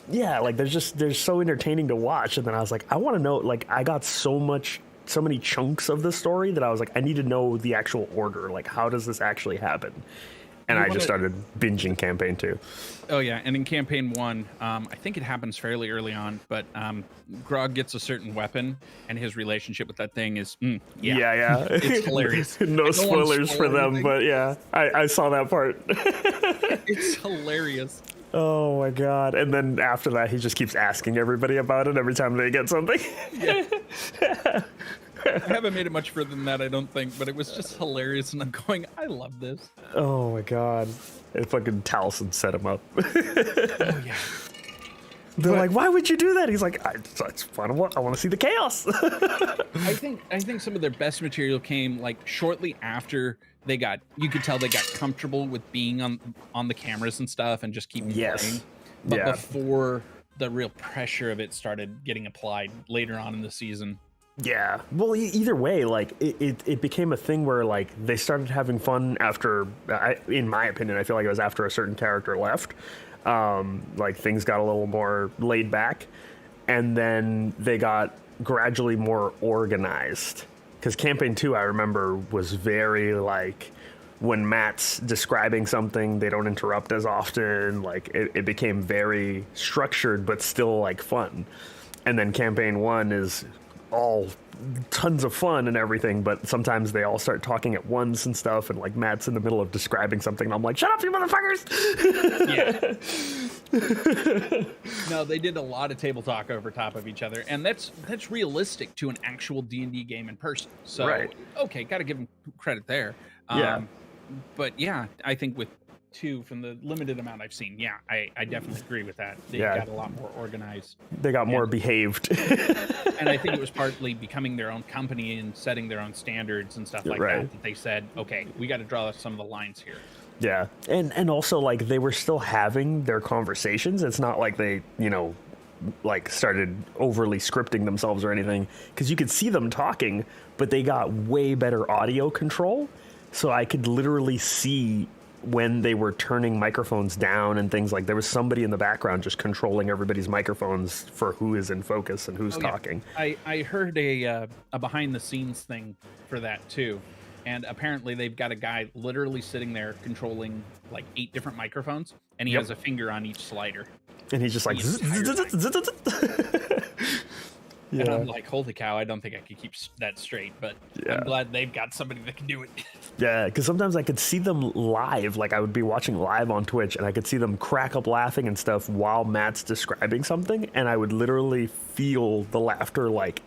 yeah, like they're so entertaining to watch. And then I was like, I want to know. Like, I got so many chunks of the story that I was like, I need to know the actual order. Like, how does this actually happen? And I just started binging Campaign 2.
Oh, yeah. And in Campaign 1, I think it happens fairly early on, but Grog gets a certain weapon, and his relationship with that thing is,
yeah.
It's hilarious.
No spoilers for them, but yeah, I saw that part.
It's hilarious.
Oh, my God. And then after that, he just keeps asking everybody about it every time they get something.
Yeah. I haven't made it much further than that, I don't think, but it was just hilarious, and I'm going, I love this.
Oh my God. And fucking Taliesin set him up.
Oh, yeah.
They're like, why would you do that? He's like, it's fun. I want to see the chaos.
I think some of their best material came like shortly after you could tell they got comfortable with being on the cameras and stuff and just keep playing. But before the real pressure of it started getting applied later on in the season.
Yeah. Well, either way, like it became a thing where like they started having fun after, in my opinion, I feel like it was after a certain character left. Like things got a little more laid back, and then they got gradually more organized. Because Campaign 2, I remember, was very like when Matt's describing something, they don't interrupt as often. Like it became very structured, but still like fun. And then campaign 1 is all tons of fun and everything, but sometimes they all start talking at once and stuff, and like Matt's in the middle of describing something and I'm like, shut up, you motherfuckers.
Yeah. No, they did a lot of table talk over top of each other, and that's realistic to an actual D&D game in person. So
Right.
okay, got to give them credit there.
Yeah.
But yeah, I think with 2, from the limited amount I've seen, yeah, I definitely agree with that. They
Yeah.
got a lot more organized.
They got more behaved.
And I think it was partly becoming their own company and setting their own standards and stuff like
Right.
that they said, okay, we got to draw some of the lines here.
Yeah, and also like they were still having their conversations. It's not like they, like started overly scripting themselves or anything, because you could see them talking, but they got way better audio control. So I could literally see when they were turning microphones down and things. Like there was somebody in the background just controlling everybody's microphones for who is in focus and who's talking.
I heard a behind the scenes thing for that too. And apparently they've got a guy literally sitting there controlling like 8 different microphones, and he has a finger on each slider.
And he's just like,
And I'm like, holy cow, I don't think I could keep that straight, but I'm glad they've got somebody that can do it.
Yeah, because sometimes I could see them live. Like I would be watching live on Twitch and I could see them crack up laughing and stuff while Matt's describing something, and I would literally feel the laughter like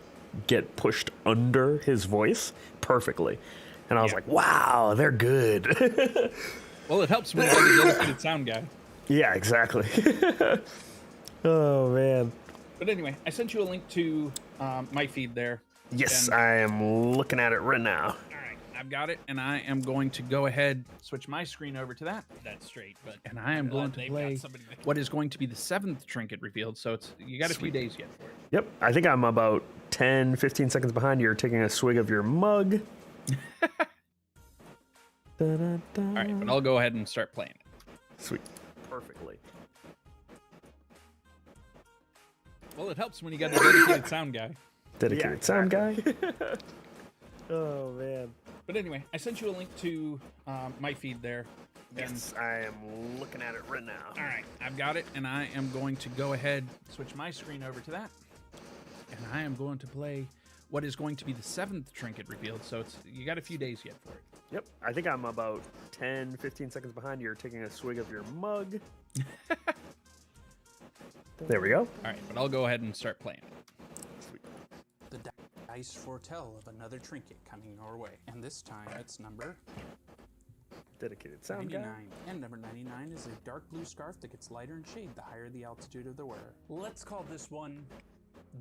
get pushed under his voice perfectly. And I was like, wow, they're good.
Well, it helps when you have a dedicated sound guy.
Yeah, exactly. Oh, man.
But anyway, I sent you a link to my feed there.
Yes,
And-
I am looking at it right now.
All right, I've got it, and I am going to go ahead, switch my screen over to that. That's straight, but and I am going to
they've
play
got somebody that can-
what is going to be the 7th trinket revealed. So you got a few days yet for it.
Yep, I think I'm about 10, 15 seconds behind. You're taking a swig of your mug.
All right, but I'll go ahead and start playing it.
Sweet. Perfectly.
Well, it helps when you got a dedicated sound guy.
Dedicated sound guy. Oh, man.
But anyway, I sent you a link to my feed there.
Yes, I am looking at it right now.
All right, I've got it, and I am going to go ahead, switch my screen over to that. And I am going to play what is going to be the 7th trinket revealed. So you got a few days yet for it.
Yep, I think I'm about 10, 15 seconds behind. You're taking a swig of your mug. There we go.
All right, but I'll go ahead and start playing it.
The dice foretell of another trinket coming your way, and this time it's number
Dedicated sound
99.
guy.
And number 99 is a dark blue scarf that gets lighter in shade the higher the altitude of the wearer. Let's call this one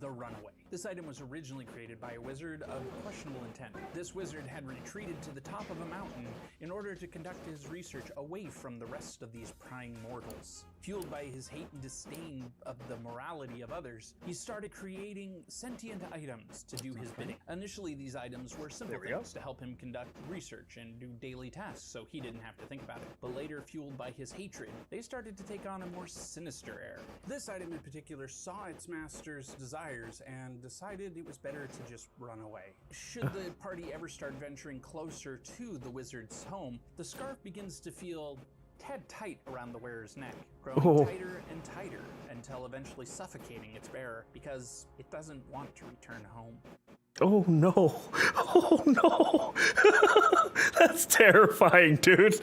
the Runaway. This item was originally created by a wizard of questionable intent. This wizard had retreated to the top of a mountain in order to conduct his research away from the rest of these prying mortals. Fueled by his hate and disdain of the morality of others, he started creating sentient items to do his bidding. Initially, these items were simple things to help him conduct research and do daily tasks, so he didn't have to think about it. But later, fueled by his hatred, they started to take on a more sinister air. This item in particular saw its master's desires and decided it was better to just run away. Should the party ever start venturing closer to the wizard's home, the scarf begins to feel tad tight around the wearer's neck, growing tighter and tighter until eventually suffocating its bearer because it doesn't want to return home.
Oh no. Oh no. That's terrifying, dude.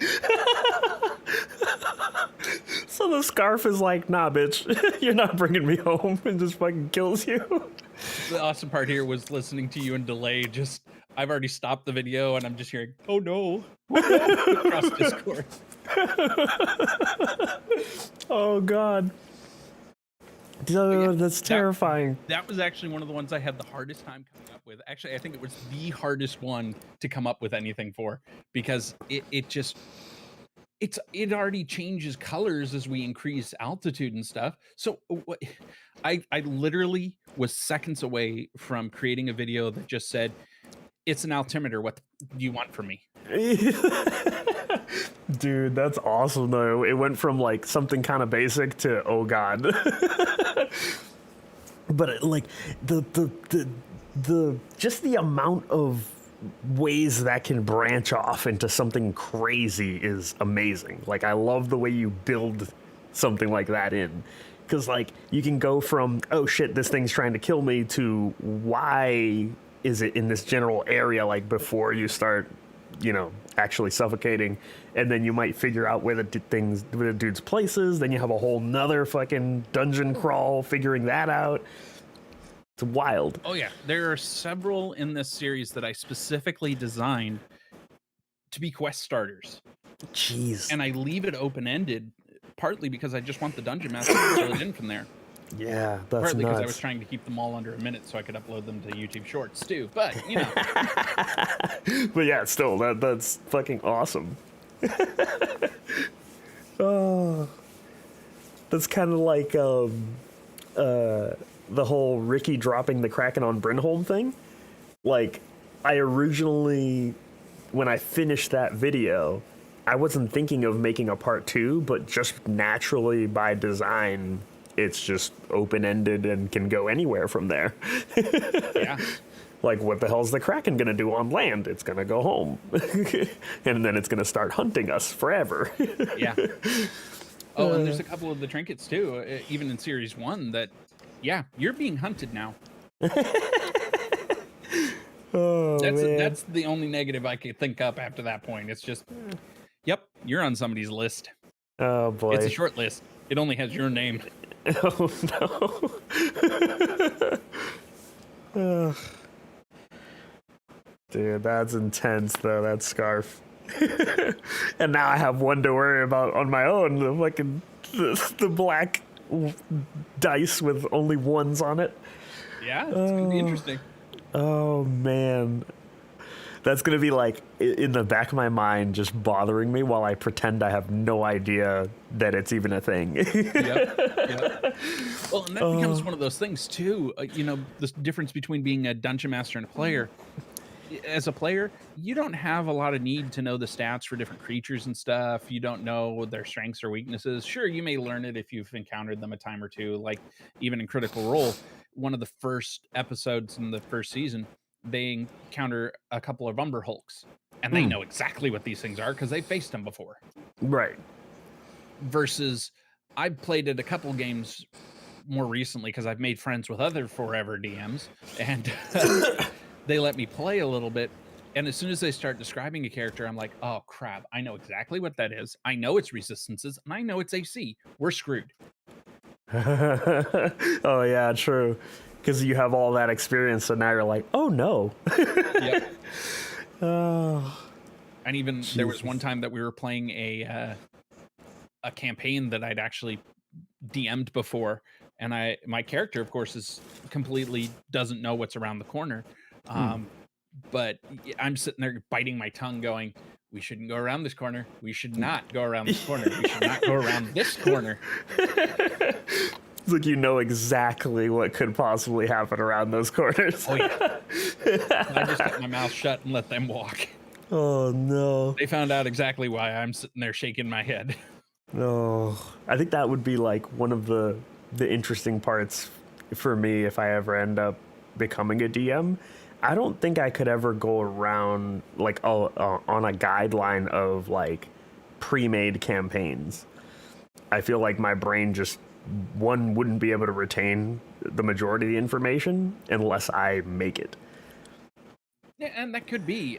So the scarf is like, nah, bitch, you're not bringing me home, and just fucking kills you.
The awesome part here was listening to you in delay. Just, I've already stopped the video and I'm just hearing, oh no, across Discord.
Oh god. Dude, that's terrifying.
That was actually one of the ones I had the hardest time coming up with. Actually, I think it was the hardest one to come up with anything for, because it already changes colors as we increase altitude and stuff. So I literally was seconds away from creating a video that just said, it's an altimeter. What do you want from me?
Dude, that's awesome though. It went from like something kind of basic to oh god. But like the just the amount of ways that can branch off into something crazy is amazing. Like I love the way you build something like that in. Because, like, you can go from, oh shit, this thing's trying to kill me, to why is it in this general area, like, before you start, you know, actually suffocating. And then you might figure out where the dude's place is. Then you have a whole nother fucking dungeon crawl figuring that out. It's wild.
Oh, yeah. There are several in this series that I specifically designed to be quest starters.
Jeez.
And I leave it open-ended, partly because I just want the dungeon master to fill it in from there.
Yeah, that's
Partly because I was
nuts.
trying to keep them all under a minute so I could upload them to YouTube Shorts too. But, you know.
But yeah, still, that's fucking awesome. Oh, that's kind of like the whole Ricky dropping the Kraken on Brynholm thing. Like, I originally, when I finished that video, I wasn't thinking of making a part 2, but just naturally by design, it's just open-ended and can go anywhere from there.
Yeah.
Like, what the hell's the Kraken gonna do on land? It's gonna go home. And then it's gonna start hunting us forever.
Yeah. Oh, and there's a couple of the trinkets too, even in Series 1, that, yeah, you're being hunted now.
Oh, man.
That's the only negative I could think up after that point. It's just, yep, you're on somebody's list.
Oh, boy.
It's a short list. It only has your name.
Oh, no. Ugh. Dude, that's intense, though, that scarf. And now I have one to worry about on my own. The fucking the black dice with only ones on it.
Yeah, it's going to be interesting.
Oh, man. That's going to be, like, in the back of my mind, just bothering me while I pretend I have no idea that it's even a thing.
Yep. Well, and that becomes one of those things, too. You know, the difference between being a dungeon master and a player. As a player, you don't have a lot of need to know the stats for different creatures and stuff. You don't know their strengths or weaknesses. Sure, you may learn it if you've encountered them a time or two, like even in Critical Role. One of the first episodes in the first season, they encounter a couple of Umber Hulks, and they know exactly what these things are because they faced them before.
Right.
Versus, I've played it a couple games more recently because I've made friends with other Forever DMs, and they let me play a little bit. And as soon as they start describing a character, I'm like, oh crap, I know exactly what that is. I know its resistances, and I know its AC. We're screwed.
Oh, yeah, true. Because you have all that experience, so now you're like, oh, no.
Yep.
Oh.
And even there was one time that we were playing a campaign that I'd actually DM'd before, and my character, of course, is completely doesn't know what's around the corner. But I'm sitting there biting my tongue, going, "We shouldn't go around this corner. We should not go around this corner. We should not go around this corner."
It's like you know exactly what could possibly happen around those corners.
Oh yeah. I just kept my mouth shut and let them walk.
Oh, no.
They found out exactly why I'm sitting there shaking my head.
No. I think that would be like one of the interesting parts for me if I ever end up becoming a DM. I don't think I could ever go around like on a guideline of like pre-made campaigns. I feel like my brain just wouldn't be able to retain the majority of the information unless I make it.
Yeah, and that could be.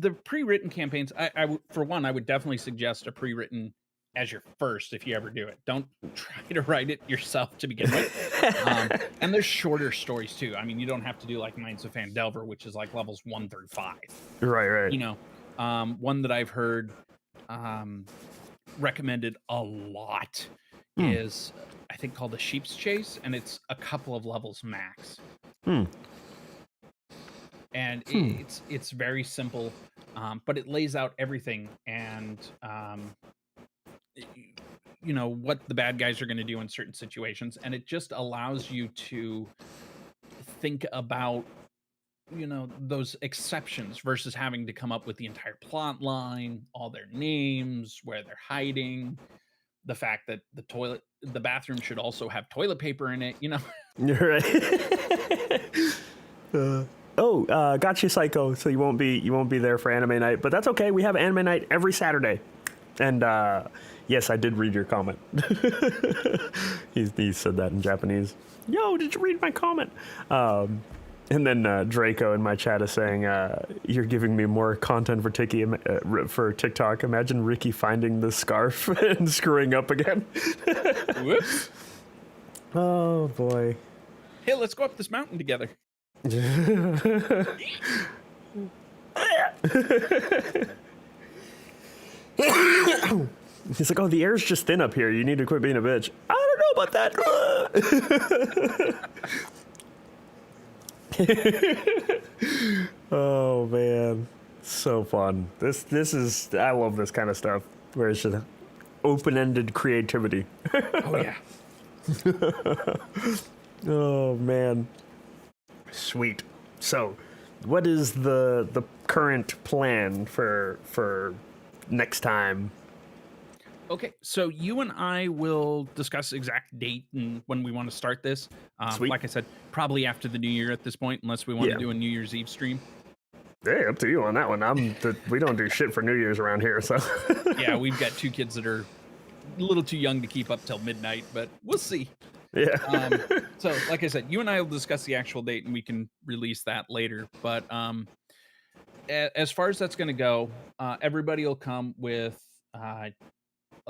The pre-written campaigns, I for one, I would definitely suggest a pre-written as your first if you ever do it. Don't try to write it yourself to begin with. And there's shorter stories too. I mean, you don't have to do like Knights of Phandelver, which is like levels 1 through 5.
Right.
You know, one that I've heard recommended a lot is I think called The Sheep's Chase, and it's a couple of levels max. And it's very simple, but it lays out everything and you know what the bad guys are going to do in certain situations, and it just allows you to think about, you know, those exceptions versus having to come up with the entire plot line, all their names, where they're hiding, the fact that the bathroom should also have toilet paper in it, you know.
You're right. Got you, Psycho. So you won't be there for anime night, but that's okay. We have anime night every Saturday. And yes, I did read your comment. he said that in Japanese. Yo, did you read my comment? And then Draco in my chat is saying, "You're giving me more content for TikTok. Imagine Ricky finding the scarf and screwing up again."
Whoops.
Oh boy.
Hey, let's go up this mountain together.
He's like, "Oh, the air's just thin up here. You need to quit being a bitch." I don't know about that. Oh man, so fun. This is, I love this kind of stuff where it's just open-ended creativity.
Oh yeah.
Oh man, sweet. So, what is the current plan for next time?
Okay, so you and I will discuss exact date and when we want to start this.
Sweet.
Like I said, probably after the new year at this point, unless we want
Yeah.
to do a New Year's Eve stream.
Hey, up to you on that one. We don't do shit for New Year's around here, so.
Yeah, we've got 2 kids that are a little too young to keep up till midnight, but we'll see.
Yeah.
So, like I said, you and I will discuss the actual date and we can release that later. But as far as that's going to go, everybody will come with a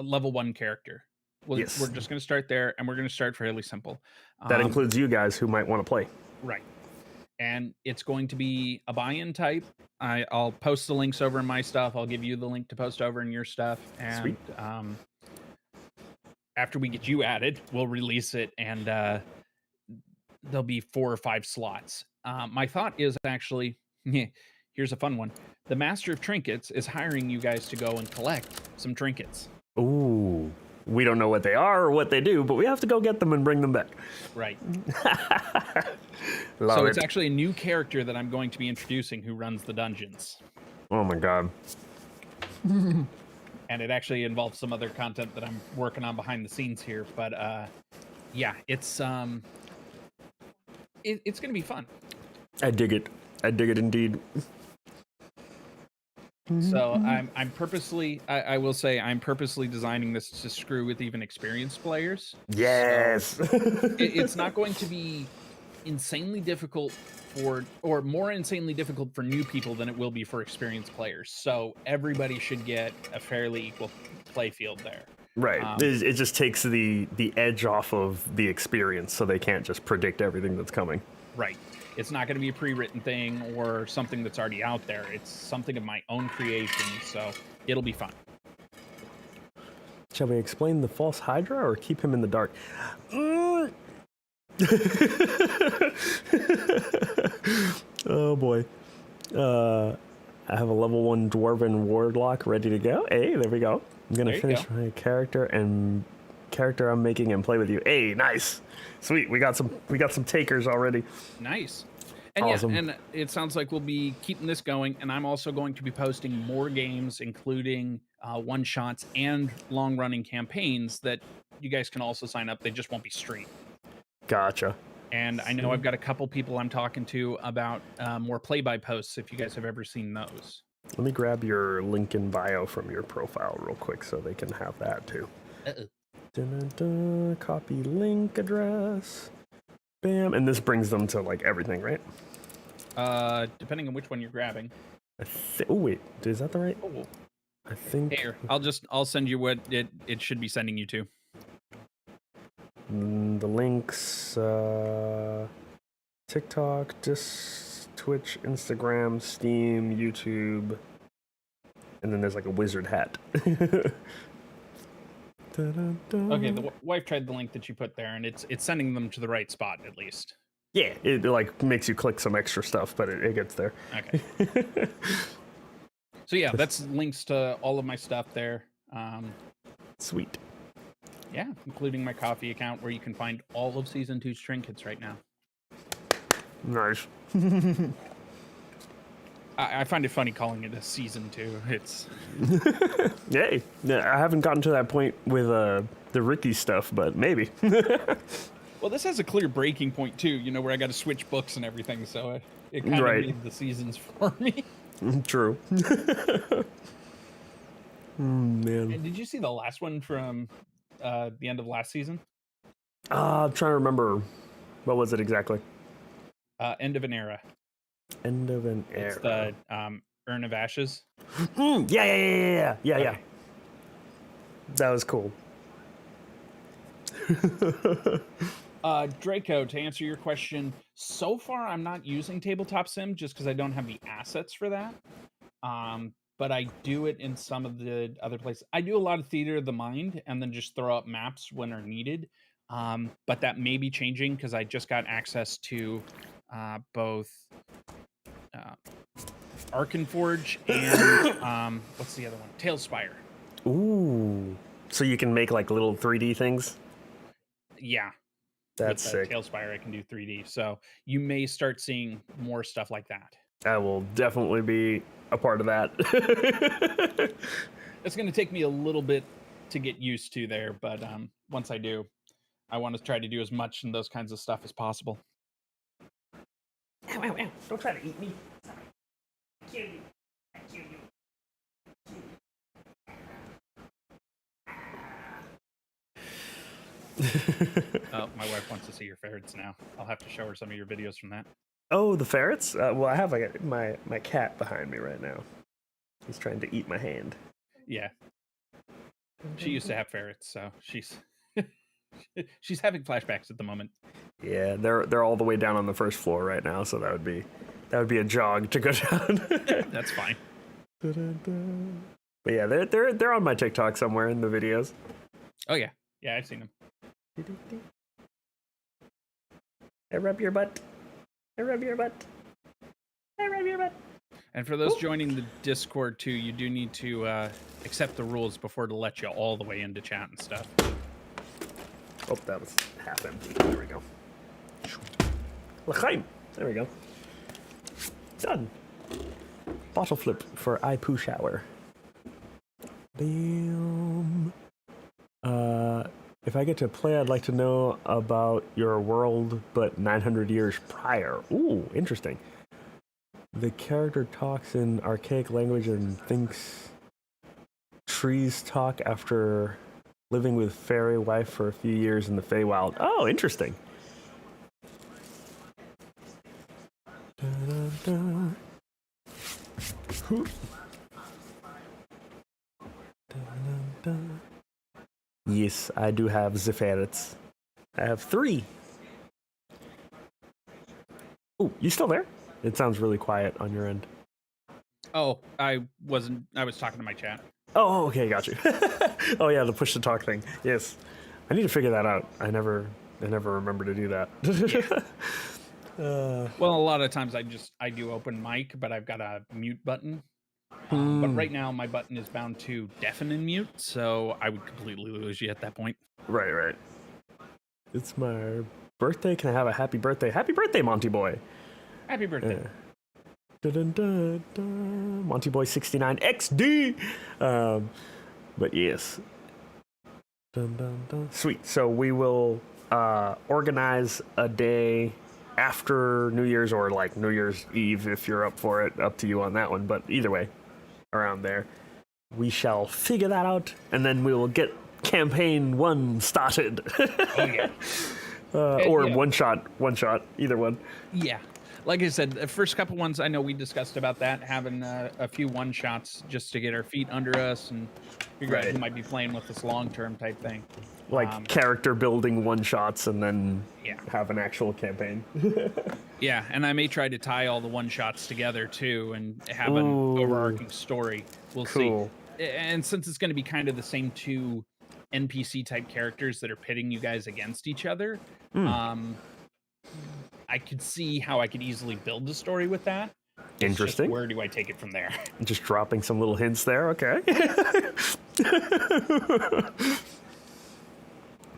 level 1 character.
Yes.
We're just going to start there, and we're going to start fairly simple.
That includes you guys who might want to play.
Right. And it's going to be a buy-in type. I'll post the links over in my stuff. I'll give you the link to post over in your stuff. And
Sweet.
After we get you added, we'll release it, and there'll be 4 or 5 slots. My thought is actually, here's a fun one. The Master of Trinkets is hiring you guys to go and collect some trinkets.
Ooh. We don't know what they are or what they do, but we have to go get them and bring them back.
Right.
Love
So
it.
it's actually a new character that I'm going to be introducing who runs the dungeons.
Oh my god.
And it actually involves some other content that I'm working on behind the scenes here. But yeah, it's going to be fun.
I dig it. I dig it indeed.
So I'm purposely, I will say, I'm purposely designing this to screw with even experienced players.
Yes.
It's not going to be insanely difficult or more insanely difficult for new people than it will be for experienced players. So everybody should get a fairly equal play field there.
Right. It just takes the edge off of the experience, so they can't just predict everything that's coming.
Right. It's not going to be a pre-written thing or something that's already out there. It's something of my own creation, so it'll be fun.
Shall we explain the false Hydra or keep him in the dark? Oh boy. I have a level 1 Dwarven Warlock ready to go. Hey, there we go. I'm going to finish my character I'm making and play with you. Hey, nice. Sweet. We got some takers already.
Nice. And
awesome.
yeah, and it sounds like we'll be keeping this going, and I'm also going to be posting more games, including one-shots and long-running campaigns that you guys can also sign up. They just won't be streamed.
Gotcha.
And I know I've got a couple people I'm talking to about more play-by posts, if you guys have ever seen those.
Let me grab your link in bio from your profile real quick so they can have that too.
Uh-oh.
Dun-dun-dun, copy link address. Bam. And this brings them to like everything, right?
Depending on which one you're grabbing.
Oh wait, is that the right?
Oh.
I think
Here, I'll send you what it should be sending you to.
The links, TikTok, Twitch, Instagram, Steam, YouTube, and then there's like a wizard hat.
Okay, the wife tried the link that you put there, and it's sending them to the right spot at least.
Yeah, it like makes you click some extra stuff, but it gets there.
Okay. So yeah, that's links to all of my stuff there.
Sweet.
Yeah, including my coffee account where you can find all of Season 2's trinkets right now.
Nice.
I find it funny calling it a Season 2. It's...
Yay. Yeah, I haven't gotten to that point with the Ricky stuff, but maybe.
Well, this has a clear breaking point too, you know, where I got to switch books and everything, so it kind of made the seasons for me.
True. Man.
And did you see the last one from the end of last season?
I'm trying to remember. What was it exactly?
End of an era.
End of an
It's
era.
the Urn of Ashes.
Yeah.
Okay.
That was cool.
Draco, to answer your question, so far I'm not using Tabletop Sim just because I don't have the assets for that. But I do it in some of the other places. I do a lot of theater of the mind and then just throw up maps when are needed. But that may be changing because I just got access to both Arkenforge and what's the other one? Tailspire.
Ooh. So you can make like little 3D things?
Yeah.
That's
With
sick.
Tailspire, I can do 3D. So you may start seeing more stuff like that.
I will definitely be a part of that.
It's going to take me a little bit to get used to there, but once I do, I want to try to do as much in those kinds of stuff as possible.
Ow, ow, ow. Don't try to eat me. Sorry. Kill you. I kill you.
Oh, my wife wants to see your ferrets now. I'll have to show her some of your videos from that.
Oh, the ferrets? Well, I have my cat behind me right now. He's trying to eat my hand.
Yeah. She used to have ferrets, so she's she's having flashbacks at the moment.
Yeah, they're all the way down on the first floor right now, so that would be a jog to go down.
That's fine.
But yeah, they're on my TikTok somewhere in the videos.
Oh yeah. Yeah, I've seen them.
I rub your butt. I rub your butt. I rub your butt.
And for those joining the Discord too, you do need to accept the rules before to let you all the way into chat and stuff.
Oh, that was half empty. There we go. L'chaim. There we go. Done. Bottle flip for eye poo shower. Bam. If I get to play, I'd like to know about your world, but 900 years prior. Ooh, interesting. The character talks in archaic language and thinks trees talk after living with fairy wife for a few years in the Feywild. Oh, interesting. Dun-dun-dun. Dun-dun-dun. Yes, I do have the ferrets. I have 3. Oh, you still there? It sounds really quiet on your end.
Oh, I wasn't. I was talking to my chat.
Oh, okay, got you. Oh yeah, the push to talk thing. Yes, I need to figure that out. I never remember to do that.
Well, a lot of times I do open mic, but I've got a mute button. But right now my button is bound to deafen and mute, so I would completely lose you at that point.
Right. It's my birthday. Can I have a happy birthday? Happy birthday, Monty Boy.
Happy birthday.
Dun-dun-dun-dun. Monty Boy 69 XD. But yes. Dun-dun-dun. Sweet. So we will organize a day after New Year's or like New Year's Eve if you're up for it. Up to you on that one. But either way, around there, we shall figure that out, and then we will get campaign 1 started.
Oh yeah.
Or
yeah.
one shot, either one.
Yeah. Like I said, the first couple ones, I know we discussed about that, having a few one-shots just to get our feet under us and figure out who might be playing with us long-term type thing.
Like character building one shots and then
Yeah.
have an actual campaign.
Yeah, and I may try to tie all the one-shots together, too, and have an overarching story. We'll
Cool.
see. And since it's going to be kind of the same 2 NPC-type characters that are pitting you guys against each other, I could see how I could easily build a story with that. It's just
Interesting.
where do I take it from there?
Just dropping some little hints there. Okay.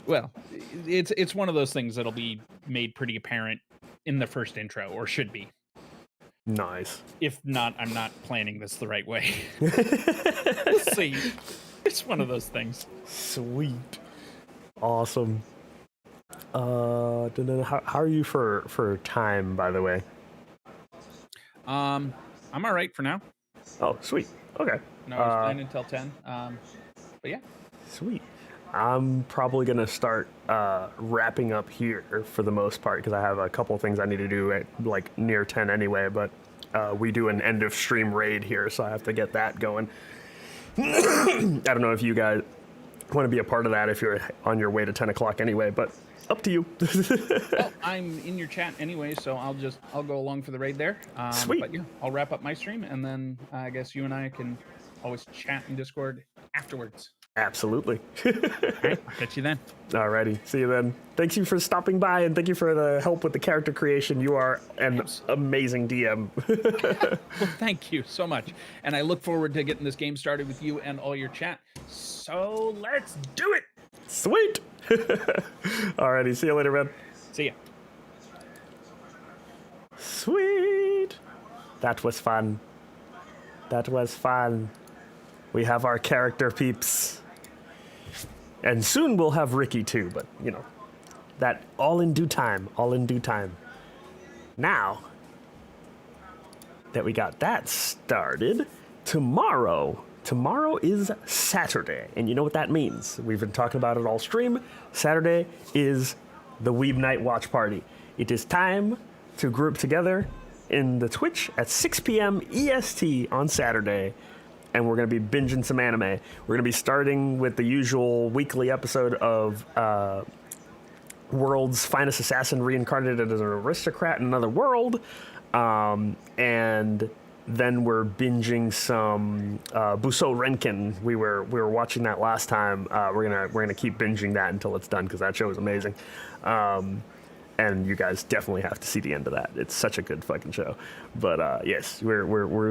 Well, it's one of those things that'll be made pretty apparent in the first intro, or should be.
Nice.
If not, I'm not planning this the right way. We'll see. It's one of those things.
Sweet. Awesome. How are you for time, by the way?
I'm all right for now.
Oh, sweet. Okay.
No, I was planning until 10. But yeah.
Sweet. I'm probably going to start wrapping up here for the most part because I have a couple things I need to do at like near 10 anyway, but we do an end of stream raid here, so I have to get that going. I don't know if you guys want to be a part of that if you're on your way to 10 o'clock anyway, but up to you.
Well, I'm in your chat anyway, so I'll go along for the raid there.
Sweet.
But yeah, I'll wrap up my stream, and then I guess you and I can always chat in Discord afterwards.
Absolutely.
All right, I'll catch you then.
Alrighty, see you then. Thank you for stopping by, and thank you for the help with the character creation. You are an amazing DM.
Well, thank you so much, and I look forward to getting this game started with you and all your chat. So let's do it.
Sweet. Alrighty, see you later, man.
See ya.
Sweet. That was fun. That was fun. We have our character peeps. And soon we'll have Ricky too, but you know, that all in due time, all in due time. Now that we got that started, tomorrow is Saturday. And you know what that means. We've been talking about it all stream. Saturday is the Weeb Night Watch Party. It is time to group together in the Twitch at 6 p.m. EST on Saturday. And we're going to be binging some anime. We're going to be starting with the usual weekly episode of World's Finest Assassin reincarnated as an aristocrat in another world. And then we're binging some Busou Renkin. We were watching that last time. We're gonna keep binging that until it's done because that show is amazing. And you guys definitely have to see the end of that. It's such a good fucking show. But yes, we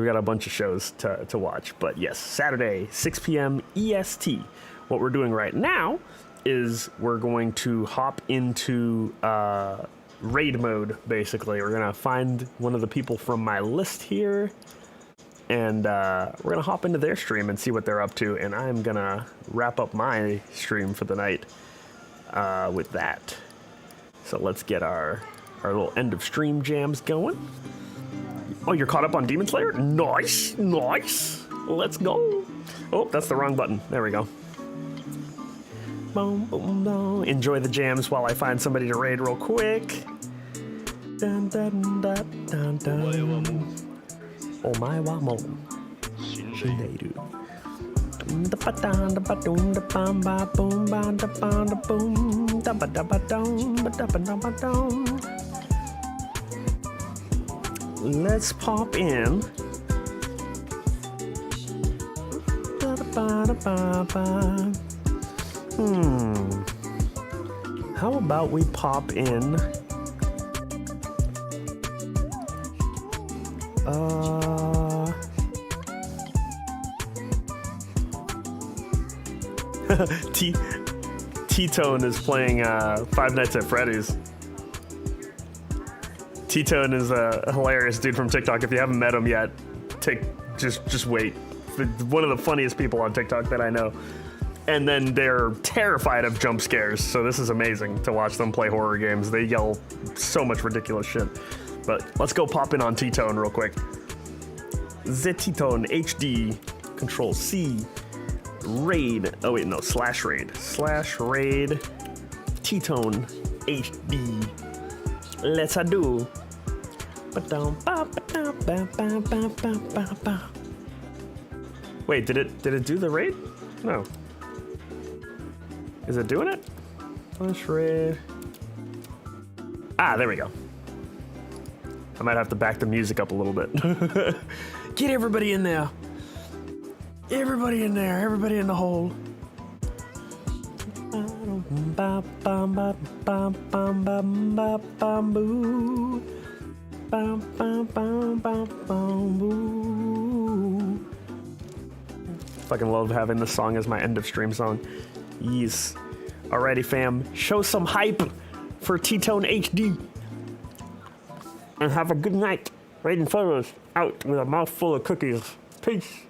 got a bunch of shows to watch. But yes, Saturday, 6 p.m. EST. What we're doing right now is we're going to hop into raid mode, basically. We're going to find one of the people from my list here. And we're going to hop into their stream and see what they're up to. And I'm going to wrap up my stream for the night with that. So let's get our little end of stream jams going. Oh, you're caught up on Demon Slayer? Nice, nice. Let's go. Oh, that's the wrong button. There we go. Boom, boom, boom. Enjoy the jams while I find somebody to raid real quick. Dun, dun, dun, dun, dun. Oh my wa mo. Shinderu. Let's pop in. How about we pop in? T-Tone is playing Five Nights at Freddy's. T-Tone is a hilarious dude from TikTok. If you haven't met him yet, just wait. One of the funniest people on TikTok that I know. And then they're terrified of jump scares, so this is amazing to watch them play horror games. They yell so much ridiculous shit. But let's go pop in on T-Tone real quick. The T-Tone HD, Control C. Raid. Oh wait, no, slash raid. /raid. T-Tone HD. Let's do. Wait, did it do the raid? No. Is it doing it? Slash raid. Ah, there we go. I might have to back the music up a little bit. Get everybody in there. Everybody in there, everybody in the hole. Fucking love having this song as my end of stream song. Yes. Alrighty, fam. Show some hype for T-Tone HD. And have a good night. Raiden Photos out with a mouthful of cookies. Peace.